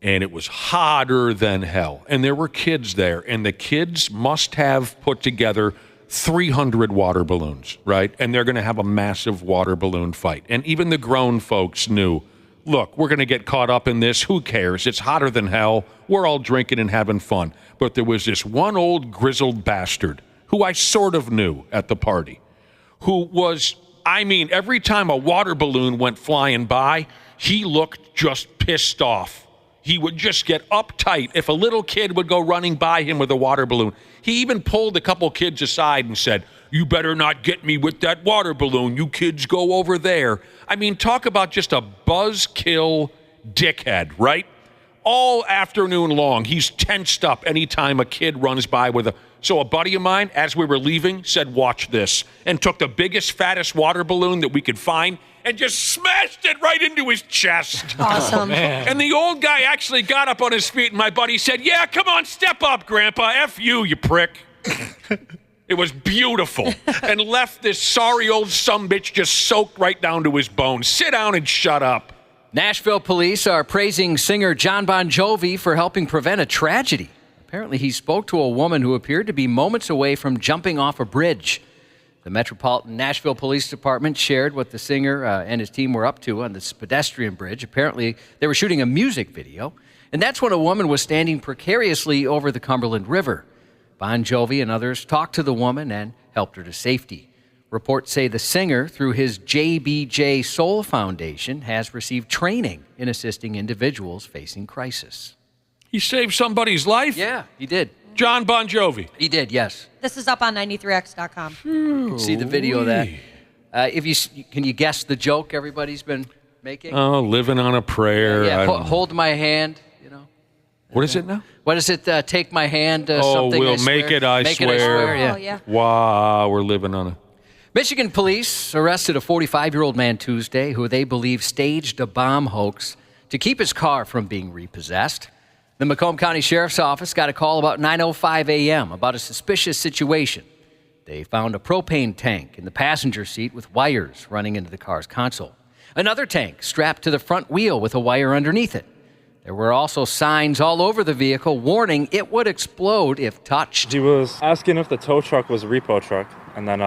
and it was hotter than hell. And there were kids there, and the kids must have put together 300 water balloons, right? And they're going to have a massive water balloon fight. And even the grown folks knew, look, we're going to get caught up in this. Who cares? It's hotter than hell. We're all drinking and having fun. But there was this one old grizzled bastard who I sort of knew at the party, who was, I mean, every time a water balloon went flying by, he looked just pissed off. He would just get uptight if a little kid would go running by him with a water balloon. He even pulled a couple kids aside and said, you better not get me with that water balloon. You kids go over there. I mean, talk about just a buzzkill dickhead, right? All afternoon long, he's tensed up anytime a kid runs by with a... So a buddy of mine, as we were leaving, said, watch this, and took the biggest, fattest water balloon that we could find and just smashed it right into his chest. Awesome. Oh, and the old guy actually got up on his feet, and my buddy said, yeah, come on, step up, Grandpa. F you prick. It was beautiful. And left this sorry old sumbitch just soaked right down to his bones. Sit down and shut up. Nashville police are praising singer Jon Bon Jovi for helping prevent a tragedy. Apparently, he spoke to a woman who appeared to be moments away from jumping off a bridge. The Metropolitan Nashville Police Department shared what the singer and his team were up to on this pedestrian bridge. Apparently, they were shooting a music video, and that's when a woman was standing precariously over the Cumberland River. Bon Jovi and others talked to the woman and helped her to safety. Reports say the singer, through his JBJ Soul Foundation, has received training in assisting individuals facing crisis. He saved somebody's life? Yeah, he did. Jon Bon Jovi. He did, yes. This is up on 93x.com. You can see the video of that. Can you guess the joke everybody's been making? Oh, living on a prayer. Yeah, hold my hand, you know. What is it now? What is it? Take my hand, oh, something we'll I swear. make it, I Make swear. It, I swear, yeah. Oh, yeah. Wow, we're living on a... Michigan police arrested a 45-year-old man Tuesday who they believe staged a bomb hoax to keep his car from being repossessed. The Macomb County Sheriff's Office got a call about 9:05 a.m. about a suspicious situation. They found a propane tank in the passenger seat with wires running into the car's console. Another tank strapped to the front wheel with a wire underneath it. There were also signs all over the vehicle warning it would explode if touched. He was asking if the tow truck was a repo truck, and then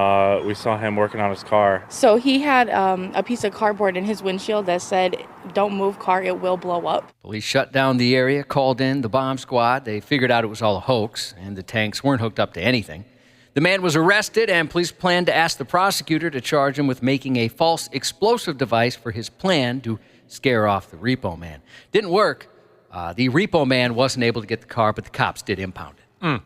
we saw him working on his car. So he had a piece of cardboard in his windshield that said, "Don't move car, it will blow up." Police shut down the area, called in the bomb squad. They figured out it was all a hoax, and the tanks weren't hooked up to anything. The man was arrested, and police planned to ask the prosecutor to charge him with making a false explosive device for his plan to scare off the repo man. Didn't work. The repo man wasn't able to get the car, but the cops did impound it.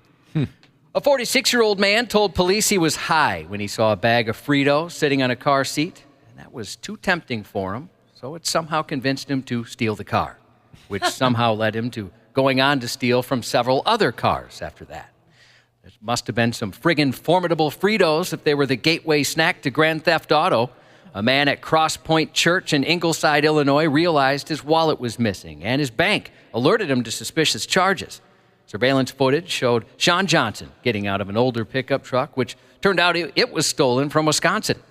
A 46-year-old man told police he was high when he saw a bag of Fritos sitting on a car seat, and that was too tempting for him, so it somehow convinced him to steal the car, which somehow led him to going on to steal from several other cars after that. There must have been some friggin' formidable Fritos if they were the gateway snack to Grand Theft Auto. A man at Cross Point Church in Ingleside, Illinois, realized his wallet was missing, and his bank alerted him to suspicious charges. Surveillance footage showed Sean Johnson getting out of an older pickup truck, which turned out it was stolen from Wisconsin.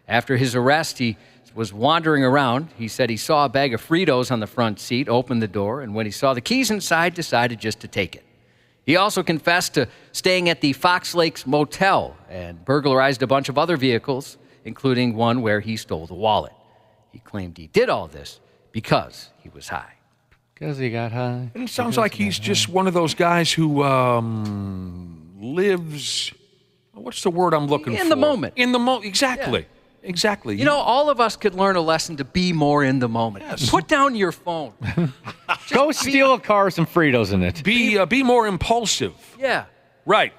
After his arrest, he was wandering around. He said he saw a bag of Fritos on the front seat, opened the door, and when he saw the keys inside, decided just to take it. He also confessed to staying at the Fox Lakes Motel and burglarized a bunch of other vehicles, including one where he stole the wallet. He claimed he did all this because he was high. Because he got high. And it sounds like he's just one of those guys who lives, what's the word I'm looking for? In the moment. In the moment, exactly. Yeah. Exactly. You know, all of us could learn a lesson to be more in the moment. Yes. Put down your phone. Go steal a car with some Fritos in it. Be more impulsive. Yeah. Right.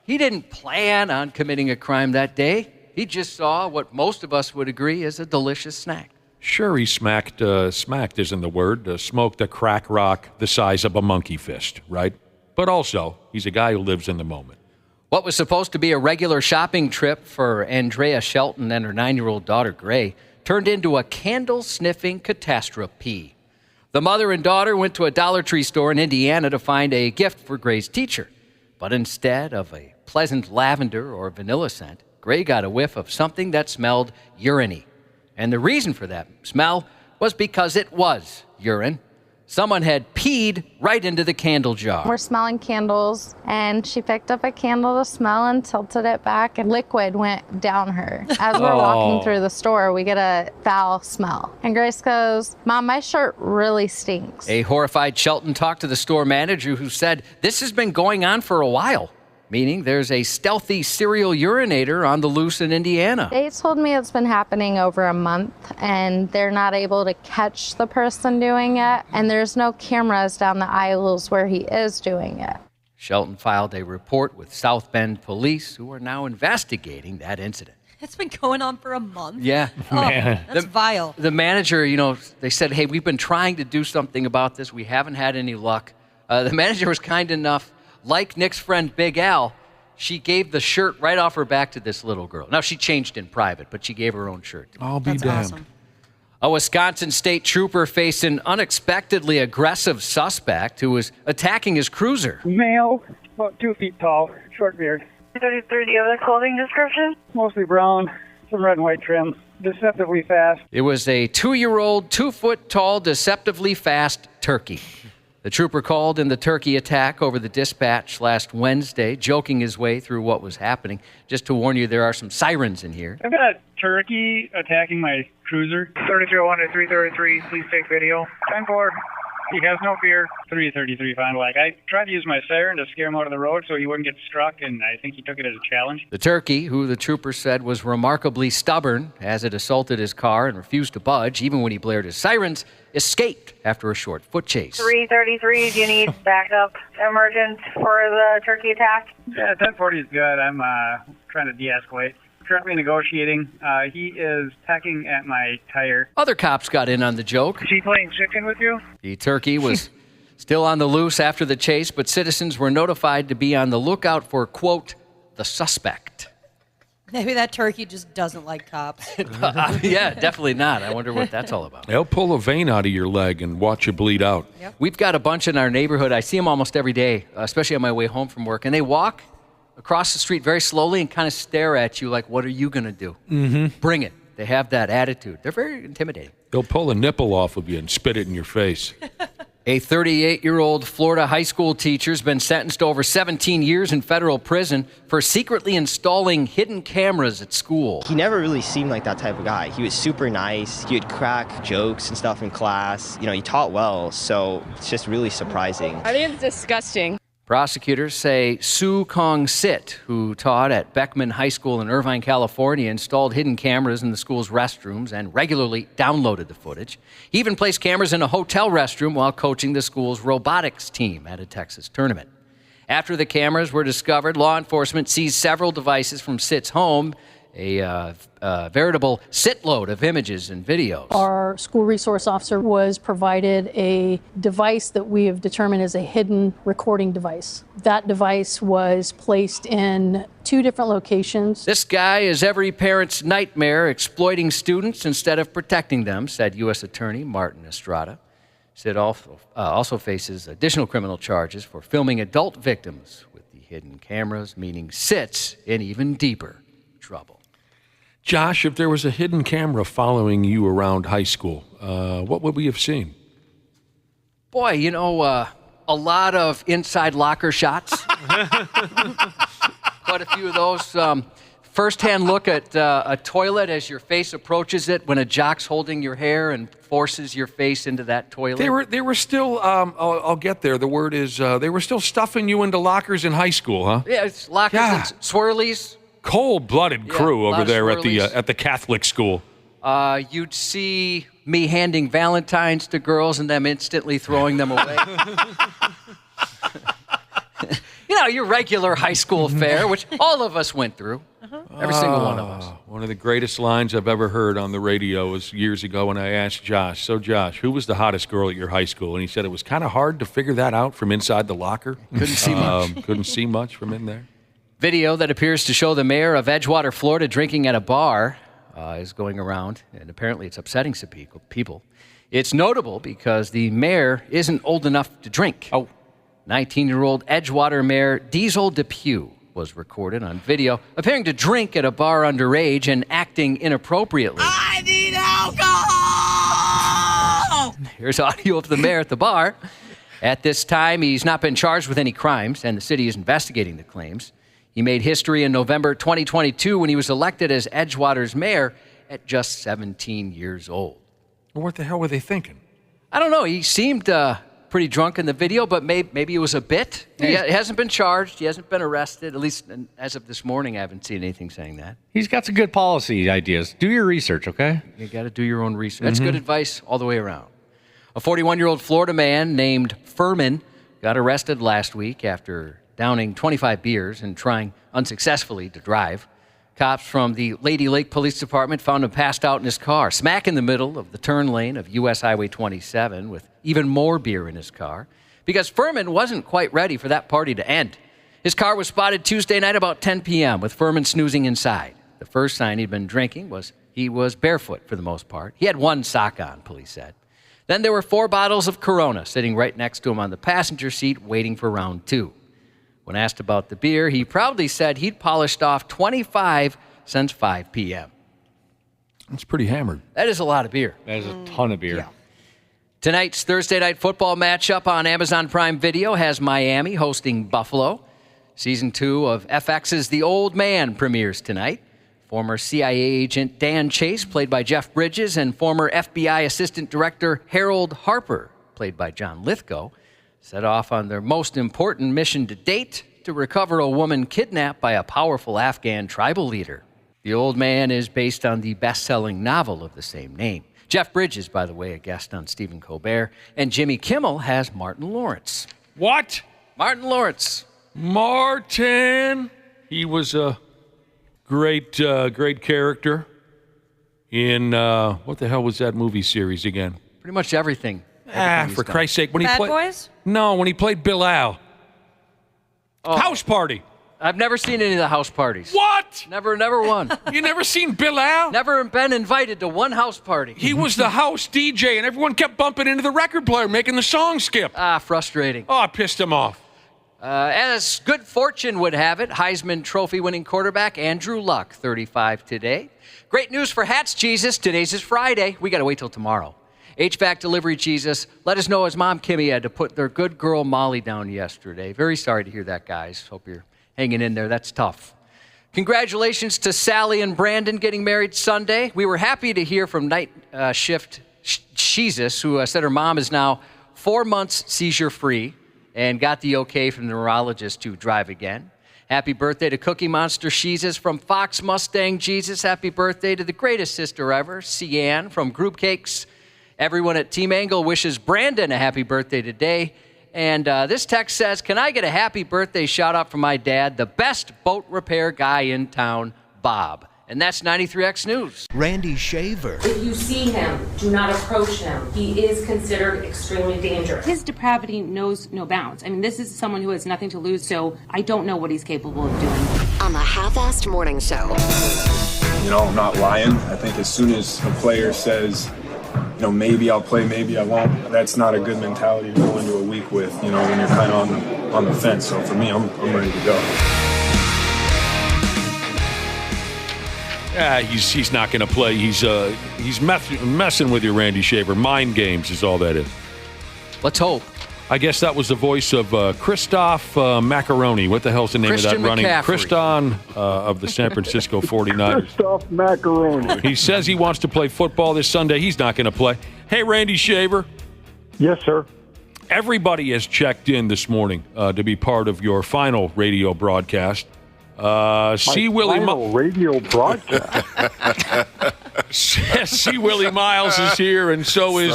He didn't plan on committing a crime that day. He just saw what most of us would agree is a delicious snack. Sure, he smacked isn't the word, smoked a crack rock the size of a monkey fist, right? But also, he's a guy who lives in the moment. What was supposed to be a regular shopping trip for Andrea Shelton and her 9-year-old daughter, Gray, turned into a candle-sniffing catastrophe. The mother and daughter went to a Dollar Tree store in Indiana to find a gift for Gray's teacher. But instead of a pleasant lavender or vanilla scent, Gray got a whiff of something that smelled urine-y. And the reason for that smell was because it was urine. Someone had peed right into the candle jar. We're smelling candles, and she picked up a candle to smell and tilted it back, and liquid went down her. As we're walking through the store, we get a foul smell. And Grace goes, "Mom, my shirt really stinks." A horrified Shelton talked to the store manager, who said, "This has been going on for a while," meaning there's a stealthy serial urinator on the loose in Indiana. They told me it's been happening over a month, and they're not able to catch the person doing it, and there's no cameras down the aisles where he is doing it. Shelton filed a report with South Bend police, who are now investigating that incident. It's been going on for a month. Yeah. Man. That's vile. The manager, they said, "Hey, we've been trying to do something about this. We haven't had any luck." The manager was kind enough, like Nick's friend Big Al, she gave the shirt right off her back to this little girl. Now, she changed in private, but she gave her own shirt. I'll be damned. Awesome. A Wisconsin state trooper faced an unexpectedly aggressive suspect who was attacking his cruiser. Male, about 2 feet tall, short beard. 33, do you have the clothing description? Mostly brown, some red and white trim. Deceptively fast. It was a 2-year-old, 2-foot-tall, deceptively fast turkey. The trooper called in the turkey attack over the dispatch last Wednesday, joking his way through what was happening. Just to warn you, there are some sirens in here. I've got a turkey attacking my cruiser. 3301 to 333, please take video. 10-4. He has no fear. 333 Fond du Lac. I tried to use my siren to scare him out of the road so he wouldn't get struck, and I think he took it as a challenge. The turkey, who the trooper said was remarkably stubborn as it assaulted his car and refused to budge, even when he blared his sirens, escaped after a short foot chase. 333, do you need backup emergent for the turkey attack? Yeah, 1040 is good. I'm trying to de-escalate. Currently negotiating. He is pecking at my tire. Other cops got in on the joke. Is he playing chicken with you? The turkey was still on the loose after the chase, but citizens were notified to be on the lookout for, quote, the suspect. Maybe that turkey just doesn't like cops. Yeah, definitely not. I wonder what that's all about. They'll pull a vein out of your leg and watch you bleed out. Yep. We've got a bunch in our neighborhood. I see them almost every day, especially on my way home from work, and they walk across the street very slowly and kind of stare at you like, what are you going to do? Mm-hmm. Bring it. They have that attitude. They're very intimidating. They'll pull a nipple off of you and spit it in your face. A 38-year-old Florida high school teacher's been sentenced to over 17 years in federal prison for secretly installing hidden cameras at school. He never really seemed like that type of guy. He was super nice. He would crack jokes and stuff in class. He taught well, so it's just really surprising. I think it's disgusting. Prosecutors say Sue Kong Sit, who taught at Beckman High School in Irvine, California, installed hidden cameras in the school's restrooms and regularly downloaded the footage. He even placed cameras in a hotel restroom while coaching the school's robotics team at a Texas tournament. After the cameras were discovered, law enforcement seized several devices from Sit's home, a veritable sitload of images and videos. Our school resource officer was provided a device that we have determined is a hidden recording device. That device was placed in 2 different locations. This guy is every parent's nightmare, exploiting students instead of protecting them, said U.S. Attorney Martin Estrada. Sid also faces additional criminal charges for filming adult victims with the hidden cameras, meaning Sit's in even deeper trouble. Josh, if there was a hidden camera following you around high school, what would we have seen? Boy, a lot of inside locker shots. Quite a few of those. First-hand look at a toilet as your face approaches it when a jock's holding your hair and forces your face into that toilet. They were still, I'll get there. The word is, they were still stuffing you into lockers in high school, huh? Yeah, it's lockers and swirlies. Cold-blooded crew over there at the Catholic school. You'd see me handing Valentines to girls and them instantly throwing them away. Your regular high school fare, which all of us went through. Every single one of us. One of the greatest lines I've ever heard on the radio was years ago when I asked Josh, "So Josh, who was the hottest girl at your high school?" And he said it was kind of hard to figure that out from inside the locker. Couldn't see much. Couldn't see much from in there. Video that appears to show the mayor of Edgewater, Florida, drinking at a bar is going around, and apparently it's upsetting some people. It's notable because the mayor isn't old enough to drink. Oh. 19-year-old Edgewater mare Diesel Depew was recorded on video appearing to drink at a bar underage and acting inappropriately. I need alcohol! Here's audio of the mayor at the bar. At this time, he's not been charged with any crimes, and the city is investigating the claims. He made history in November 2022 when he was elected as Edgewater's mayor at just 17 years old. What the hell were they thinking? I don't know. He seemed pretty drunk in the video, but maybe it was a bit. He hasn't been charged. He hasn't been arrested. At least as of this morning, I haven't seen anything saying that. He's got some good policy ideas. Do your research, okay? You got to do your own research. That's good advice all the way around. A 41-year-old Florida man named Furman got arrested last week after downing 25 beers and trying unsuccessfully to drive. Cops from the Lady Lake Police Department found him passed out in his car, smack in the middle of the turn lane of U.S. Highway 27 with even more beer in his car, because Furman wasn't quite ready for that party to end. His car was spotted Tuesday night about 10 p.m. with Furman snoozing inside. The first sign he'd been drinking was he was barefoot for the most part. He had one sock on, police said. Then there were 4 bottles of Corona sitting right next to him on the passenger seat waiting for round 2. When asked about the beer, he proudly said he'd polished off 25 since 5 p.m. That's pretty hammered. That is a lot of beer. That is a ton of beer. Yeah. Tonight's Thursday night football matchup on Amazon Prime Video has Miami hosting Buffalo. Season 2 of FX's The Old Man premieres tonight. Former CIA agent Dan Chase, played by Jeff Bridges, and former FBI Assistant Director Harold Harper, played by John Lithgow, set off on their most important mission to date to recover a woman kidnapped by a powerful Afghan tribal leader. The Old Man is based on the best-selling novel of the same name. Jeff Bridges, by the way, a guest on Stephen Colbert, and Jimmy Kimmel has Martin Lawrence. What? Martin Lawrence. Martin. He was a great character in, what the hell was that movie series again? Pretty much everything. For Christ's sake. When Bad he Boys? No, when he played Bilal. Oh. House Party. I've never seen any of the house parties. What? Never one. You never seen Bilal? Never been invited to one house party. He was the house DJ, and everyone kept bumping into the record player, making the song skip. Frustrating. Oh, it pissed him off. As good fortune would have it, Heisman Trophy-winning quarterback Andrew Luck, 35 today. Great news for Hats Jesus. Today's is Friday. We got to wait till tomorrow. HVAC Delivery Jesus let us know his mom Kimmy had to put their good girl Molly down yesterday. Very sorry to hear that, guys. Hope you're hanging in there. That's tough. Congratulations to Sally and Brandon getting married Sunday. We were happy to hear from night shift Jesus, who said her mom is now 4 months seizure-free and got the okay from the neurologist to drive again. Happy birthday to Cookie Monster Jesus from Fox Mustang Jesus. Happy birthday to the greatest sister ever, Cian from Group Cakes. Everyone at Team Angle wishes Brandon a happy birthday today. And this text says, can I get a happy birthday shout out from my dad, the best boat repair guy in town, Bob. And that's 93X News. Randy Shaver. If you see him, do not approach him. He is considered extremely dangerous. His depravity knows no bounds. I mean, this is someone who has nothing to lose, so I don't know what he's capable of doing. On the Half-Assed Morning Show. You know, I'm not lying. I think as soon as a player says, you know, maybe I'll play, maybe I won't, that's not a good mentality to go into a week with, you know, when you're kind of on the fence. So for me, I'm ready to go. Yeah, he's not going to play. He's messing with you, Randy Shaver. Mind games is all that is. Let's hope. I guess that was the voice of Christoph Macaroni. What the hell's the name Christian of that running? McCaffrey. Christian of the San Francisco 49ers. Christoph Macaroni. He says he wants to play football this Sunday. He's not going to play. Hey, Randy Shaver. Yes, sir. Everybody has checked in this morning to be part of your final radio broadcast. C Willi Myles radio broadcast. C Willi Myles is here, and so is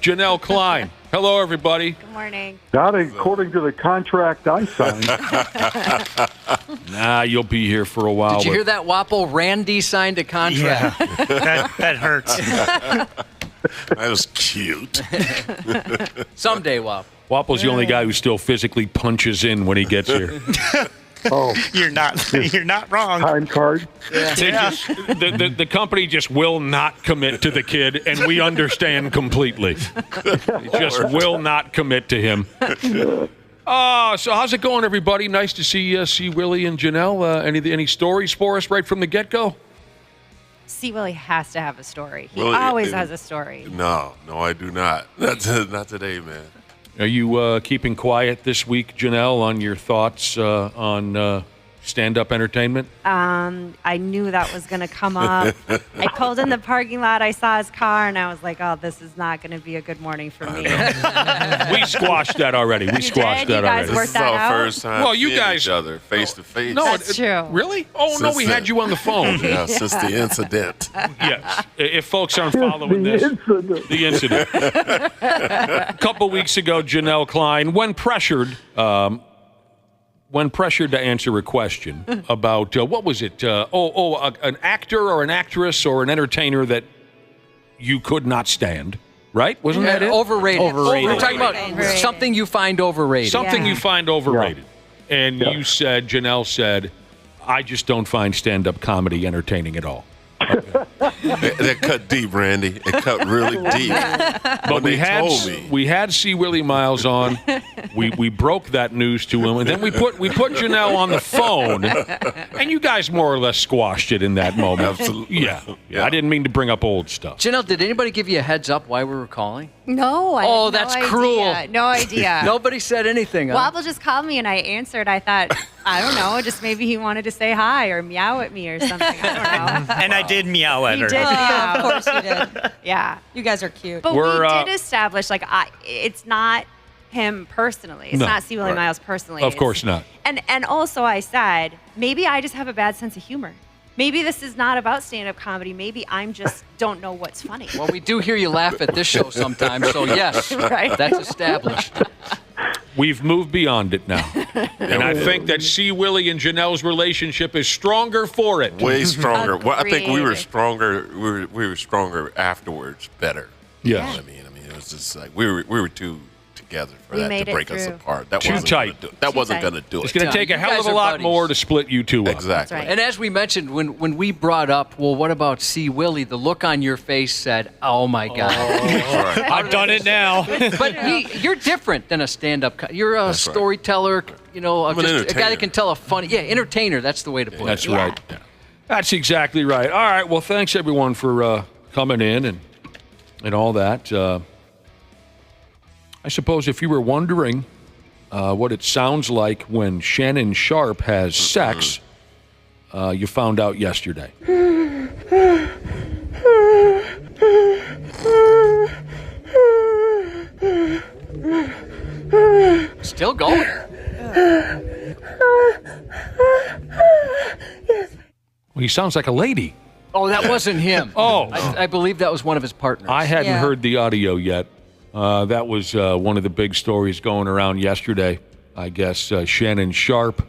Janel Klein. Hello, everybody. Good morning. Not according to the contract I signed. Nah, you'll be here for a while. Did you hear that, Wappel? Randy signed a contract. Yeah, that hurts. That was cute. Someday, Wappel. Wapple's the only guy who still physically punches in when he gets here. Oh, you're not wrong. Time card. Yeah. The company just will not commit to the kid, and we understand completely. They just will not commit to him. So how's it going, everybody? Nice to see C Willi and Janelle. Any stories for us right from the get-go? C Willi has to have a story. He Willie, always has a story. No, I do not. Not today, man. Are you keeping quiet this week, Janelle, on your thoughts on stand-up entertainment? I knew that was going to come up. I pulled in the parking lot. I saw his car, and I was like, oh, this is not going to be a good morning for me. We squashed that already. We squashed that already. You guys worked that out? This is our first time Well, you seeing guys- each other face to face. No, That's true. Really? Oh, no, we had you on the phone. Yeah, since the incident. Yes. If folks aren't following this, the incident. A couple weeks ago, Janel Klein, when pressured to answer a question about, what was it? An actor or an actress or an entertainer that you could not stand, right? Wasn't that it? Overrated. We're talking about something you find overrated. Something you find overrated. Yeah. And you said, Janelle said, I just don't find stand-up comedy entertaining at all. That cut deep, Randy. It cut really deep. But we had C Willi Myles on. We broke that news to him, and then we put Janelle on the phone, and you guys more or less squashed it in that moment. Absolutely. Yeah. I didn't mean to bring up old stuff. Janelle, did anybody give you a heads up why we were calling? No, I Oh, had that's no cruel. idea. No idea. Nobody said anything. Huh? Wappel just called me and I answered. I thought, I don't know, just maybe he wanted to say hi or meow at me or something. I don't know. And I did meow at her. You did meow. Of course you did. Yeah. You guys are cute. But we did establish, it's not him personally. It's No. not C Willi Myles personally. Of course not. And also I said, maybe I just have a bad sense of humor. Maybe this is not about stand-up comedy. Maybe I'm just don't know what's funny. Well, we do hear you laugh at this show sometimes, so yes, Right. that's established. We've moved beyond it now. And I think that C Willi and Janelle's relationship is stronger for it. Way stronger. Well, I think we were Agreed. stronger. We were stronger afterwards. Better. Yes. I mean, it was just like we were too together for We that made to it break us through. apart. That Too wasn't tight. Gonna do, that Too wasn't tight. going to do It's it. going to take a You hell guys of a are lot buddies. more to split you two up. Exactly. That's right. And as we mentioned, when we brought up, well, what about C Willi? The look on your face said, "Oh my God." That's right. I've done it now. But you're different than a stand-up. You're a That's right. storyteller. You know, I'm an just a guy entertainer. that can tell a funny. Yeah, entertainer. That's the way to put That's it. right. That's exactly right. All right. Well, thanks everyone for coming in and all that. I suppose if you were wondering what it sounds like when Shannon Sharpe has sex, you found out yesterday. Still going. Well, he sounds like a lady. Oh, that wasn't him. Oh. I believe that was one of his partners. I hadn't Yeah. heard the audio yet. That was one of the big stories going around yesterday. I guess Shannon Sharpe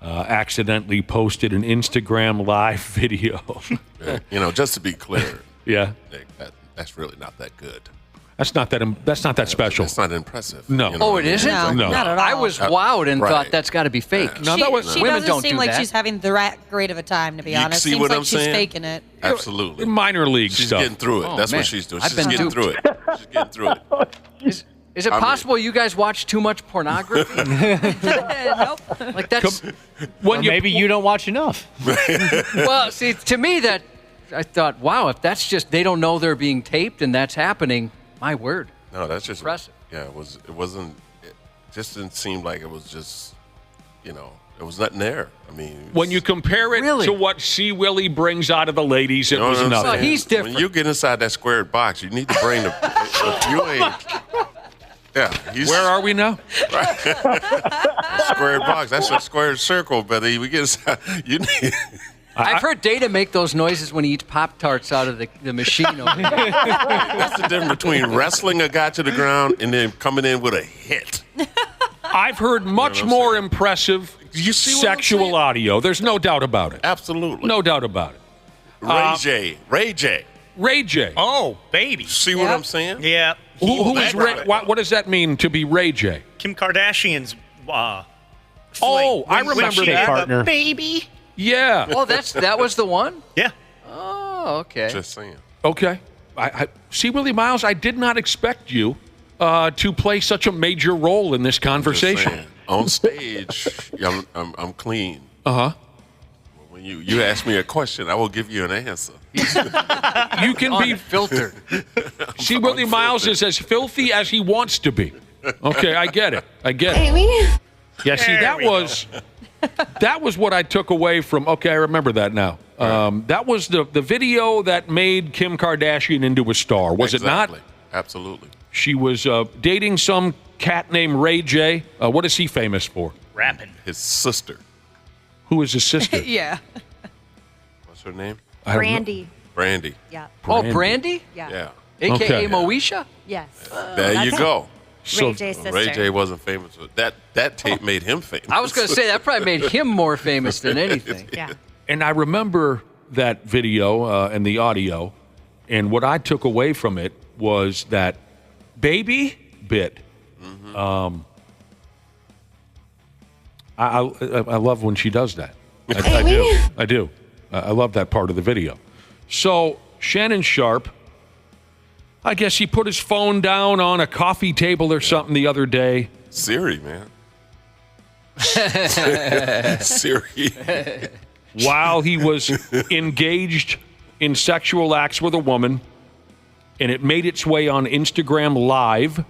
accidentally posted an Instagram live video. Just to be clear, Yeah, Nick, that's really not that good. that's not that special. That's not impressive. No. You know Oh, what it I mean? isn't? No. Not at all. I was wowed and Right. thought that's got to be fake. No, that was she women doesn't don't seem do like that. she's having that great of a time, to be You honest. see Seems what like I'm she's saying? faking it. Absolutely. Minor league She's stuff. getting through it. Oh, That's man. what she's doing. I've She's been getting duped. through it. She's getting through it. Is it possible you guys watch too much pornography? Nope. Like that's Or maybe you don't watch enough. well. See, to me that I thought, wow, if that's just they don't know they're being taped and that's happening. My word. No, that's just Impressive. Yeah, it wasn't. It just didn't seem like it was just. There was nothing there. I mean, When you compare it Really? to what C Willi brings out of the ladies, it you know was what I'm nothing. saying? he's different. When you get inside that squared box, you need to bring the. If you ain't. Yeah, he's Where are we now? squared box. That's a squared circle, buddy. We get inside. You need. I've heard Data make those noises when he eats Pop-Tarts out of the machine over there. What's the difference between wrestling a guy to the ground and then coming in with a hit? I've heard much I'm more saying? impressive You see what I'm sexual saying? audio. There's no doubt about it. Absolutely. No doubt about it. Ray J. Ray J. Oh, baby. See what I'm saying? Yeah. Who is that Ray? guy. What does that mean to be Ray J? Kim Kardashian's Oh, fling. I When remember she that. had Partner. the baby. Yeah. Oh, that was the one? Yeah. Oh, okay. Just saying. Okay. C Willi Myles, I did not expect you to play such a major role in this conversation. On stage, I'm clean. Uh-huh. When you ask me a question, I will give you an answer. You can be filtered. C Willi Myles is as filthy as he wants to be. Okay, I get it. Amy? Yeah, see, that was what I took away from. Okay, I remember that now. That was the video that made Kim Kardashian into a star, was it not? Absolutely. She was dating some cat named Ray J. What is he famous for? Rapping. His sister. Who is his sister? Yeah. What's her name? Brandy. Brandy. Yeah. Oh, Brandy? Yeah. AKA Okay. Moesha? Yes. There you go. Ray J's sister. Ray J wasn't famous. That tape made him famous. I was going to say, that probably made him more famous than anything. Yeah. And I remember that video and the audio, and what I took away from it was that baby bit. Mm-hmm. I love when she does that. I do. I love that part of the video. So Shannon Sharpe, I guess he put his phone down on a coffee table or something the other day. Siri, man. Siri. While he was engaged in sexual acts with a woman, and it made its way on Instagram Live.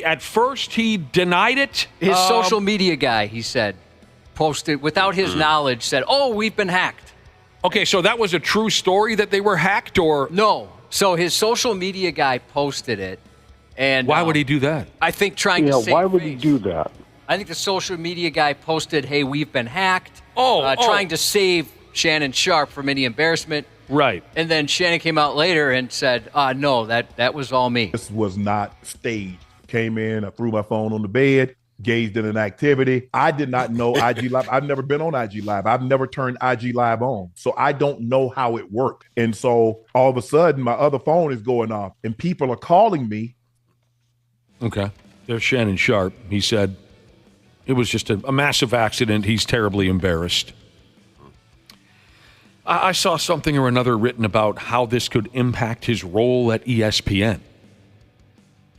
At first he denied it. His social media guy, he said, posted without his knowledge, said, "Oh, we've been hacked." Okay, so that was a true story that they were hacked, or no? So his social media guy posted it, and why would he do that? I think trying to save why would he face. do that? I think the social media guy posted, "Hey, we've been hacked." Oh. Trying to save Shannon Sharpe from any embarrassment. Right. And then Shannon came out later and said, "No, that was all me." This was not staged. Came in, I threw my phone on the bed, engaged in an activity. I did not know IG Live. I've never been on IG Live. I've never turned IG Live on. So I don't know how it worked. And so all of a sudden, my other phone is going off and people are calling me. Okay. There's Shannon Sharpe. He said it was just a massive accident. He's terribly embarrassed. I saw something or another written about how this could impact his role at ESPN.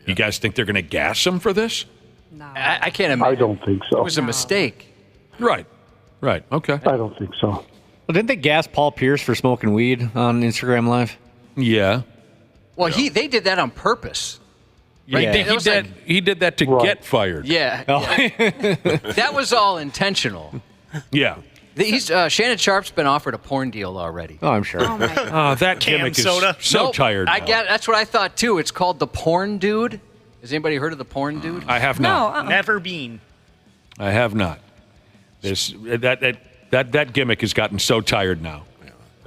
You guys think they're going to gas him for this? No. I can't imagine. I don't think so. It was a mistake. Right. Okay. I don't think so. Well, didn't they gas Paul Pierce for smoking weed on Instagram Live? Yeah. Well, they did that on purpose. Right? Yeah. He did that to get fired. Yeah. That was all intentional. Yeah. Shannon Sharpe's been offered a porn deal already. Oh, I'm sure. Oh my God. That gimmick is so tired now. That's what I thought too. It's called the Porn Dude. Has anybody heard of the Porn Dude? I have not. No, never been. I have not. That gimmick has gotten so tired now.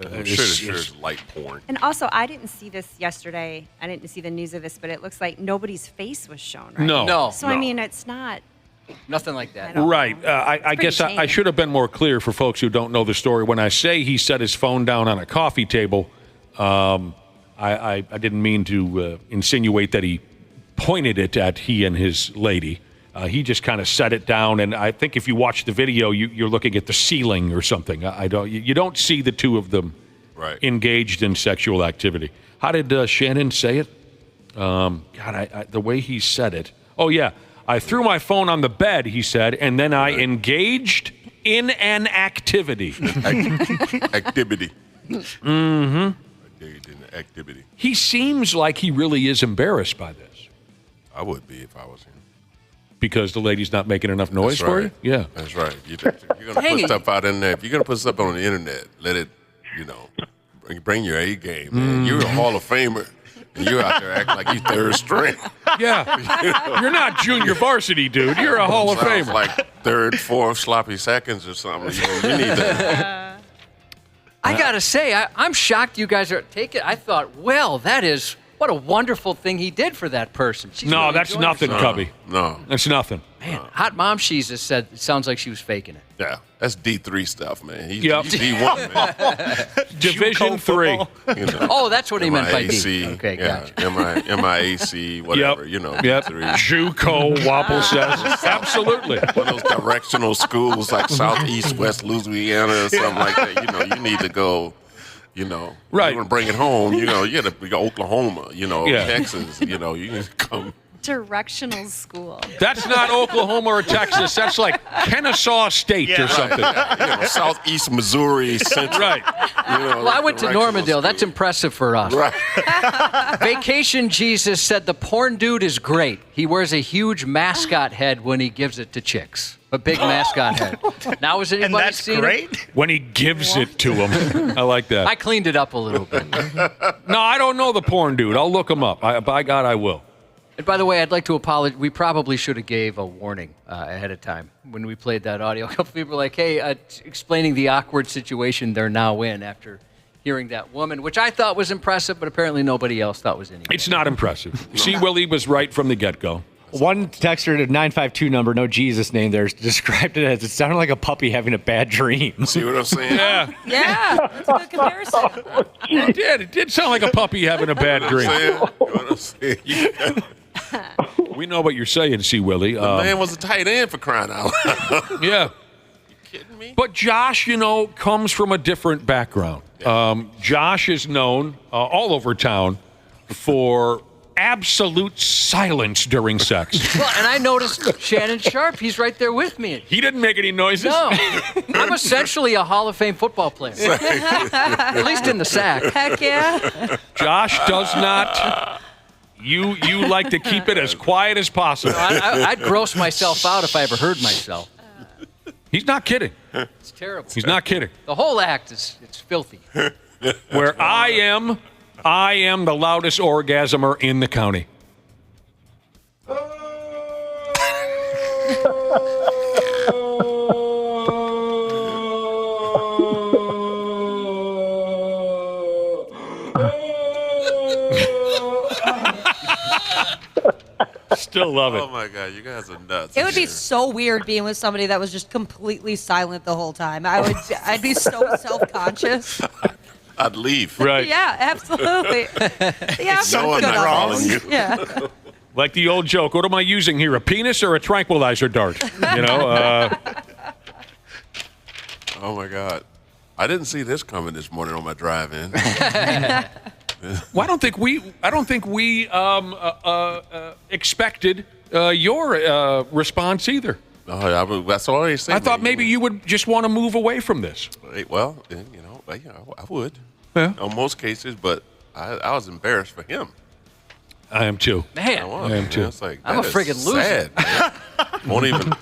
I'm sure it's light porn. And also, I didn't see this yesterday. I didn't see the news of this, but it looks like nobody's face was shown, right? No. So, I mean, it's not... Nothing like that. Right. I guess I should have been more clear for folks who don't know the story. When I say he set his phone down on a coffee table, I didn't mean to insinuate that he pointed it at he and his lady. He just kind of set it down, and I think if you watch the video, you're looking at the ceiling or something. You don't see the two of them engaged in sexual activity. How did Shannon say it? The way he said it. Oh yeah. I threw my phone on the bed, he said, and then I engaged in an activity. Activity. Mm-hmm. Engaged in an activity. He seems like he really is embarrassed by this. I would be if I was him. Because the lady's not making enough noise for you? Yeah. That's right. You're going to put stuff out in there. If you're going to put stuff on the internet, let it, bring your A game, man. You're a Hall of Famer. And you're out there acting like you third string. Yeah. You're not junior varsity, dude. You're a Hall of Famer. Like third, fourth sloppy seconds or something. You need that. I got to say, I'm shocked you guys are taking it. I thought, well, what a wonderful thing he did for that person. No, that's nothing, Cubby. No. That's nothing. Man, Hot Mom She's has said it sounds like she was faking it. Yeah, that's D3 stuff, man. He's Yep. D1, man. Division 3. Oh, that's what he meant by D. MIAC, Okay, gotcha. MIAC, whatever, Yep. D3. JUCO, Wappel says. Absolutely. One of those directional schools like Southeast, West Louisiana or something like that. You need to go You know, right? You want to bring it home. You know, you got to go Oklahoma. You know, Yeah. Texas. You know, you can come. Directional school. That's not Oklahoma or Texas. That's like Kennesaw State or something. Yeah, you know, Southeast Missouri, Central. Right. You know, Well, I went to Normandale. That's impressive for us. Right. Vacation Jesus said the porn dude is great. He wears a huge mascot head when he gives it to chicks. A big mascot head. Now, has anybody seen it? When he gives it to him. I like that. I cleaned it up a little bit. No, I don't know the porn dude. I'll look him up. By God, I will. And by the way, I'd like to apologize. We probably should have gave a warning ahead of time when we played that audio. A couple people were like, hey, explaining the awkward situation they're now in after hearing that woman, which I thought was impressive, but apparently nobody else thought was any. It's not impressive. C Willi was right from the get-go. One texter at a 952 number, no Jesus name there, described it as it sounded like a puppy having a bad dream. See what I'm saying? Yeah. Yeah, that's a good comparison. It did. It did sound like a puppy having a bad dream. What I'm saying? We know what you're saying, C Willi. The man was a tight end for crying out loud. Yeah. But Josh, you know, comes from a different background. Josh is known all over town for absolute silence during sex. Well, and I noticed Shannon Sharpe. He's right there with me. He didn't make any noises? No. I'm essentially a Hall of Fame football player. At least in the sack. Heck yeah. Josh does not. You like to keep it as quiet as possible. I'd gross myself out if I ever heard myself. He's not kidding. It's terrible. He's not kidding. The whole act it's filthy. Where I am the loudest orgasmer in the county. Still love it. Oh my God, you guys are nuts. It would be so weird being with somebody that was just completely silent the whole time. I'd be so self-conscious. I'd leave. Right. Yeah, absolutely. Yeah, No, I'm not calling you. Yeah. Like the old joke, what am I using here, a penis or a tranquilizer dart? You know? Oh my God. I didn't see this coming this morning on my drive in. Well, I don't think we expected your response either. Oh, that's all I said. I thought maybe you would just want to move away from this. Well, you know, I would. Yeah. On most cases, but I was embarrassed for him. I am too. Man, I am too. It's like, I'm a friggin' loser. sad, man. Won't even.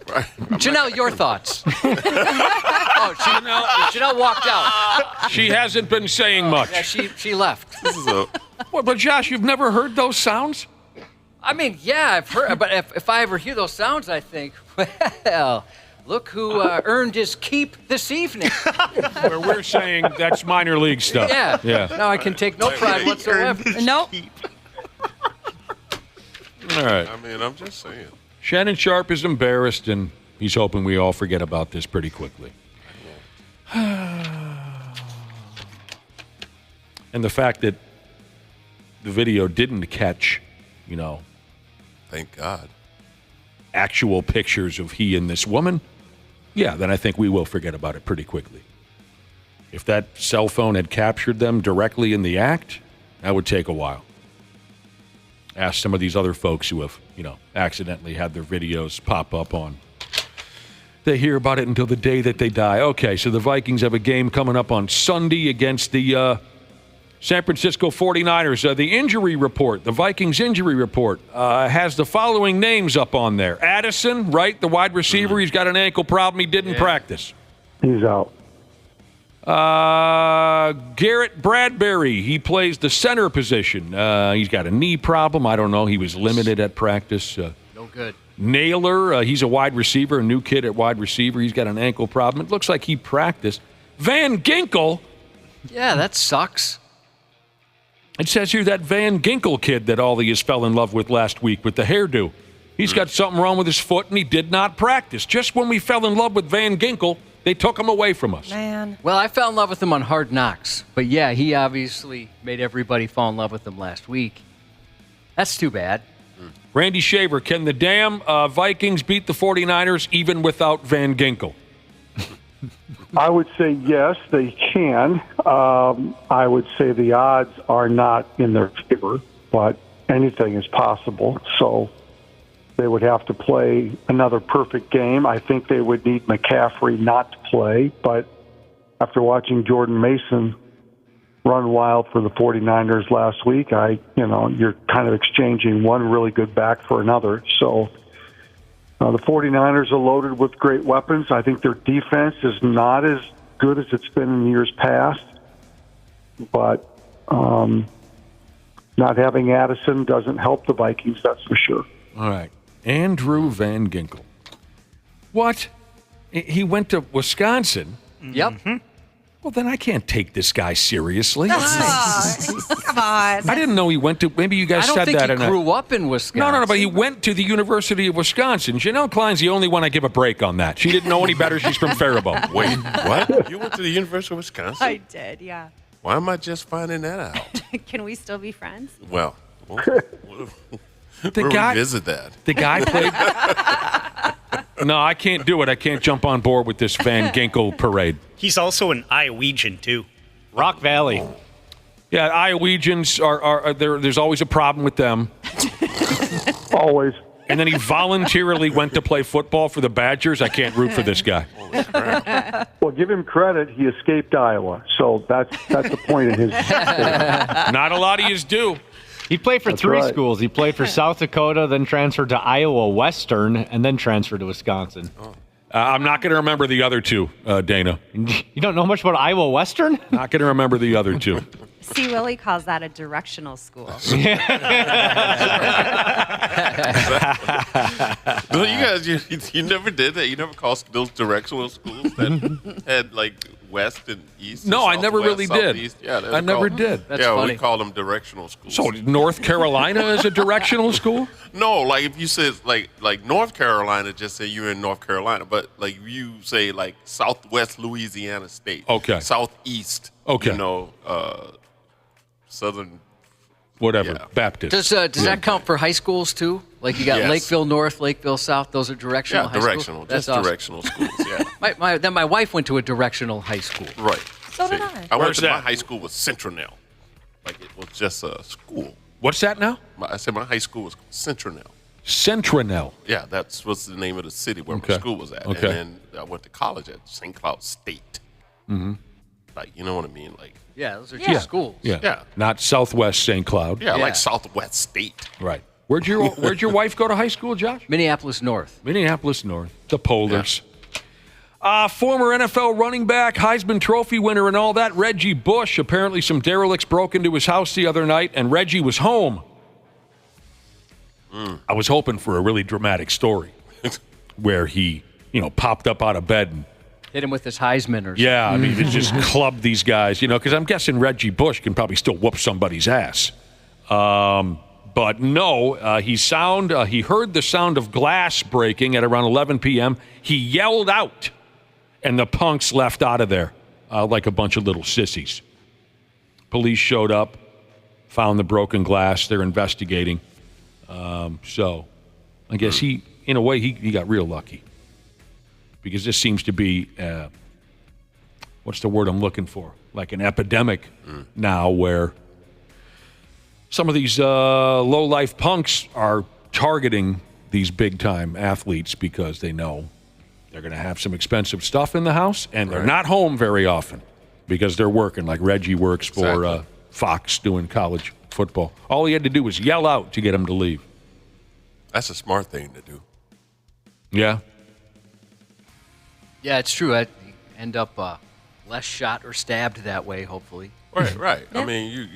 Right. Janelle, your thoughts. Oh, Janelle walked out. She hasn't been saying much. Yeah, she left. This is a. Well, but Josh, you've never heard those sounds? I mean, yeah, I've heard, but if I ever hear those sounds, I think, well, look who earned his keep this evening. Where we're saying that's minor league stuff. Yeah. Yeah. Now I can take no pride whatsoever. Nope. All right. I mean, I'm just saying. Shannon Sharpe is embarrassed, and he's hoping we all forget about this pretty quickly. And the fact that the video didn't catch, you know, Thank God. actual pictures of he and this woman, yeah, then I think we will forget about it pretty quickly. If that cell phone had captured them directly in the act, that would take a while. Ask some of these other folks who have, you know, accidentally had their videos pop up on. They hear about it until the day that they die. Okay, so the Vikings have a game coming up on Sunday against the San Francisco 49ers. The injury report, the Vikings injury report, has the following names up on there. Addison, right, the wide receiver, he's got an ankle problem. He didn't practice. He's out. Garrett Bradbury, he plays the center position. He's got a knee problem. I don't know. He was limited at practice. No good. Naylor, he's a wide receiver, a new kid at wide receiver. He's got an ankle problem. It looks like he practiced. Van Ginkel. Yeah, that sucks. It says here that Van Ginkel kid that all of us fell in love with last week with the hairdo. He's got something wrong with his foot, and he did not practice. Just when we fell in love with Van Ginkel, they took him away from us. Man. Well, I fell in love with him on Hard Knocks. But yeah, he obviously made everybody fall in love with him last week. That's too bad. Randy Shaver, can the damn Vikings beat the 49ers even without Van Ginkel? I would say yes, they can. I would say the odds are not in their favor, but anything is possible. So they would have to play another perfect game. I think they would need McCaffrey not to play, but after watching Jordan Mason run wild for the 49ers last week, you're kind of exchanging one really good back for another. So the 49ers are loaded with great weapons. I think their defense is not as good as it's been in years past, but not having Addison doesn't help the Vikings, that's for sure. All right. Andrew Van Ginkel. What? He went to Wisconsin? Yep. Well, then I can't take this guy seriously. Come on. I didn't know he went to. Maybe you guys said that. I don't think he grew up in Wisconsin. No, but he went to the University of Wisconsin. Janel Klein's the only one I give a break on that. She didn't know any better. She's from Faribault. Wait, what? You went to the University of Wisconsin? I did, yeah. Why am I just finding that out? Can we still be friends? Well, we'll revisit that. The guy played. No, I can't do it. I can't jump on board with this Van Ginkel parade. He's also an Iowegian, too. Rock Valley. Yeah, Iowegians are there. There's always a problem with them. Always. And then he voluntarily went to play football for the Badgers. I can't root for this guy. Well, give him credit. He escaped Iowa, so that's the point in his. Not a lot of yous do. He played for That's three right. schools. He played for South Dakota, then transferred to Iowa Western, and then transferred to Wisconsin. I'm not going to remember the other two, Dana. You don't know much about Iowa Western? Not going to remember the other two. C Willi calls that a directional school. No, you guys, you never did that. You never called those directional schools that had like west and east. No, and I never really did. southeast. Yeah, I never did. That's yeah, funny. we call them directional schools. So North Carolina is a directional school? No, like if you said like North Carolina, just say you're in North Carolina, but like you say like Southwest Louisiana State. Okay. Southeast. Okay. Southern. Whatever. Yeah. Baptist. Does that count for high schools too? Like you got Yes. Lakeville North, Lakeville South. Those are directional high directional. schools. That's Just awesome. directional schools. Yeah. Then my wife went to a directional high school. Right. So did I. I went Where's to that? my high school was Centronel. Like it was just a school. What's that now? I said my high school was Centronel. Centronel. Yeah, that's what's the name of the city where Okay. my school was at. Okay. And then I went to college at St. Cloud State. Mm-hmm. Like, you know what I mean? Like, Yeah, those are just schools. Yeah. Not Southwest St. Cloud. yeah, like Southwest State. Right. Where'd your wife go to high school, Josh? Minneapolis North. Minneapolis North. The Polars. Former NFL running back, Heisman Trophy winner and all that, Reggie Bush. Apparently some derelicts broke into his house the other night, and Reggie was home. I was hoping for a really dramatic story where he, popped up out of bed and Hit him with his Heisman or something. yeah, I mean, he just clubbed these guys, because I'm guessing Reggie Bush can probably still whoop somebody's ass. But no, he heard the sound of glass breaking at around 11 p.m. He yelled out, and the punks left out of there like a bunch of little sissies. Police showed up, found the broken glass. They're investigating. So I guess he got real lucky. Because this seems to be, what's the word I'm looking for? Like an epidemic now where some of these low-life punks are targeting these big-time athletes because they know they're going to have some expensive stuff in the house, and they're not home very often because they're working, like Reggie works for Fox doing college football. All he had to do was yell out to get him to leave. That's a smart thing to do. Yeah. Yeah, it's true. I end up less shot or stabbed that way, hopefully. Right. I mean,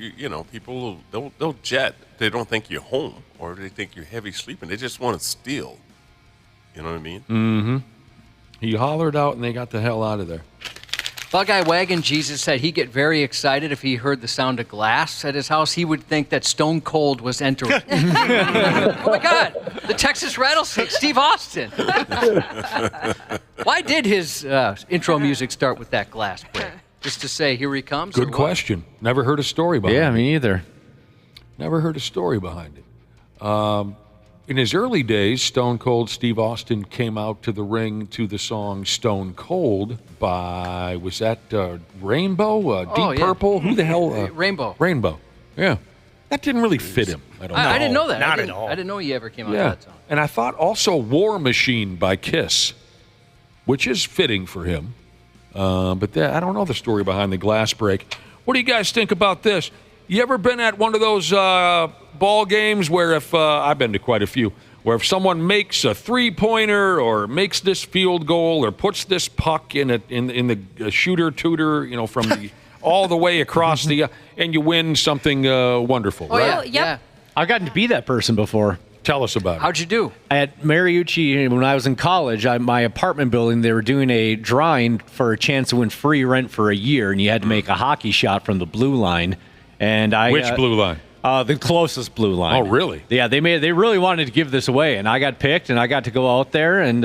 people they'll jet. They don't think you're home or they think you're heavy sleeping. They just want to steal. You know what I mean? Mm-hmm. He hollered out and they got the hell out of there. Bug-Eye Wagon Jesus said he'd get very excited if he heard the sound of glass at his house. He would think that Stone Cold was entering. Oh, my God. The Texas Rattlesnake, Steve Austin. Why did his intro music start with that glass break? Just to say, here he comes? Good question. Never heard a story behind it. Yeah, me either. Never heard a story behind it. in his early days, Stone Cold Steve Austin came out to the ring to the song Stone Cold by, was that Rainbow? Deep Purple? Who the hell? Rainbow. Rainbow, yeah. That didn't really fit him. I didn't know that. Not at all. I didn't know he ever came out with that song. And I thought also War Machine by Kiss, which is fitting for him. But I don't know the story behind the glass break. What do you guys think about this? You ever been at one of those ball games where if I've been to quite a few, where if someone makes a three-pointer or makes this field goal or puts this puck in the shooter-tooter, from the all the way across the and you win something wonderful, right? Yeah. I've gotten to be that person before. Tell us about it. How'd you do? At Mariucci, when I was in college, my apartment building, they were doing a drawing for a chance to win free rent for a year, and you had to make a hockey shot from the blue line. And Which blue line? The closest blue line. Oh, really? Yeah, they really wanted to give this away, and I got picked, and I got to go out there, and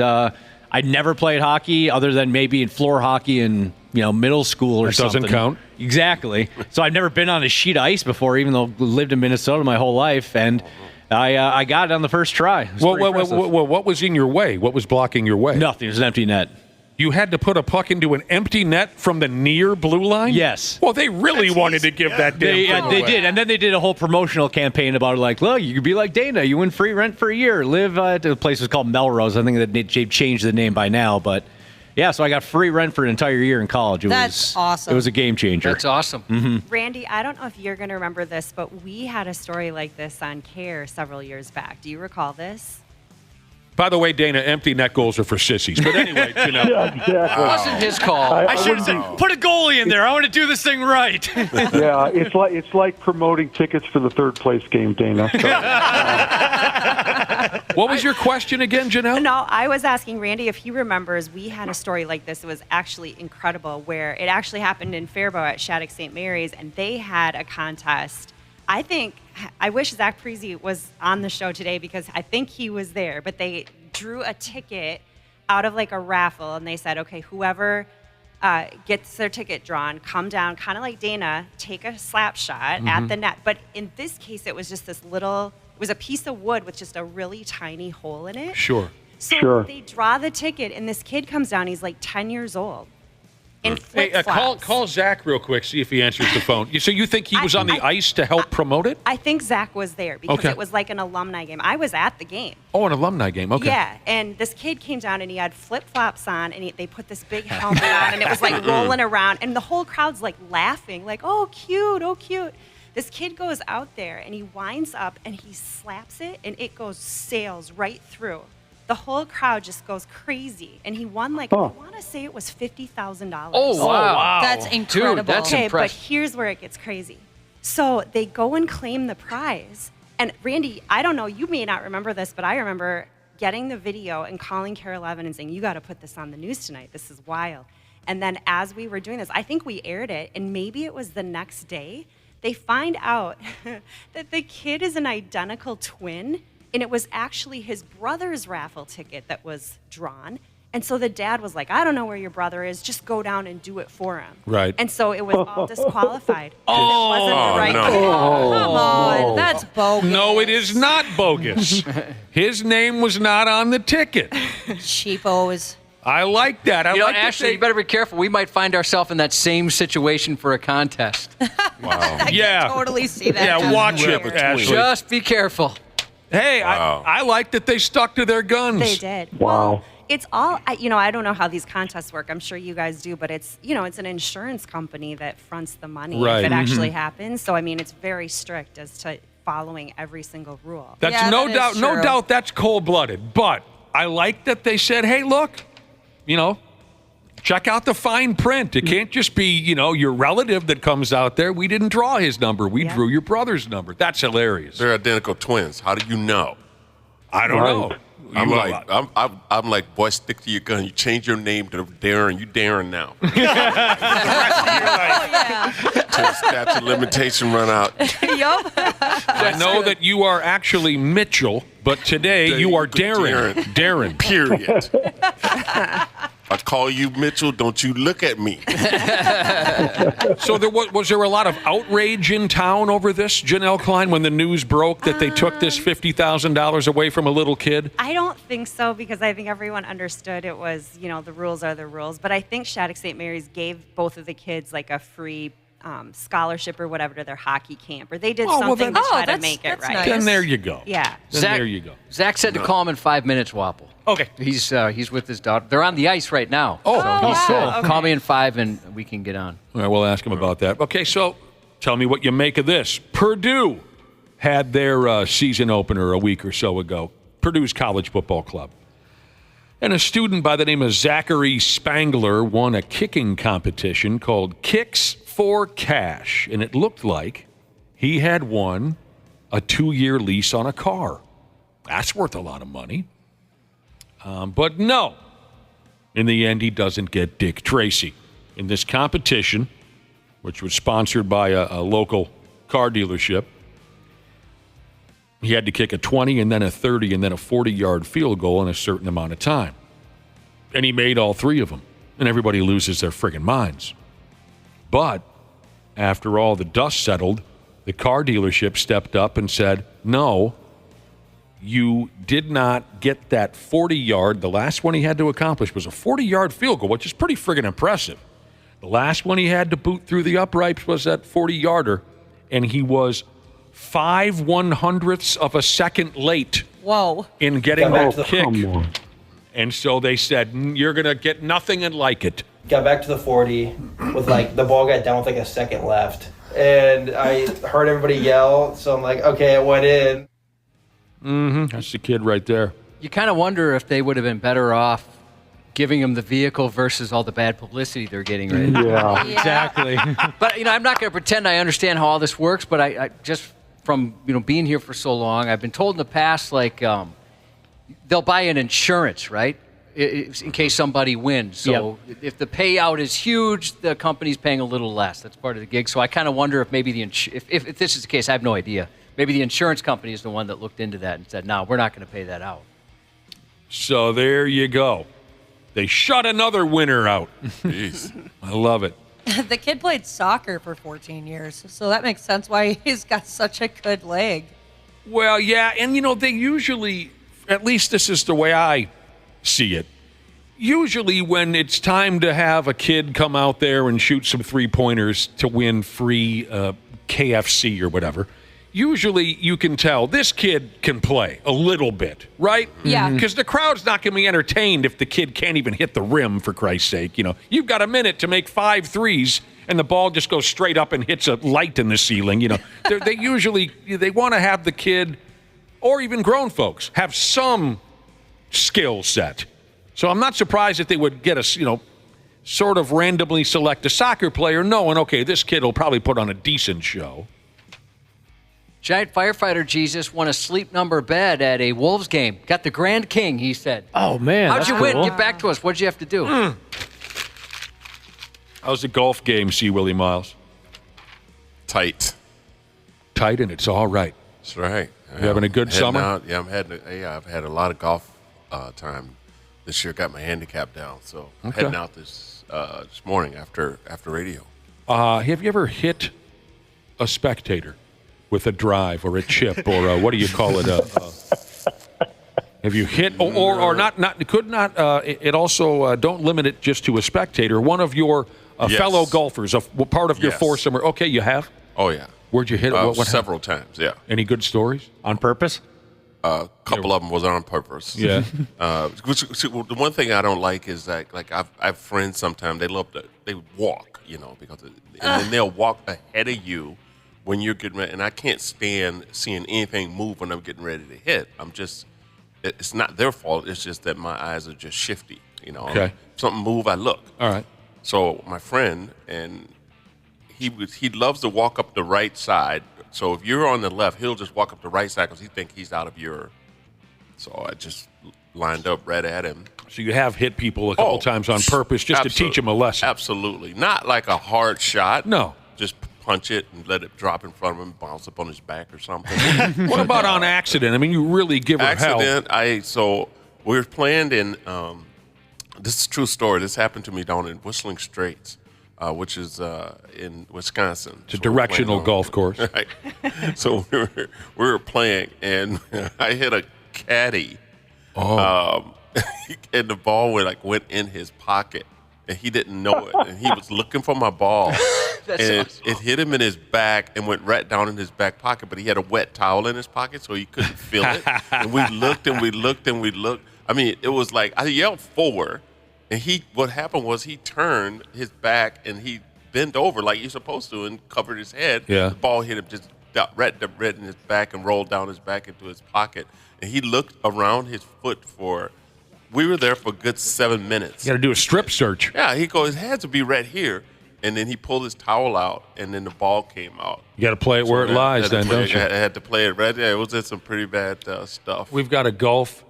I'd never played hockey other than maybe in floor hockey in middle school or something. That doesn't count. Exactly. So I've never been on a sheet of ice before, even though I lived in Minnesota my whole life, and I got it on the first try. Well, what was in your way? What was blocking your way? Nothing. It was an empty net. You had to put a puck into an empty net from the near blue line? Yes. Well, they really wanted to give that damn thing away. They did. And then they did a whole promotional campaign about it, like, look, you could be like Dana. You win free rent for a year. Live at the place was called Melrose. I think that they've changed the name by now. But, yeah, so I got free rent for an entire year in college. That's awesome. It was a game changer. That's awesome. Mm-hmm. Randy, I don't know if you're going to remember this, but we had a story like this on KARE several years back. Do you recall this? By the way, Dana, empty net goals are for sissies. But anyway, Yeah, exactly. It wasn't his call. I should have said, put a goalie in there. I want to do this thing right. Yeah, it's like promoting tickets for the third place game, Dana. What was your question again, Janelle? No, I was asking Randy if he remembers we had a story like this. It was actually incredible, where it actually happened in Faribault at Shattuck St. Mary's, and they had a contest. I wish Zach Parise was on the show today because I think he was there, but they drew a ticket out of like a raffle, and they said, okay, whoever gets their ticket drawn, come down, kind of like Dana, take a slap shot at the net. But in this case, it was just this little, it was a piece of wood with just a really tiny hole in it. Sure. So they draw the ticket, and this kid comes down, he's like 10 years old. Hey, call Zach real quick, see if he answers the phone. So you think he was on the ice to help promote it? I think Zach was there because it was like an alumni game. I was at the game. Oh, an alumni game. Okay. Yeah, and this kid came down and he had flip-flops on, and they put this big helmet on, and it was like rolling around, and the whole crowd's like laughing, like, oh, cute, oh, cute. This kid goes out there and he winds up and he slaps it, and it sails right through. The whole crowd just goes crazy, and he won I want to say it was $50,000. Oh wow, that's incredible. Dude, that's okay, impressive. but here's where it gets crazy. So they go and claim the prize, and Randy, I don't know, you may not remember this, but I remember getting the video and calling KARE 11 and saying, you got to put this on the news tonight. This is wild. And then as we were doing this, I think we aired it, and maybe it was the next day, they find out that the kid is an identical twin. And it was actually his brother's raffle ticket that was drawn. And so the dad was like, I don't know where your brother is. Just go down and do it for him. Right. And so it was all disqualified. Oh, it wasn't the right kid. Come on, that's bogus. No, it is not bogus. His name was not on the ticket. Cheapos. I like that. I like Ashley, you better be careful. We might find ourselves in that same situation for a contest. Wow. I can totally see that. Yeah, watch it, Ashley. Just be careful. Hey, wow. I like that they stuck to their guns. They did. Wow. Well, it's all, I don't know how these contests work. I'm sure you guys do, but it's an insurance company that fronts the money if it actually happens. So, I mean, it's very strict as to following every single rule. That's no doubt that's cold-blooded. But I like that they said, hey, look, check out the fine print. It can't just be, your relative that comes out there. We didn't draw his number. We drew your brother's number. That's hilarious. They're identical twins. How do you know? I don't know. I'm like, boy, stick to your gun. You change your name to Darren. You Darren now. Till the statute of limitation run out. Yup. I know that you are actually Mitchell, but today you are Darren. Darren. Period. I call you Mitchell, don't you look at me. So was there a lot of outrage in town over this, Janel Klein, when the news broke that they took this $50,000 away from a little kid? I don't think so, because I think everyone understood it was, the rules are the rules. But I think Shattuck St. Mary's gave both of the kids like a free scholarship or whatever to their hockey camp, or they did something to try to make it right. Nice. Then there you go. Yeah. There you go. Zach said to call him in 5 minutes, Wappel. Okay. He's with his daughter. They're on the ice right now. Oh, so he said, okay. call me in 5 and we can get on. All right, we'll ask him about that. Okay, so tell me what you make of this. Purdue had their season opener a week or so ago. Purdue's college football club. And a student by the name of Zachary Spangler won a kicking competition called Kicks for Cash. And it looked like he had won a 2-year lease on a car. That's worth a lot of money. But no, in the end, he doesn't get Dick Tracy. In this competition, which was sponsored by a local car dealership, he had to kick a 20 and then a 30 and then a 40-yard field goal in a certain amount of time. And he made all 3 of them. And everybody loses their friggin' minds. But after all the dust settled, the car dealership stepped up and said, no, you did not get that 40-yard. The last one he had to accomplish was a 40-yard field goal, which is pretty friggin' impressive. The last one he had to boot through the uprights was that 40-yarder, and he was 5/100ths of a second late. Whoa. In getting that kick. And so they said, you're going to get nothing and like it. Got back to the 40 with the ball got down with a second left. And I heard everybody yell, so I'm like, okay, it went in. Mm-hmm. That's the kid right there. You kind of wonder if they would have been better off giving him the vehicle versus all the bad publicity they're getting right now. Yeah. Exactly. But, I'm not going to pretend I understand how all this works, but I just from, being here for so long, I've been told in the past, they'll buy an insurance, right? In case somebody wins. So if the payout is huge, the company's paying a little less. That's part of the gig. So I kind of wonder if maybe if this is the case, I have no idea. Maybe the insurance company is the one that looked into that and said, no, we're not going to pay that out. So there you go. They shut another winner out. Jeez. I love it. The kid played soccer for 14 years, so that makes sense why he's got such a good leg. Well, yeah, and they usually, at least this is the way I see it, usually when it's time to have a kid come out there and shoot some 3-pointers to win free KFC or whatever, usually you can tell this kid can play a little bit, right? Yeah. Because the crowd's not going to be entertained if the kid can't even hit the rim, for Christ's sake. You've got a minute to make 5 threes, and the ball just goes straight up and hits a light in the ceiling. They usually want to have the kid, or even grown folks, have some skill set. So I'm not surprised if they would get sort of randomly select a soccer player, knowing, okay, this kid will probably put on a decent show. Giant firefighter Jesus won a sleep number bed at a Wolves game. Got the Grand King, he said. Oh, man. How'd that's you win? cool. Get back to us. What'd you have to do? How's the golf game, C Willi Myles? Tight, and it's all right. That's right. You having a good summer? I've had a lot of golf time this year. Got my handicap down, so I'm heading out this morning after radio. Have you ever hit a spectator with a drive or a chip or what do you call it? Have you hit or not? Could not. It also don't limit it just to a spectator. One of your fellow golfers, a part of your foursome. Okay, you have. Oh yeah. Where'd you hit it? What several times. Yeah. Any good stories? On purpose? A couple of them was on purpose. Yeah. The one thing I don't like is that, I have friends sometimes, they walk, because and then they'll walk ahead of you when you're getting ready. And I can't stand seeing anything move when I'm getting ready to hit. It's not their fault. It's just that my eyes are just shifty, Okay. If something move, I look. All right. So my friend, and he loves to walk up the right side. So if you're on the left, he'll just walk up the right side because he thinks he's out of your. So I just lined up right at him. So you have hit people a couple times on purpose just to teach them a lesson. Absolutely. Not like a hard shot. No. Just punch it and let it drop in front of him, bounce up on his back or something. What about on accident? I mean, you really give her hell. So we were playing in This is a true story. This happened to me down in Whistling Straits, which is in Wisconsin. It's a directional golf course. Right. So we were playing, and I hit a caddy. And the ball went in his pocket, and he didn't know it. And he was looking for my ball. And it hit him in his back and went right down in his back pocket, but he had a wet towel in his pocket, so he couldn't feel it. And we looked and we looked and we looked. I mean, it was like I yelled 4, and what happened was he turned his back and he bent over like you're supposed to and covered his head. Yeah. The ball hit him just right in his back and rolled down his back into his pocket. And he looked around his foot we were there for a good 7 minutes. You got to do a strip search. Yeah, he goes, his hands would be right here. And then he pulled his towel out, and then the ball came out. You got to play it where it lies, then, don't you? I had to play it right there. It was just some pretty bad stuff. We've got a golf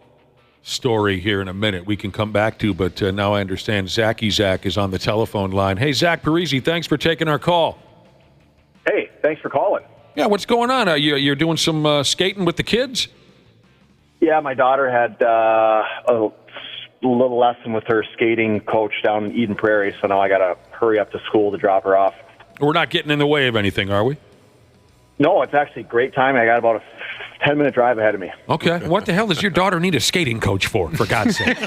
story here in a minute we can come back to, but now I understand Zach is on the telephone line. Hey, Zach Parise, thanks for taking our call. Hey, thanks for calling. Yeah, what's going on? You're doing some skating with the kids? Yeah, my daughter had a little lesson with her skating coach down in Eden Prairie, so now I got to hurry up to school to drop her off. We're not getting in the way of anything, are we? No, it's actually great time. I got about a 10-minute drive ahead of me. Okay. What the hell does your daughter need a skating coach for God's sake?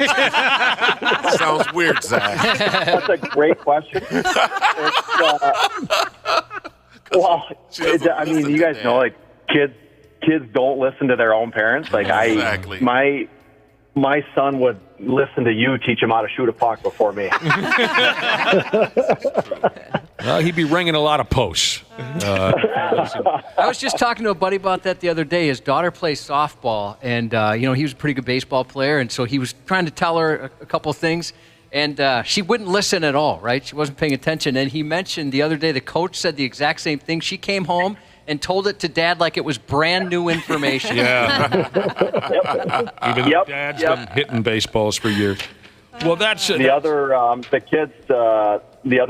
Sounds weird, Zach. That's a great question. I mean, you guys know, like, kids don't listen to their own parents. Like, exactly. My son would listen to you teach him how to shoot a puck before me. Well, he'd be ringing a lot of posts. I was just talking to a buddy about that the other day. His daughter plays softball, and he was a pretty good baseball player, and so he was trying to tell her a couple of things, and she wouldn't listen at all, right? She wasn't paying attention, and he mentioned the other day the coach said the exact same thing. She came home and told it to Dad like it was brand new information. Yeah. Even though Dad's been hitting baseballs for years. Well, that's it. The other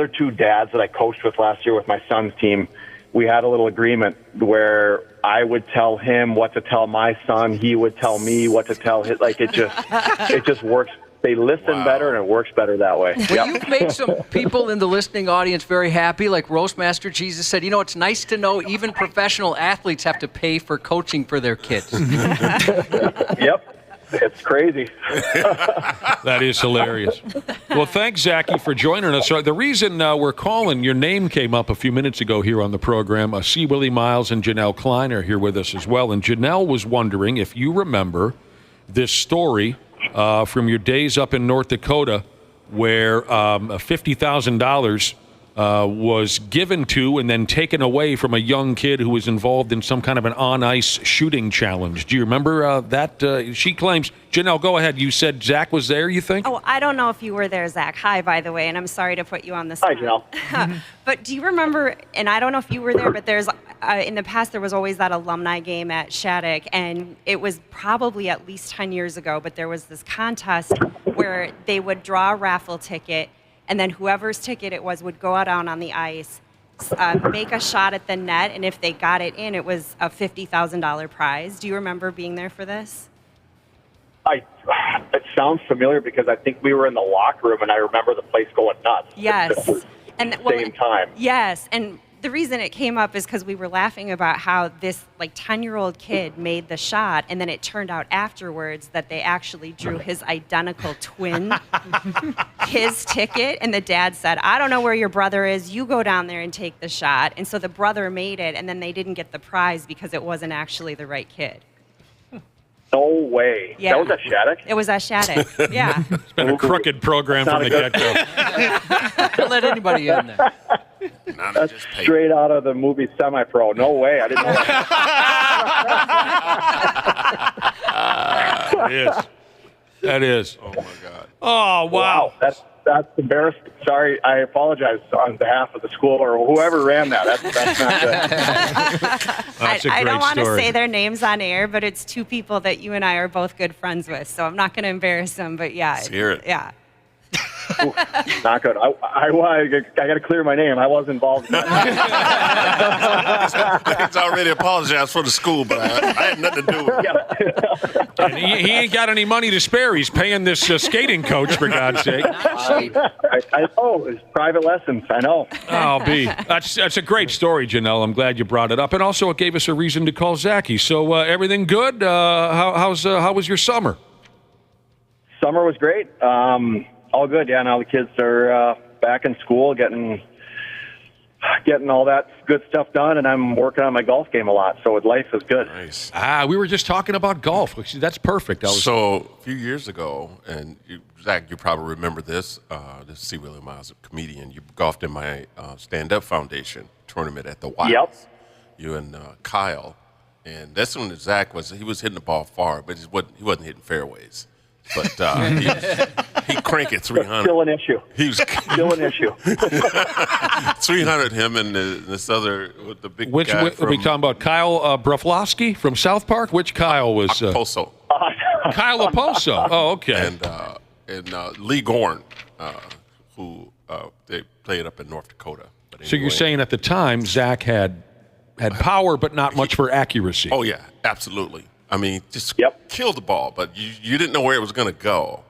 two dads that I coached with last year with my son's team, we had a little agreement where I would tell him what to tell my son, he would tell me what to tell his. Like, it just works. They listen better, and it works better that way. Well, you've made some people in the listening audience very happy. Like Roastmaster Jesus said, it's nice to know even professional athletes have to pay for coaching for their kids. Yep. It's crazy. That is hilarious. Well, thanks, Zachy, for joining us. So the reason we're calling, your name came up a few minutes ago here on the program. C Willi Myles and Janel Klein are here with us as well. And Janelle was wondering if you remember this story from your days up in North Dakota where $50,000 was given to and then taken away from a young kid who was involved in some kind of an on-ice shooting challenge. Do you remember that? She claims. Janelle, go ahead. You said Zach was there, you think? Oh, I don't know if you were there, Zach. Hi, by the way, and I'm sorry to put you on the spot. Hi, Janelle. But do you remember, and I don't know if you were there, but there's in the past there was always that alumni game at Shattuck, and it was probably at least 10 years ago, but there was this contest where they would draw a raffle ticket, and then whoever's ticket it was would go out on the ice, make a shot at the net, and if they got it in, it was a $50,000 prize. Do you remember being there for this? It sounds familiar because I think we were in the locker room, and I remember the place going nuts. Yes. And at the same time. Yes, and the reason it came up is because we were laughing about how this 10-year-old kid made the shot, and then it turned out afterwards that they actually drew his identical twin his ticket, and the dad said, I don't know where your brother is, you go down there and take the shot. And so the brother made it, and then they didn't get the prize because it wasn't actually the right kid. No way. Yeah. That was at Shattuck? It was at Shattuck, yeah. It's been a crooked program from the get-go. Don't let anybody in there. That's straight out of the movie Semi-Pro. No way. I didn't know that. It is. That is. Oh, my God. Oh, wow. That's embarrassing. Sorry, I apologize on behalf of the school or whoever ran that. That's not good. That's a great I don't want to story. say their names on air, but it's two people that you and I are both good friends with, so I'm not going to embarrass them, but yeah. Let's hear it. Yeah. Not good. I got to clear my name. I was involved in that. He's already apologized for the school, but I had nothing to do with it. And he ain't got any money to spare. He's paying this skating coach, for God's sake. I know. It's private lessons. I know. Oh, B. That's a great story, Janelle. I'm glad you brought it up. And also it gave us a reason to call Zachy. So everything good? How was your summer? Summer was great. All good. Yeah, now the kids are back in school, getting all that good stuff done, and I'm working on my golf game a lot. So life is good. Nice. We were just talking about golf. That's perfect. So a few years ago, and Zach, you probably remember this. This is C Willi Myles, a comedian. You golfed in my stand-up foundation tournament at the Wappel. Yep. You and Kyle, and that's when Zach was hitting the ball far, but he wasn't hitting fairways. But he cranked it 300. Still an issue. He was still an issue. 300. Him and this other with the big Which guy are we talking about? Kyle Broflovsky from South Park. Which Kyle was? Poso. Kyle Oposo. Oh, okay. And Lee Gorn, who they played up in North Dakota. But anyway. So you're saying at the time Zach had power, but not much for accuracy. Oh yeah, absolutely. I mean, just kill the ball, but you didn't know where it was going to go,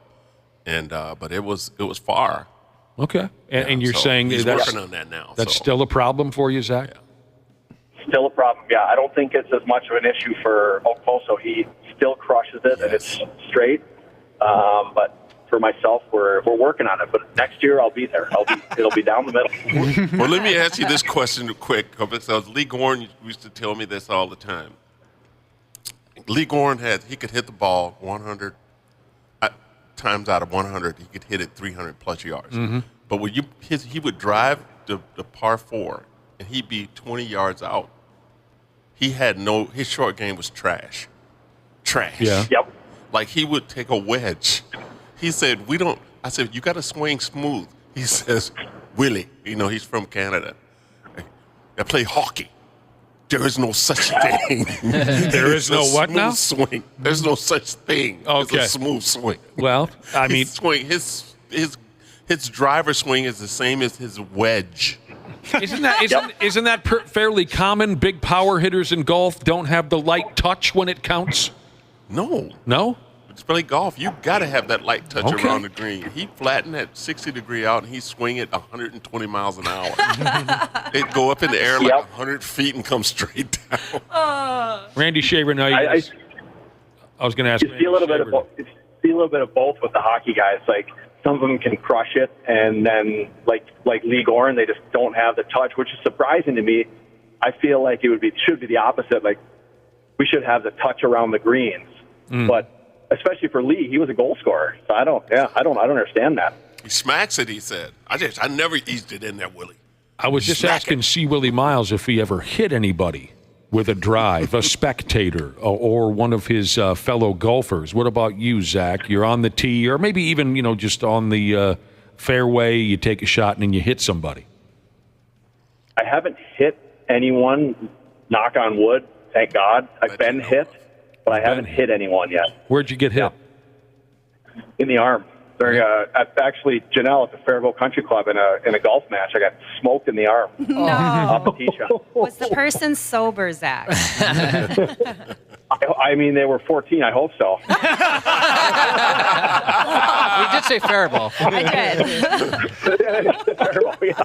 and but it was far. Okay, and you're so saying he's that's working on that now. That's still a problem for you, Zach? Yeah. Still a problem. Yeah, I don't think it's as much of an issue for Oposo. He still crushes it, and it's straight. But for myself, we're working on it. But next year, I'll be there. It'll be down the middle. Well, let me ask you this question quick, because Lee Gorn used to tell me this all the time. Lee Gorn he could hit the ball 100 times out of 100. He could hit it 300 plus yards. Mm-hmm. But when he would drive the par 4 and he'd be 20 yards out. His short game was trash. Yeah. Yep. Like he would take a wedge. He said, I said, you got to swing smooth. He says, Willie, he's from Canada. I play hockey. There is no such thing. There is no what now? Swing. There's no such thing as a smooth swing. Well, I mean, his driver swing is the same as his wedge. Isn't that fairly common? Big power hitters in golf don't have the light touch when it counts. No. To play golf, you got to have that light touch around the green. He flattened at 60-degree out, and he swing it 120 miles an hour. It'd go up in the air like 100 feet and come straight down. Randy Shaver, I was going to ask. You see a little bit of both. Both with the hockey guys. Like some of them can crush it, and then like Lee Gorn, they just don't have the touch, which is surprising to me. I feel like should be the opposite. Like we should have the touch around the greens, but. Especially for Lee, he was a goal scorer. So I don't understand that. He smacks it, he said. I never eased it in there, Willie. I was just asking C Willi Myles if he ever hit anybody with a drive, a spectator, or one of his fellow golfers. What about you, Zach? You're on the tee, or maybe even, just on the fairway, you take a shot and then you hit somebody. I haven't hit anyone, knock on wood, thank God. I've been hit. But I haven't hit anyone yet. Where'd you get hit? In the arm. During actually, Janelle at the Fairville Country Club in a golf match. I got smoked in the arm. No. Off the tee shot. Was the person sober, Zach? I mean, they were 14. I hope so. We did say Fairville. I did.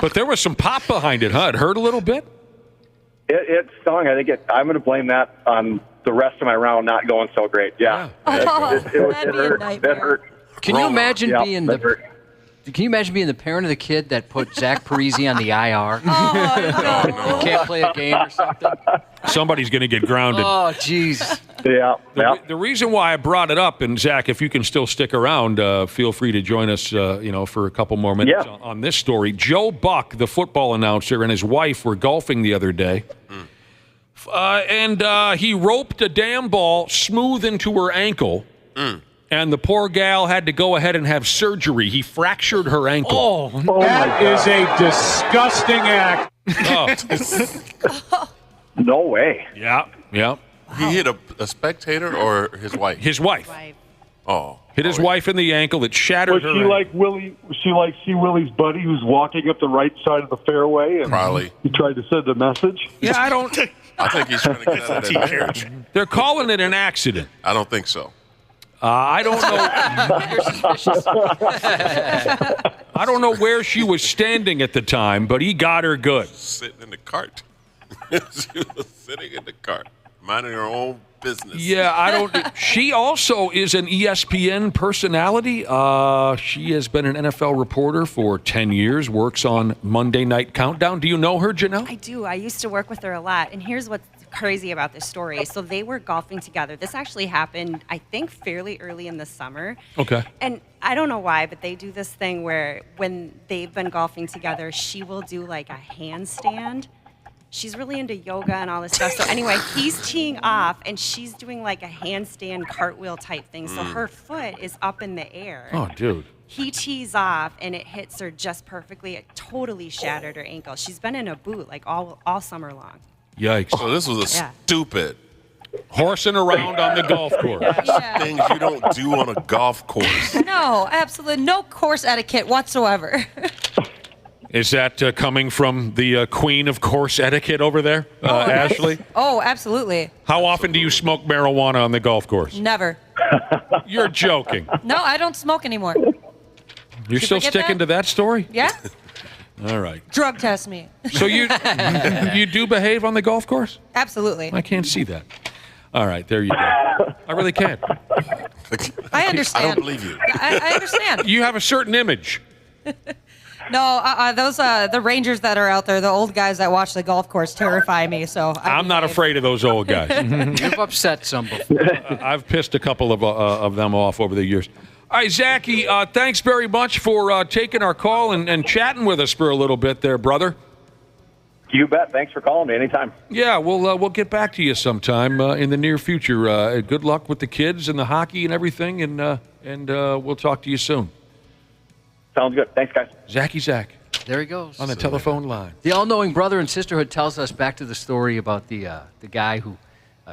But there was some pop behind it, huh? It hurt a little bit? It stung. I think I'm going to blame that on the rest of my round not going so great. Yeah. It hurt. It hurt. Can you imagine being the parent of the kid that put Zach Parise on the IR? Oh, no. Can't play a game or something? Somebody's going to get grounded. Oh, jeez. Yeah. The reason why I brought it up, and Zach, if you can still stick around, feel free to join us, for a couple more minutes on this story. Joe Buck, the football announcer, and his wife were golfing the other day, and he roped a damn ball smooth into her ankle, and the poor gal had to go ahead and have surgery. He fractured her ankle. That is a disgusting act. No way. Yeah. He hit a spectator or his wife? His wife. Oh. Hit his wife in the ankle. It shattered Was her. she like Willie? Was she like C Willie's buddy who's walking up the right side of the fairway? And Probably. He tried to send a message. Yeah, I don't. I think he's trying to get out of that marriage. They're calling it an accident. I don't think so. I don't know. I don't know where she was standing at the time, but he got her good. Sitting in the cart. She was sitting in the cart, minding her own business. Yeah, I don't. She also is an ESPN personality. She has been an NFL reporter for 10 years, works on Monday Night Countdown. Do you know her, Janelle? I do. I used to work with her a lot. And here's what's crazy about this story. So they were golfing together. This actually happened, I think, fairly early in the summer. Okay. And I don't know why, but they do this thing where when they've been golfing together, she will do like a handstand. She's really into yoga and all this stuff. So anyway, he's teeing off, and she's doing like a handstand cartwheel type thing. So her foot is up in the air. Oh, dude. He tees off, and it hits her just perfectly. It totally shattered her ankle. She's been in a boot like all summer long. Yikes. So this was a stupid horsing around on the golf course. things you don't do on a golf course. No, absolutely no course etiquette whatsoever. Is that coming from the queen of course etiquette over there, Ashley? Oh, absolutely. How often do you smoke marijuana on the golf course? Never. You're joking. No, I don't smoke anymore. You're still forget sticking to that story? Yeah? All right. Drug test me. So you do behave on the golf course? Absolutely. I can't see that. All right, there you go. I really can't. I understand. I don't believe you. I understand. You have a certain image. No, those the Rangers that are out there, the old guys that watch the golf course terrify me. So I'm not afraid of those old guys. You've upset some before. I've pissed a couple of them off over the years. All right, Zachy, thanks very much for taking our call and chatting with us for a little bit there, brother. You bet. Thanks for calling me anytime. Yeah, we'll get back to you sometime in the near future. Good luck with the kids and the hockey and everything, and we'll talk to you soon. Sounds good. Thanks, guys. Zach. There he goes. On the telephone line. The all-knowing brother and sisterhood tells us back to the story about the guy who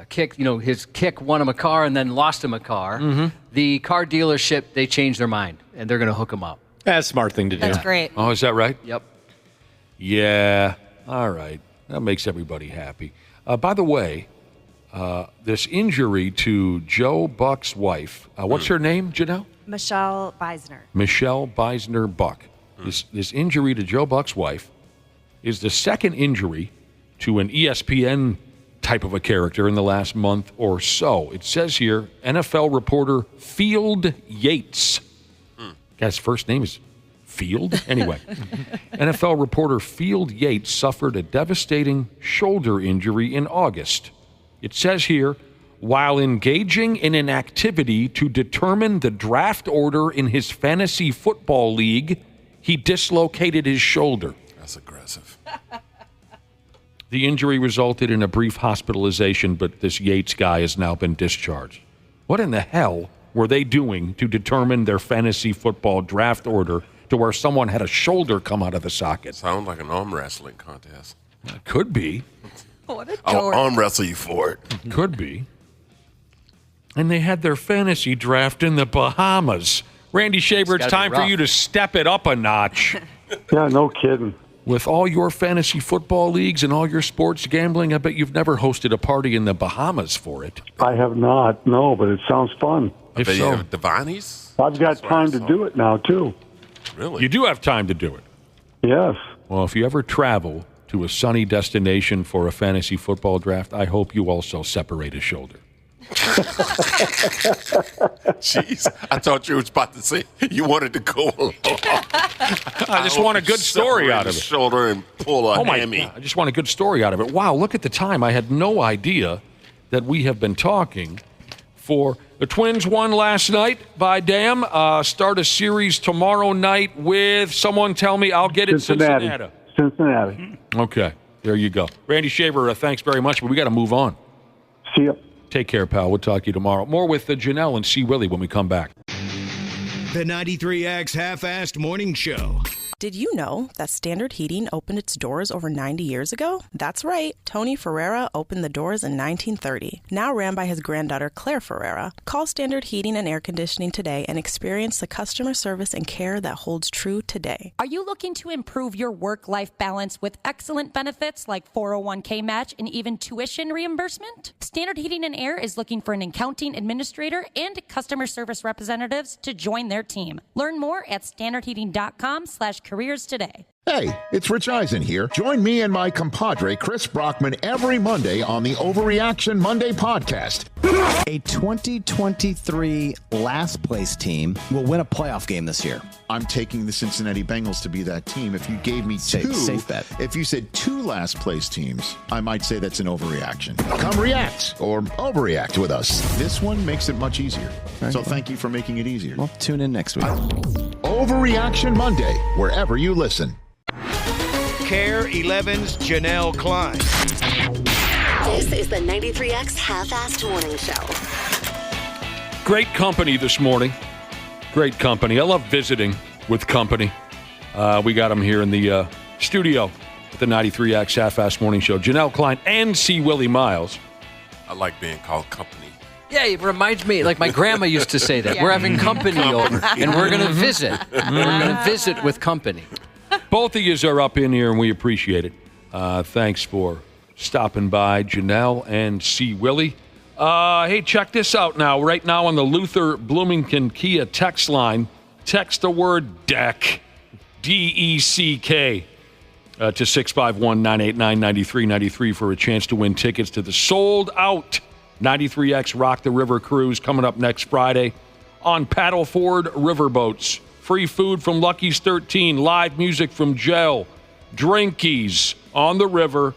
kicked, his kick won him a car and then lost him a car. Mm-hmm. The car dealership, they changed their mind, and they're going to hook him up. That's a smart thing to do. That's great. Oh, is that right? Yep. Yeah. All right. That makes everybody happy. By the way, this injury to Joe Buck's wife, what's her name, Janelle? Michelle Beisner. Michelle Beisner Buck. This injury to Joe Buck's wife is the second injury to an ESPN type of a character in the last month or so. It says here, NFL reporter Field Yates. Guy's first name is Field? Anyway. NFL reporter Field Yates suffered a devastating shoulder injury in August. It says here, while engaging in an activity to determine the draft order in his fantasy football league, he dislocated his shoulder. That's aggressive. The injury resulted in a brief hospitalization, but this Yates guy has now been discharged. What in the hell were they doing to determine their fantasy football draft order to where someone had a shoulder come out of the socket? Sounds like an arm wrestling contest. It could be. What a I'll dork. arm wrestle you for it. Could be. And they had their fantasy draft in the Bahamas. Randy Shaver, it's gotta be time for rough. you to step it up a notch. Yeah, no kidding. With all your fantasy football leagues and all your sports gambling, I bet you've never hosted a party in the Bahamas for it. I have not, no, but it sounds fun. If They so, have Devani's? I've got time to do it now, too. Really? you do have time to do it. Yes. Well, if you ever travel to a sunny destination for a fantasy football draft, I hope you also separate a shoulder. Jeez, I thought you were about to say you wanted to go along. I just want a good story out of it. Shoulder and pull a Oh my hammy. God, I just want a good story out of it. Wow, look at the time. I had no idea that we have been talking for the Twins won last night by damn. Start a series tomorrow night with someone tell me I'll get it Cincinnati. Cincinnati. Okay, there you go. Randy Shaver, thanks very much, but we got to move on. See ya. Take care, pal. We'll talk to you tomorrow. More with Janelle and C Willi when we come back. The 93X Half-Assed Morning Show. Did you know that Standard Heating opened its doors over 90 years ago? That's right. Tony Ferreira opened the doors in 1930. Now ran by his granddaughter, Claire Ferreira. Call Standard Heating and Air Conditioning today and experience the customer service and care that holds true today. Are you looking to improve your work-life balance with excellent benefits like 401k match and even tuition reimbursement? Standard Heating and Air is looking for an accounting administrator and customer service representatives to join their team. Learn more at standardheating.com/careers today. Hey, it's Rich Eisen here. Join me and my compadre, Chris Brockman, every Monday on the Overreaction Monday podcast. A 2023 last place team will win a playoff game this year. I'm taking the Cincinnati Bengals to be that team. If you gave me two, safe bet. If you said two last place teams, I might say that's an overreaction. Come react or overreact with us. This one makes it much easier. Okay. So thank you for making it easier. Well, tune in next week. Overreaction Monday, wherever you listen. KARE 11's Janel Klein. This is the 93X Half-Assed Morning Show. Great company this morning. Great company. I love visiting with company. We got them here in the studio at the 93X Half-Assed Morning Show. Janel Klein and C Willi Myles. I like being called company. Yeah, it reminds me, like my grandma used to say that. Yeah. We're having company over, and we're going to visit. We're going to visit with company. Both of yous are up in here, and we appreciate it. Thanks for stopping by, Janelle and C. Willi. Hey, check this out now. Right now on the Luther Bloomington Kia text line, text the word DECK, D-E-C-K, to 651-989-9393 for a chance to win tickets to the sold-out 93X Rock the River Cruise coming up next Friday on paddle-forward riverboats. Free food from Lucky's 13, live music from Gel, drinkies on the river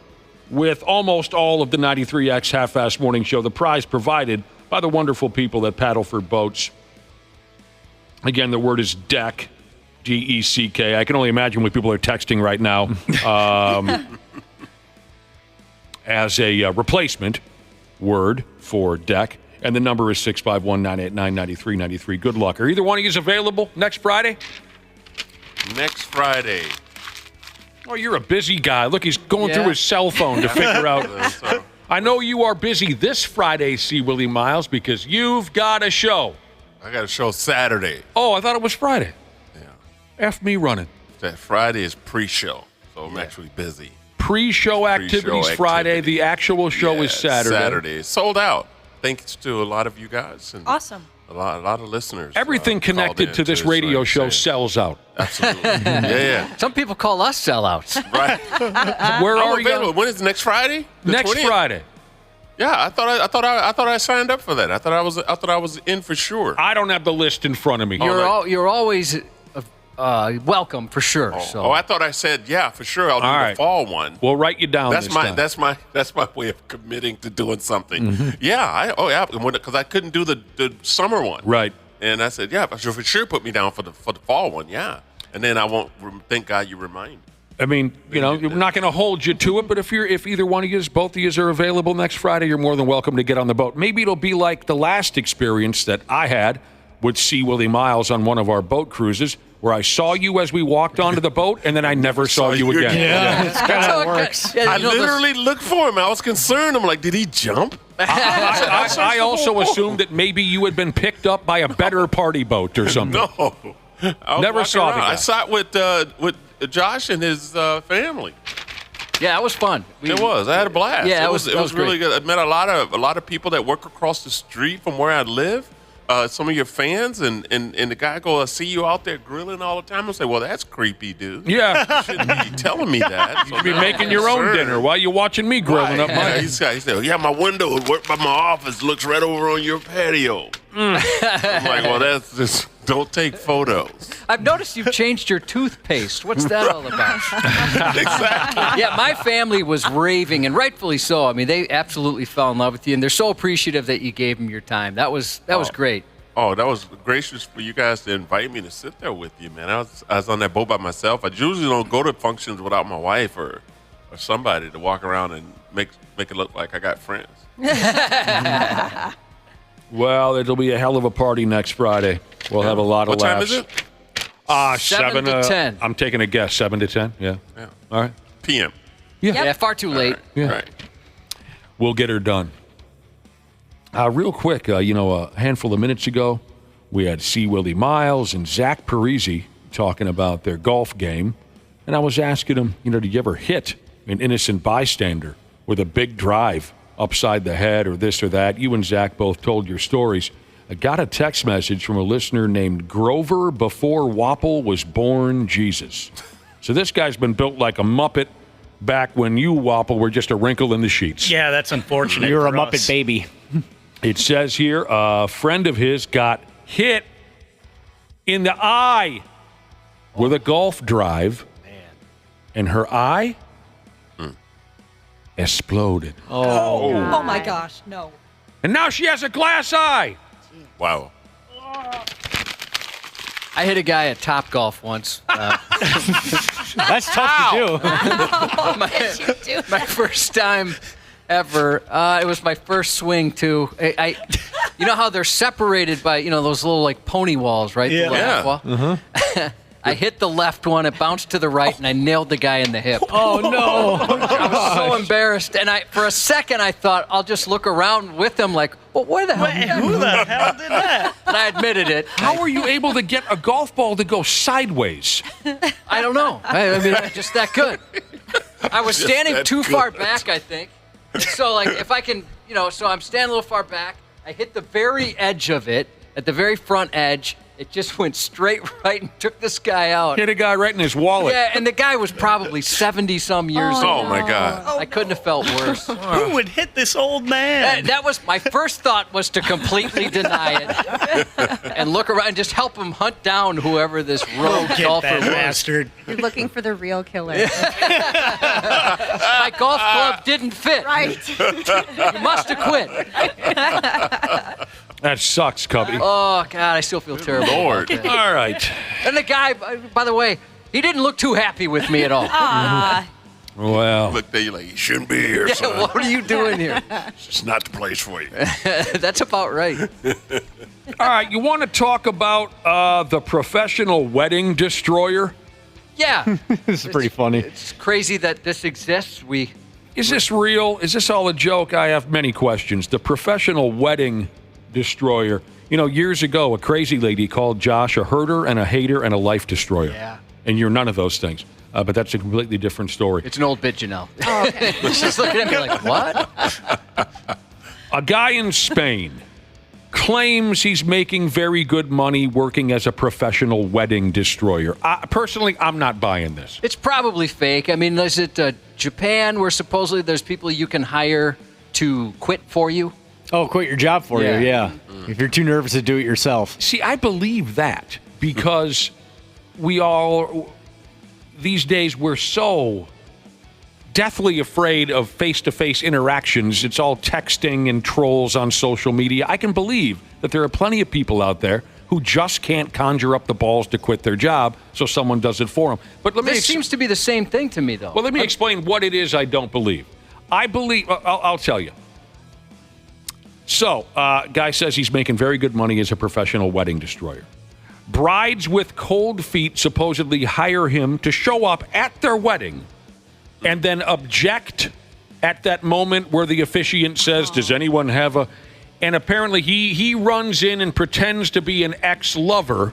with almost all of the 93X Half-Assed Morning Show. The prize provided by the wonderful people at Paddleford Boats. Again, the word is DECK, D-E-C-K. I can only imagine what people are texting right now as a replacement word for DECK. And the number is 651-989-9393. Good luck. Are either one of you available next Friday? Next Friday. Oh, you're a busy guy. Look, he's going through his cell phone to figure out. I know you are busy this Friday, C. Willi Myles, because you've got a show. I got a show Saturday. Oh, I thought it was Friday. Yeah. F me running. That Friday is pre-show, so I'm actually busy. Pre-show activities Friday. The actual show is Saturday. Saturday. Sold out. Thanks to a lot of you guys. And awesome. A lot of listeners. Everything connected to this radio show sells out. Absolutely. yeah. Some people call us sellouts. Right. Where are you? When is it, next Friday? Next 20th? Friday. Yeah, I thought I signed up for that. I thought I was in for sure. I don't have the list in front of me. You're always welcome for sure. Oh, I thought I said for sure. I'll do the fall one. We'll write you down. That's my way of committing to doing something. Mm-hmm. Yeah, because I couldn't do the summer one. Right. And I said, for sure put me down for the fall one. Yeah. And then I won't. Thank God you remind me. I mean, we're not going to hold you to it, but if either one of you, both of you are available next Friday, you're more than welcome to get on the boat. Maybe it'll be like the last experience that I had with C. Willi Myles on one of our boat cruises, where I saw you as we walked onto the boat, and then I never saw you again. Yeah, it's kind of how it works. I literally looked for him. I was concerned. I'm like, did he jump? I also assumed that maybe you had been picked up by a better party boat or something. No. Never saw the guy. I sat with Josh and his family. Yeah, it was fun. It was. I had a blast. Yeah, it was really good. I met a lot of people that work across the street from where I live. Some of your fans and the guy I see you out there grilling all the time. I say, well, that's creepy, dude. Yeah. You shouldn't be telling me that. You should be making your own dinner while you're watching me grilling up mine. He said, my window by my office looks right over on your patio. I'm like, well, that's just, don't take photos. I've noticed you've changed your toothpaste. What's that all about? Exactly. Yeah, my family was raving, and rightfully so. I mean, they absolutely fell in love with you, and they're so appreciative that you gave them your time. That was great. Oh, that was gracious for you guys to invite me to sit there with you, man. I was on that boat by myself. I usually don't go to functions without my wife or somebody to walk around and make it look like I got friends. Well, it'll be a hell of a party next Friday. We'll have a lot of laughs. What time is it? 7 to 10. I'm taking a guess. 7 to 10. Yeah. All right. PM. Yeah, far too late. Yeah. Right. We'll get her done. Real quick, a handful of minutes ago, we had C Willi Myles and Zach Parise talking about their golf game. And I was asking them, did you ever hit an innocent bystander with a big drive upside the head or this or that? You and Zach both told your stories. I got a text message from a listener named Grover before Wappel was born Jesus. So this guy's been built like a Muppet back when you, Wappel, were just a wrinkle in the sheets. Yeah, that's unfortunate. You're a for Muppet us. baby. It says here, a friend of his got hit in the eye with a golf drive, and her eye exploded. Oh my gosh, no. And now she has a glass eye. Wow. I hit a guy at Topgolf once. That's tough to do. My first time ever. It was my first swing, too. You know how they're separated by, those little, like, pony walls, right? Yeah. The left wall? I hit the left one, it bounced to the right, and I nailed the guy in the hip. Oh, no. I was so embarrassed. And for a second, I thought, I'll just look around with him like, well, where the hell? Who the hell did that? And I admitted it. How were you able to get a golf ball to go sideways? I don't know. I mean, I'm just that good. I was standing too far back, I think. And so, like, if I can, so I'm standing a little far back. I hit the very edge of it, at the very front edge. It just went straight right and took this guy out. Hit a guy right in his wallet. Yeah, and the guy was probably 70-some years old. Oh, my God. I couldn't have felt worse. Who would hit this old man? That was my first thought, was to completely deny it and look around and just help him hunt down whoever this rogue golfer that was. bastard. You're looking for the real killer. My golf club didn't fit. Right. You must have quit. That sucks, Cubby. Oh, God, I still feel terrible. Lord. about that. All right. And the guy, by the way, he didn't look too happy with me at all. Well, Look there, you're like, you shouldn't be here, Yeah, son. what are you doing here? It's not the place for you. That's about right. all right. You want to talk about the professional wedding destroyer? Yeah. This is pretty funny. It's crazy that this exists. Is this real? Is this all a joke? I have many questions. The professional wedding destroyer. Years ago, a crazy lady called Josh a herder and a hater and a life destroyer. Yeah. And you're none of those things. But that's a completely different story. It's an old bit, Janelle. Oh, okay. She's looking at me like, what? A guy in Spain claims he's making very good money working as a professional wedding destroyer. Personally, I'm not buying this. It's probably fake. I mean, is it Japan where supposedly there's people you can hire to quit for you? Oh, quit your job for you, yeah. If you're too nervous to do it yourself. See, I believe that because these days, we're so deathly afraid of face-to-face interactions. It's all texting and trolls on social media. I can believe that there are plenty of people out there who just can't conjure up the balls to quit their job, so someone does it for them. But This seems to be the same thing to me, though. Well, let me explain what it is I don't believe. I believe, I'll tell you. So, guy says he's making very good money as a professional wedding destroyer. Brides with cold feet supposedly hire him to show up at their wedding and then object at that moment where the officiant says, does anyone have a... And apparently he runs in and pretends to be an ex-lover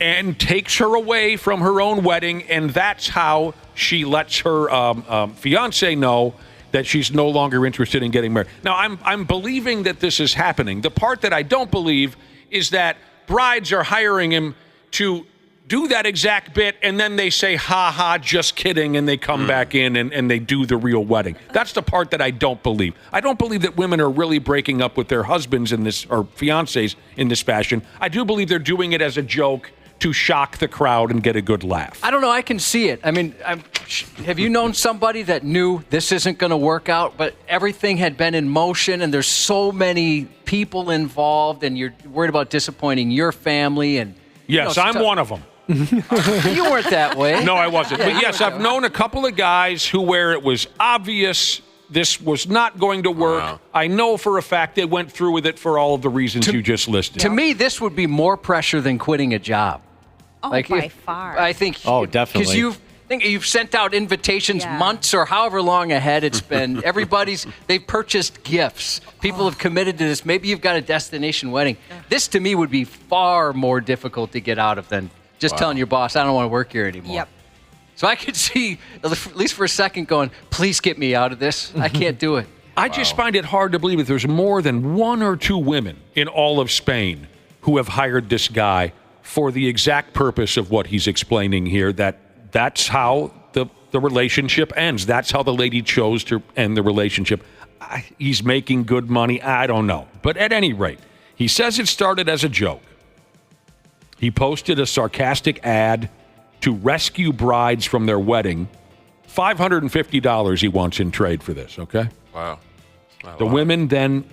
and takes her away from her own wedding, and that's how she lets her fiancé know that she's no longer interested in getting married. Now, I'm believing that this is happening. The part that I don't believe is that brides are hiring him to do that exact bit, and then they say, ha ha, just kidding, and they come back in and they do the real wedding. That's the part that I don't believe. I don't believe that women are really breaking up with their husbands in this, or fiancés in this fashion. I do believe they're doing it as a joke to shock the crowd and get a good laugh. I don't know. I can see it. I mean, have you known somebody that knew this isn't going to work out, but everything had been in motion and there's so many people involved and you're worried about disappointing your family? And yes, I'm one of them. You weren't that way. No, I wasn't. But yes, I've known a couple of guys where it was obvious this was not going to work. Wow. I know for a fact they went through with it for all of the reasons you just listed. To me, this would be more pressure than quitting a job. Oh, by far. I think. Oh, definitely. Because you've sent out invitations months or however long ahead it's been. They've purchased gifts. People have committed to this. Maybe you've got a destination wedding. This to me would be far more difficult to get out of than just telling your boss, I don't want to work here anymore. Yep. So I could see, at least for a second, going, please get me out of this. I can't do it. I just find it hard to believe that there's more than 1 or 2 women in all of Spain who have hired this guy for the exact purpose of what he's explaining here, that's how the relationship ends. That's how the lady chose to end the relationship. He's making good money. I don't know. But at any rate, he says it started as a joke. He posted a sarcastic ad to rescue brides from their wedding. $550 he wants in trade for this, okay? Wow. The women then,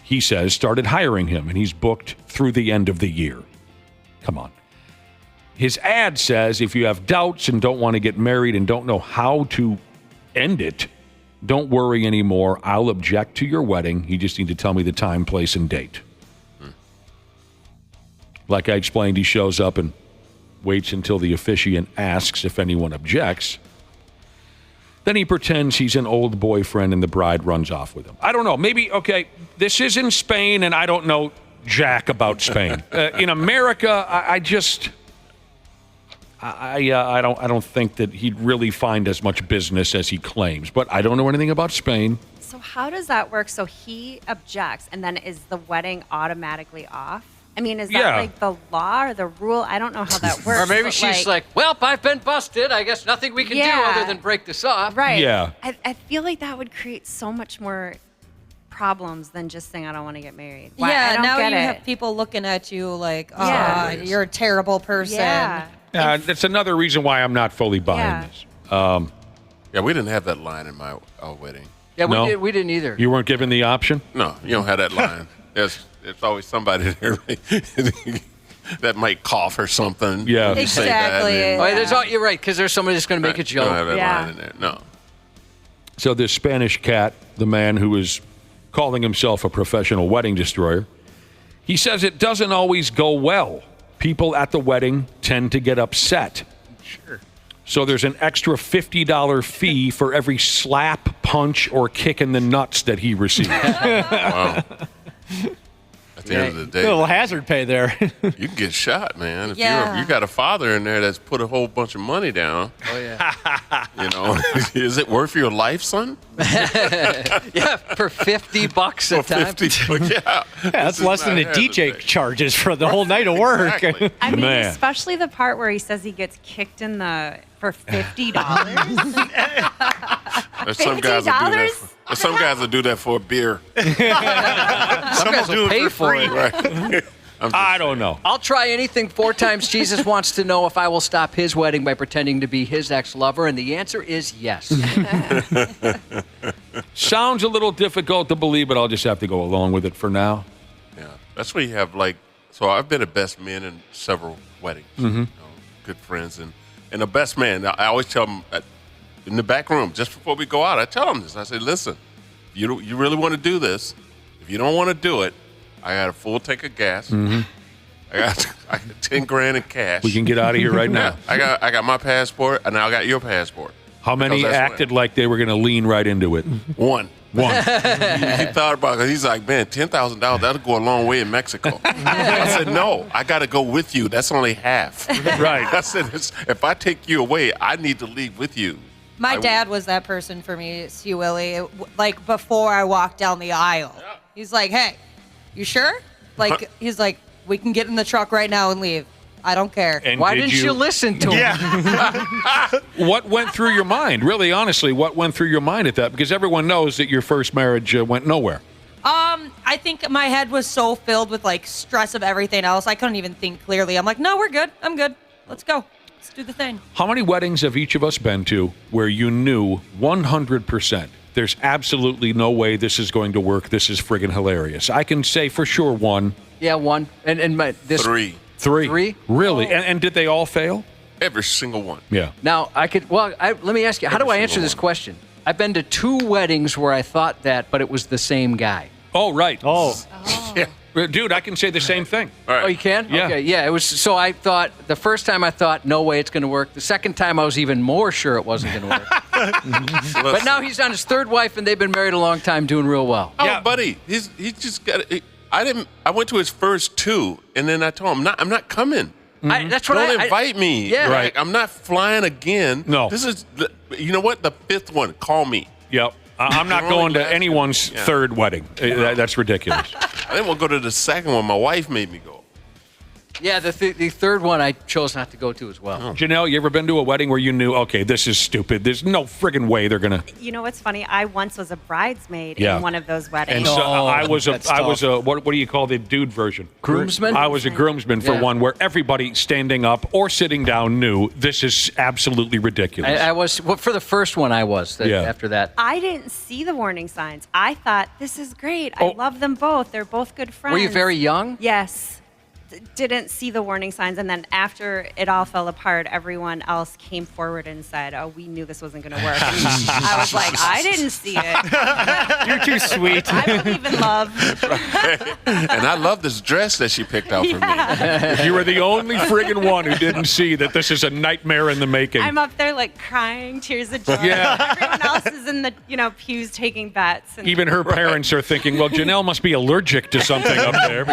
he says, started hiring him, and he's booked through the end of the year. Come on. His ad says, if you have doubts and don't want to get married and don't know how to end it, don't worry anymore. I'll object to your wedding. You just need to tell me the time, place, and date. Like I explained, he shows up and waits until the officiant asks if anyone objects. Then he pretends he's an old boyfriend and the bride runs off with him. I don't know. Maybe, okay, this is in Spain and I don't know jack about Spain. In America, I don't think that he'd really find as much business as he claims. But I don't know anything about Spain. So how does that work? So he objects, and then is the wedding automatically off? I mean, is that like the law or the rule? I don't know how that works. Or maybe she's like, well, I've been busted. I guess nothing we can do other than break this off. Right. Yeah. I feel like that would create so much more problems than just saying I don't want to get married. Yeah, now you have people looking at you like, you're a terrible person. Yeah. That's another reason why I'm not fully buying this. Yeah, we didn't have that line in our wedding. Yeah, we didn't either. You weren't given the option? No, you don't have that line. There's always somebody there that might cough or something. Yeah, exactly. You're right, because there's somebody that's going to make a joke. Don't have that line in there. No. So this Spanish cat, the man who is calling himself a professional wedding destroyer, he says it doesn't always go well. People at the wedding tend to get upset. Sure. So there's an extra $50 fee for every slap, punch, or kick in the nuts that he receives. Wow. At the end of the day, a little hazard pay there. You can get shot, man. If you got a father in there that's put a whole bunch of money down. Oh yeah. You know, is it worth your life, son? Yeah, for $50 a time. 50, yeah. That's less than the DJ charges for the whole night of work. Exactly. I mean, Man. especially the part where he says he gets kicked in the for $50. There's some guys that do that. Some guys will do that for a beer. Some guys will pay for it. Right. I don't know. I'll try anything 4 times. Jesus wants to know if I will stop his wedding by pretending to be his ex-lover, and the answer is yes. Sounds a little difficult to believe, but I'll just have to go along with it for now. Yeah, that's where you have so I've been a best man in several weddings. Mm-hmm. You know, good friends, and the best man. I always tell them in the back room just before we go out. I tell them this. I say, listen, you really want to do this? If you don't want to do it, I got a full tank of gas. Mm-hmm. I got $10,000 in cash. We can get out of here right now. Yeah, I got my passport, and now I got your passport. How many acted like they were going to lean right into it? One. He thought about it. He's like, man, $10,000, that'll go a long way in Mexico. I said, no, I got to go with you. That's only half. Right. I said, if I take you away, I need to leave with you. My dad was that person for me, C Willi. Like before I walked down the aisle, he's like, "Hey, you sure?" Like he's like, "We can get in the truck right now and leave. I don't care." And why didn't you listen to him? Yeah. What went through your mind? Really, honestly, what went through your mind at that? Because everyone knows that your first marriage went nowhere. I think my head was so filled with like stress of everything else, I couldn't even think clearly. I'm like, "No, we're good. I'm good. Let's go. Let's do the thing." How many weddings have each of us been to where you knew 100%? There's absolutely no way this is going to work. This is friggin' hilarious. I can say for sure one. Yeah, one. And Three. Three? Really? Oh. And did they all fail? Every single one. Yeah. Now, let me ask you, how do I answer this question? I've been to 2 weddings where I thought that, but it was the same guy. Oh, right. Yeah. Dude, I can say the same thing. All right. Oh, you can? Yeah. Okay, yeah. It was. So I thought the first time I thought no way it's going to work. The second time I was even more sure it wasn't going to work. But now he's on his third wife, and they've been married a long time, doing real well. Oh, buddy, he just got. I went to his first 2, and then I told him, I'm not coming. That's what Don't invite me. Yeah. Right. I'm not flying again. No. This is. You know what? The 5th one. Call me. Yep. I'm not going to anyone's third wedding. That's ridiculous. I then we'll go to the second one. My wife made me go. Yeah, the third one I chose not to go to as well. Janelle, you ever been to a wedding where you knew, okay, this is stupid. There's no friggin' way they're going to. You know what's funny? I once was a bridesmaid Yeah. in one of those weddings. And so I was a what do you call the dude version? Groomsman? I was a groomsman for one where everybody standing up or sitting down knew this is absolutely ridiculous. I was for the first one. I was after that. I didn't see the warning signs. I thought, this is great. I love them both. They're both good friends. Were you very young? Yes. Didn't see the warning signs. And then after it all fell apart, everyone else came forward and said, oh, we knew this wasn't going to work. And I was like, I didn't see it. You're too sweet. I believe in love. And I love this dress that she picked out for me. You were the only friggin' one who didn't see that this is a nightmare in the making. I'm up there like crying, tears of joy. Yeah. Everyone else is in the pews taking bets. And Even her parents are thinking, well, Janelle must be allergic to something up there.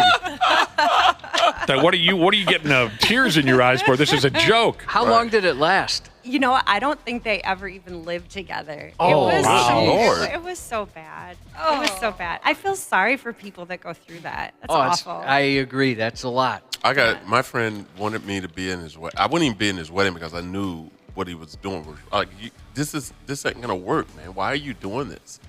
What are you getting tears in your eyes for? This is a joke. How long did it last? You know what? I don't think they ever even lived together. Oh, Lord. It was so bad. It was so bad. I feel sorry for people that go through that. That's awful. I agree. That's a lot. My friend wanted me to be in his wedding. I wouldn't even be in his wedding because I knew what he was doing. Like, this ain't gonna work, man. Why are you doing this?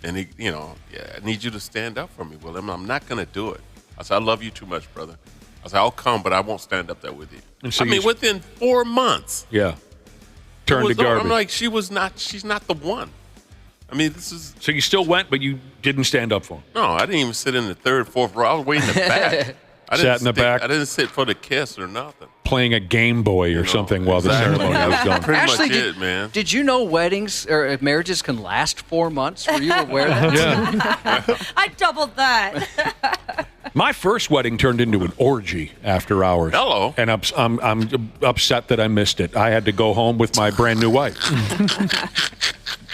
And he, I need you to stand up for me, William. I'm not gonna do it. I said, I love you too much, brother. I said, I'll come, but I won't stand up there with you. And so within 4 months. Yeah. Turned to garbage. I'm like, she's not the one. I mean, this is. So you still went, but you didn't stand up for him? No, I didn't even sit in the 3rd, 4th row. I was waiting in the back. Sat in the back? I didn't sit for the kiss or nothing. Playing a Game Boy or something while the ceremony was going. Pretty much it, man. Did you know weddings or marriages can last 4 months? Were you aware of that? Yeah. I doubled that. My first wedding turned into an orgy after hours. Hello. And I'm upset that I missed it. I had to go home with my brand new wife.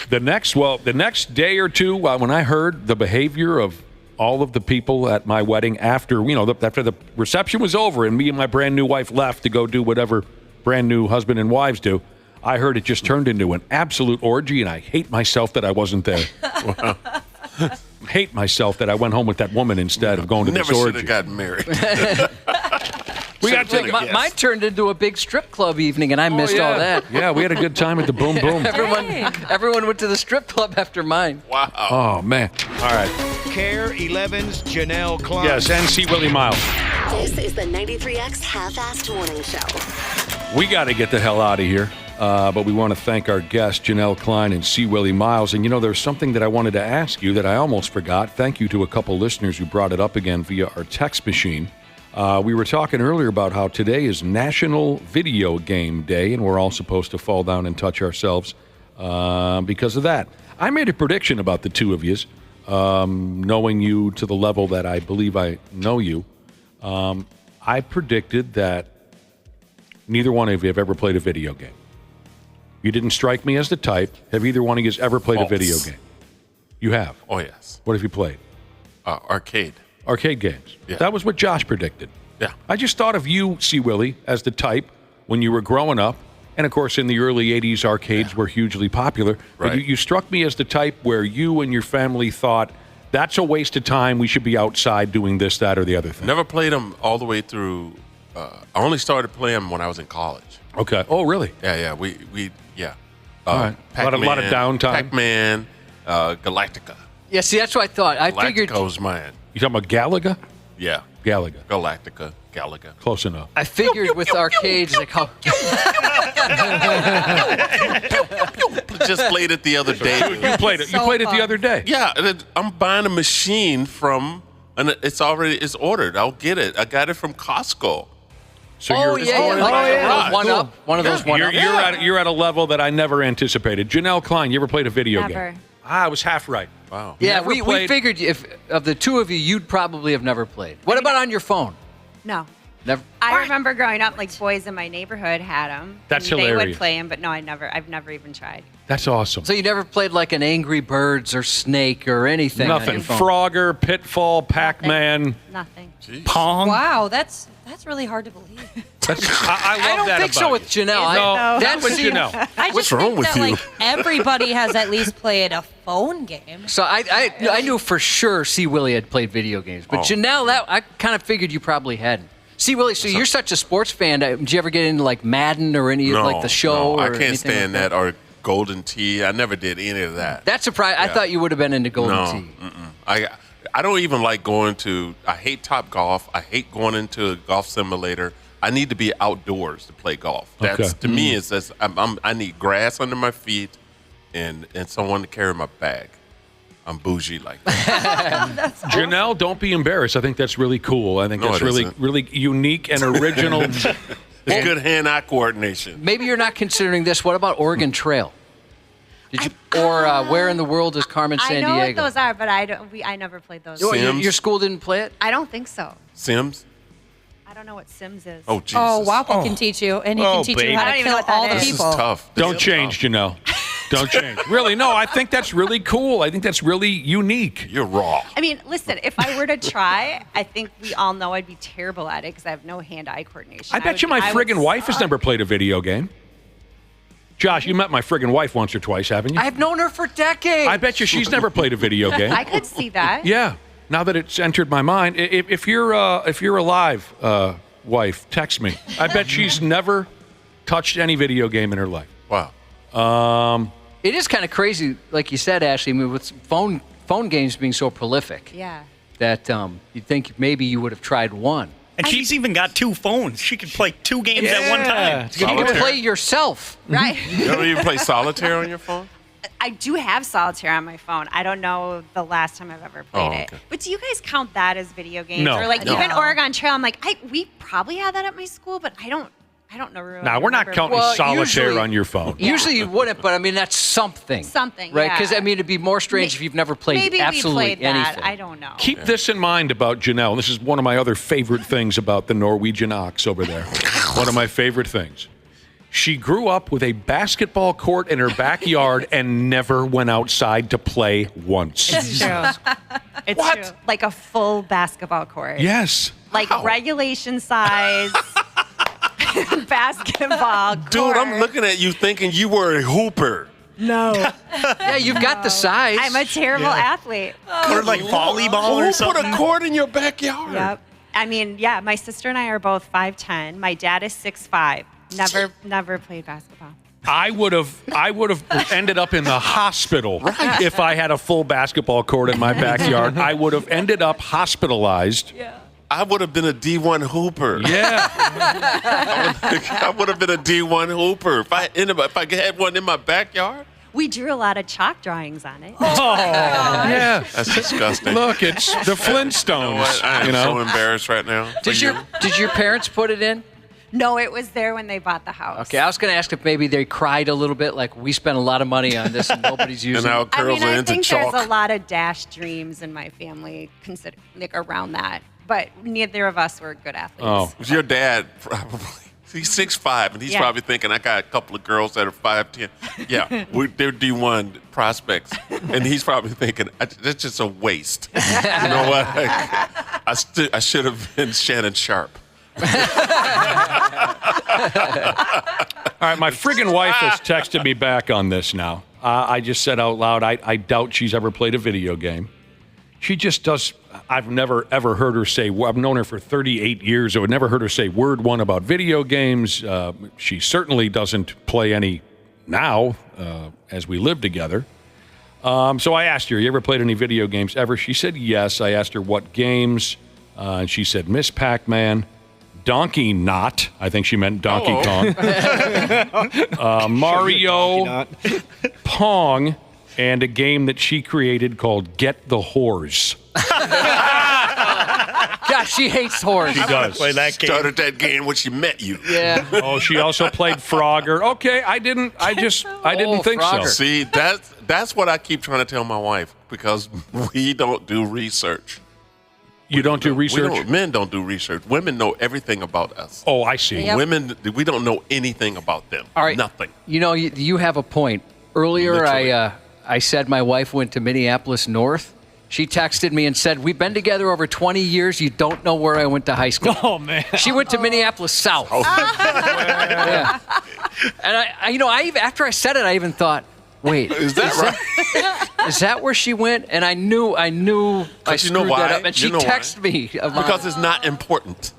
The next day or two, when I heard the behavior of all of the people at my wedding after the reception was over and me and my brand new wife left to go do whatever brand new husband and wives do, I heard it just turned into an absolute orgy, and I hate myself that I wasn't there. Hate myself that I went home with that woman instead of going to this orgy. Never should have gotten married. We got to take Mine turned into a big strip club evening, and I missed all that. Yeah, we had a good time at the Boom Boom. Everyone went to the strip club after mine. Wow. Oh, man. All right. KARE 11's Janel Klein. Yes, and C Willi Myles. This is the 93X Half-Assed Morning Show. We got to get the hell out of here. But we want to thank our guests, Janel Klein and C Willi Myles. And, there's something that I wanted to ask you that I almost forgot. Thank you to a couple listeners who brought it up again via our text machine. We were talking earlier about how today is National Video Game Day, and we're all supposed to fall down and touch ourselves because of that. I made a prediction about the two of yous, knowing you to the level that I believe I know you. I predicted that neither one of you have ever played a video game. You didn't strike me as the type. Have either one of you ever played a video game? You have? Oh, yes. What have you played? Arcade. Arcade games. Yeah. That was what Josh predicted. Yeah. I just thought of you, C. Willi, as the type when you were growing up. And, of course, in the early 80s, arcades were hugely popular. But Right. you struck me as the type where you and your family thought, that's a waste of time. We should be outside doing this, that, or the other thing. Never played them all the way through. I only started playing them when I was in college. Okay. Oh, really? Yeah. Yeah. All right. A lot of downtime. Pac-Man, Galactica. Yeah, see, that's what I thought. I figured. Galactica was mine. You talking about Galaga? Yeah. Galaga. Galactica. Galaga. Close enough. I figured with arcades, like how. Just played it the other day. You played it. You played it the other day. Yeah, I'm buying a machine from, and it's ordered. I'll get it. I got it from Costco. So Oh, you're, yeah. One up. One of those one up. You're at a level that I never anticipated. Janel Klein, you ever played a video Never. game? I was half right. Wow. Yeah, Never we played- figured if of the two of you, you'd probably have never played. What about on your phone? No. Never. I remember growing up, like boys in my neighborhood had them. That's They would hilarious. play them, but no, I've never even tried. That's awesome. So you never played like an Angry Birds or Snake or anything? on Nothing. your phone? Frogger, Pitfall, Pac-Man, Nothing. Pong. Wow, that's really hard to believe. I love don't that think so about with you. Janelle. No, That's not with Janelle. I just What's wrong think with that, you? like, everybody has at least played a phone game. So I knew for sure C Willi had played video games, but Janelle, that I kind of figured you probably hadn't. C Willi, so you're such a sports fan. Did you ever get into like Madden or any like the show? No, I or can't anything stand like that or Golden Tee. I never did any of that. That's surprising. I Yeah. thought you would have been into Golden No, Tee. I don't even like going to. I hate Top Golf. I hate going into a golf simulator. I need to be outdoors to play golf. That's to me is that's I need grass under my feet and someone to carry my bag. I'm bougie like that. Janelle, don't be embarrassed. I think that's really cool. I think No, that's it really, isn't. really unique and original. It's good hand-eye coordination. Maybe you're not considering this. What about Oregon Trail? Did you or where in the world is Carmen I San know what Diego? those are, but I never played those. Your school didn't play it? I don't think so. Sims? I don't know what Sims is. Oh, Jesus. Oh, Wappel can teach you, and he can teach you how I don't to even know kill what that all the is. This people. is tough. Don't change, Janelle. Don't change. Really, no, I think that's really cool. I think that's really unique. You're raw. I mean, listen, if I were to try, I think we all know I'd be terrible at it because I have no hand-eye coordination. I bet you my friggin' wife has never played a video game. Josh, you met my friggin' wife once or twice, haven't you? I've known her for decades. I bet you she's never played a video game. I could see that. Yeah. Now that it's entered my mind, if you're alive, wife, text me. I bet she's never touched any video game in her life. Wow. It is kind of crazy, like you said, Ashley, I mean, with phone games being so prolific. Yeah. That you'd think maybe you would have tried one. And she's even got two phones. She could play two games at one time. You can play yourself. Right. You don't even play solitaire on your phone? I do have solitaire on my phone. I don't know the last time I've ever played it. But do you guys count that as video games? No. Or like No. even Oregon Trail, I'm like, we probably had that at my school, but I don't know. Really Nah, we're not remember. counting solitaire on your phone. Usually you wouldn't, but I mean, that's something. Something, Right? yeah. Because, I mean, it'd be more strange if you've never played Maybe absolutely we played that. anything. I don't know. Keep this in mind about Janelle. This is one of my other favorite things about the Norwegian Ox over there. One of my favorite things. She grew up with a basketball court in her backyard and never went outside to play once. It's true. It's true. Like a full basketball court. Yes. Like regulation size basketball court. Dude, I'm looking at you thinking you were a hooper. No. Yeah, you've got the size. I'm a terrible athlete. Or like volleyball or Who something. put a court in your backyard? Yep. I mean, yeah, my sister and I are both 5'10". My dad is 6'5". Never played basketball. I would have ended up in the hospital if I had a full basketball court in my backyard. I would have ended up hospitalized. Yeah. I would have been a D1 hooper. Yeah. I would have been a D1 hooper if I had one in my backyard. We drew a lot of chalk drawings on it. Oh, yeah. That's disgusting. Look, it's the Flintstones. I am so embarrassed right now. Did your parents put it in? No, it was there when they bought the house. Okay, I was going to ask if maybe they cried a little bit, like we spent a lot of money on this and nobody's using now it. I mean, I think there's a lot of dashed dreams in my family around that, but neither of us were good athletes. Oh, your dad probably. He's 6'5", and he's probably thinking, I got a couple of girls that are 5'10". Yeah, they're D1 prospects. And he's probably thinking, that's just a waste. You know what? I should have been Shannon Sharpe. All right, my friggin' wife has texted me back on this now. I just said out loud, I doubt she's ever played a video game. She just does. I've never, ever heard her say, I've known her for 38 years. I would never heard her say word one about video games. She certainly doesn't play any now as we live together. So I asked her, you ever played any video games ever? She said yes. I asked her what games. And she said Miss Pac-Man, Donkey Knot. I think she meant Donkey Kong. Mario, Pong, and a game that she created called Get the Whores. God, she hates whores. She does. Play that game. Started that game when she met you. Yeah. Oh, she also played Frogger. Okay, I didn't think Frogger. so. See, that's That's what I keep trying to tell my wife, because we don't do research. You don't do research? Men don't do research. Women know everything about us. Oh, I see. Yep. Women, we don't know anything about them. All right. Nothing. You know, you have a point. Earlier, I said my wife went to Minneapolis North. She texted me and said, we've been together over 20 years. You don't know where I went to high school. Oh, man. She went to Minneapolis South. Yeah. And after I said it, I even thought, wait, is that right? Is that where she went? And I knew I screwed that up. And she texted me because it's not important.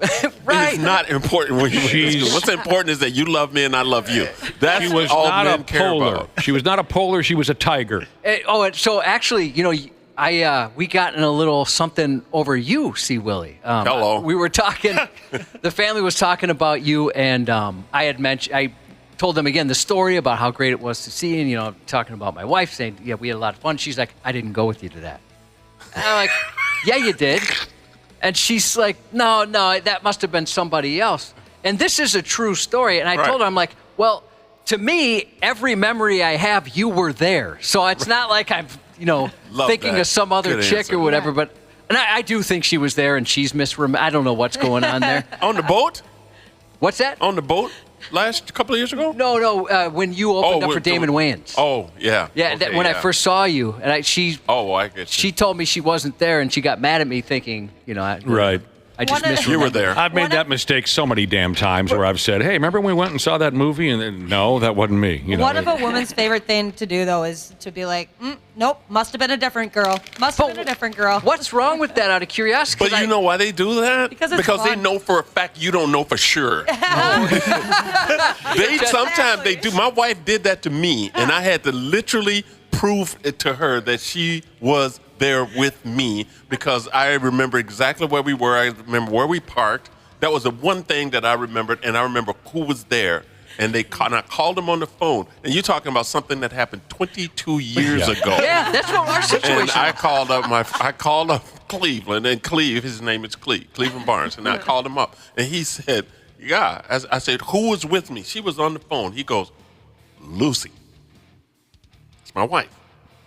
Right. It's not important when you what's important is that you love me and I love you. That's she was all not men a care polar. about. She was not a polar. She was a tiger. So actually, we got in a little something over you, C Willi. Hello. We were talking. The family was talking about you, and I told them again the story about how great it was to see, and talking about my wife, saying, "Yeah, we had a lot of fun." She's like, "I didn't go with you to that." And I'm like, "Yeah, you did." And she's like, "No, that must have been somebody else." And this is a true story. And I told her, I'm like, "Well, to me, every memory I have, you were there. So it's not like I'm, thinking of some other chick or whatever." Yeah. But I do think she was there, and she's I don't know what's going on there. On the boat? What's that? On the boat? Last couple of years ago? No. When you opened up for Damon Wayans. Oh, yeah. Yeah, okay, when I first saw you, and I get you. She told me she wasn't there, and she got mad at me, thinking, right. I just missed you were there. I've made that mistake so many damn times where I've said, "Hey, remember when we went and saw that movie?" And then, no, that wasn't me. One of a woman's favorite thing to do, though, is to be like, "Nope, must have been a different girl. Must have been a different girl." What's wrong with that? Out of curiosity. But you know why they do that? Because they know for a fact you don't know for sure. Sometimes they do. My wife did that to me, and I had to literally prove it to her that she was there with me, because I remember exactly where we were. I remember where we parked. That was the one thing that I remembered, and I remember who was there. And I called them on the phone. And you're talking about something that happened 22 years ago. Yeah, that's what our situation. And I called up Cleveland, and his name is Cleveland Barnes, and I called him up, and he said, "Yeah." I said, "Who was with me?" She was on the phone. He goes, "Lucy. It's my wife."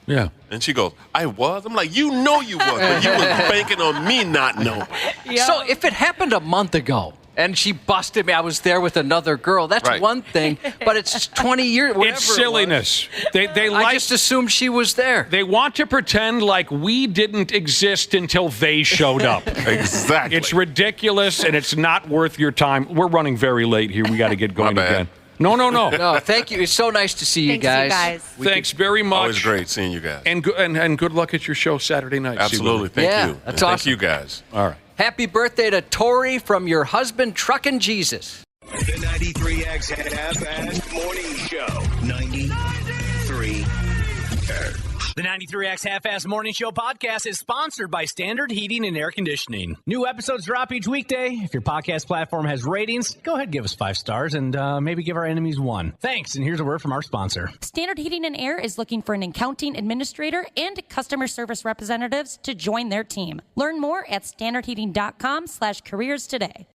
Yeah. And she goes, "I was?" I'm like, "You know you was, but you was banking on me not knowing." Yeah. So if it happened a month ago and she busted me, I was there with another girl, that's right. one thing, but it's 20 years, whatever. It's silliness. I just assumed she was there. They want to pretend like we didn't exist until they showed up. Exactly. It's ridiculous, and it's not worth your time. We're running very late here. We got to get going again. No. No, thank you. It's so nice to see you guys. Thanks very much. Always great seeing you guys. And good luck at your show Saturday night. Absolutely. Thank you. That's awesome. Thank you guys. All right. Happy birthday to Tori from your husband, Truckin' Jesus. The 93X Half-Assed Morning Show. 93 KARE. The 93X Half-Assed Morning Show podcast is sponsored by Standard Heating and Air Conditioning. New episodes drop each weekday. If your podcast platform has ratings, go ahead and give us 5 stars and maybe give our enemies 1. Thanks, and here's a word from our sponsor. Standard Heating and Air is looking for an accounting administrator and customer service representatives to join their team. Learn more at standardheating.com/careers today.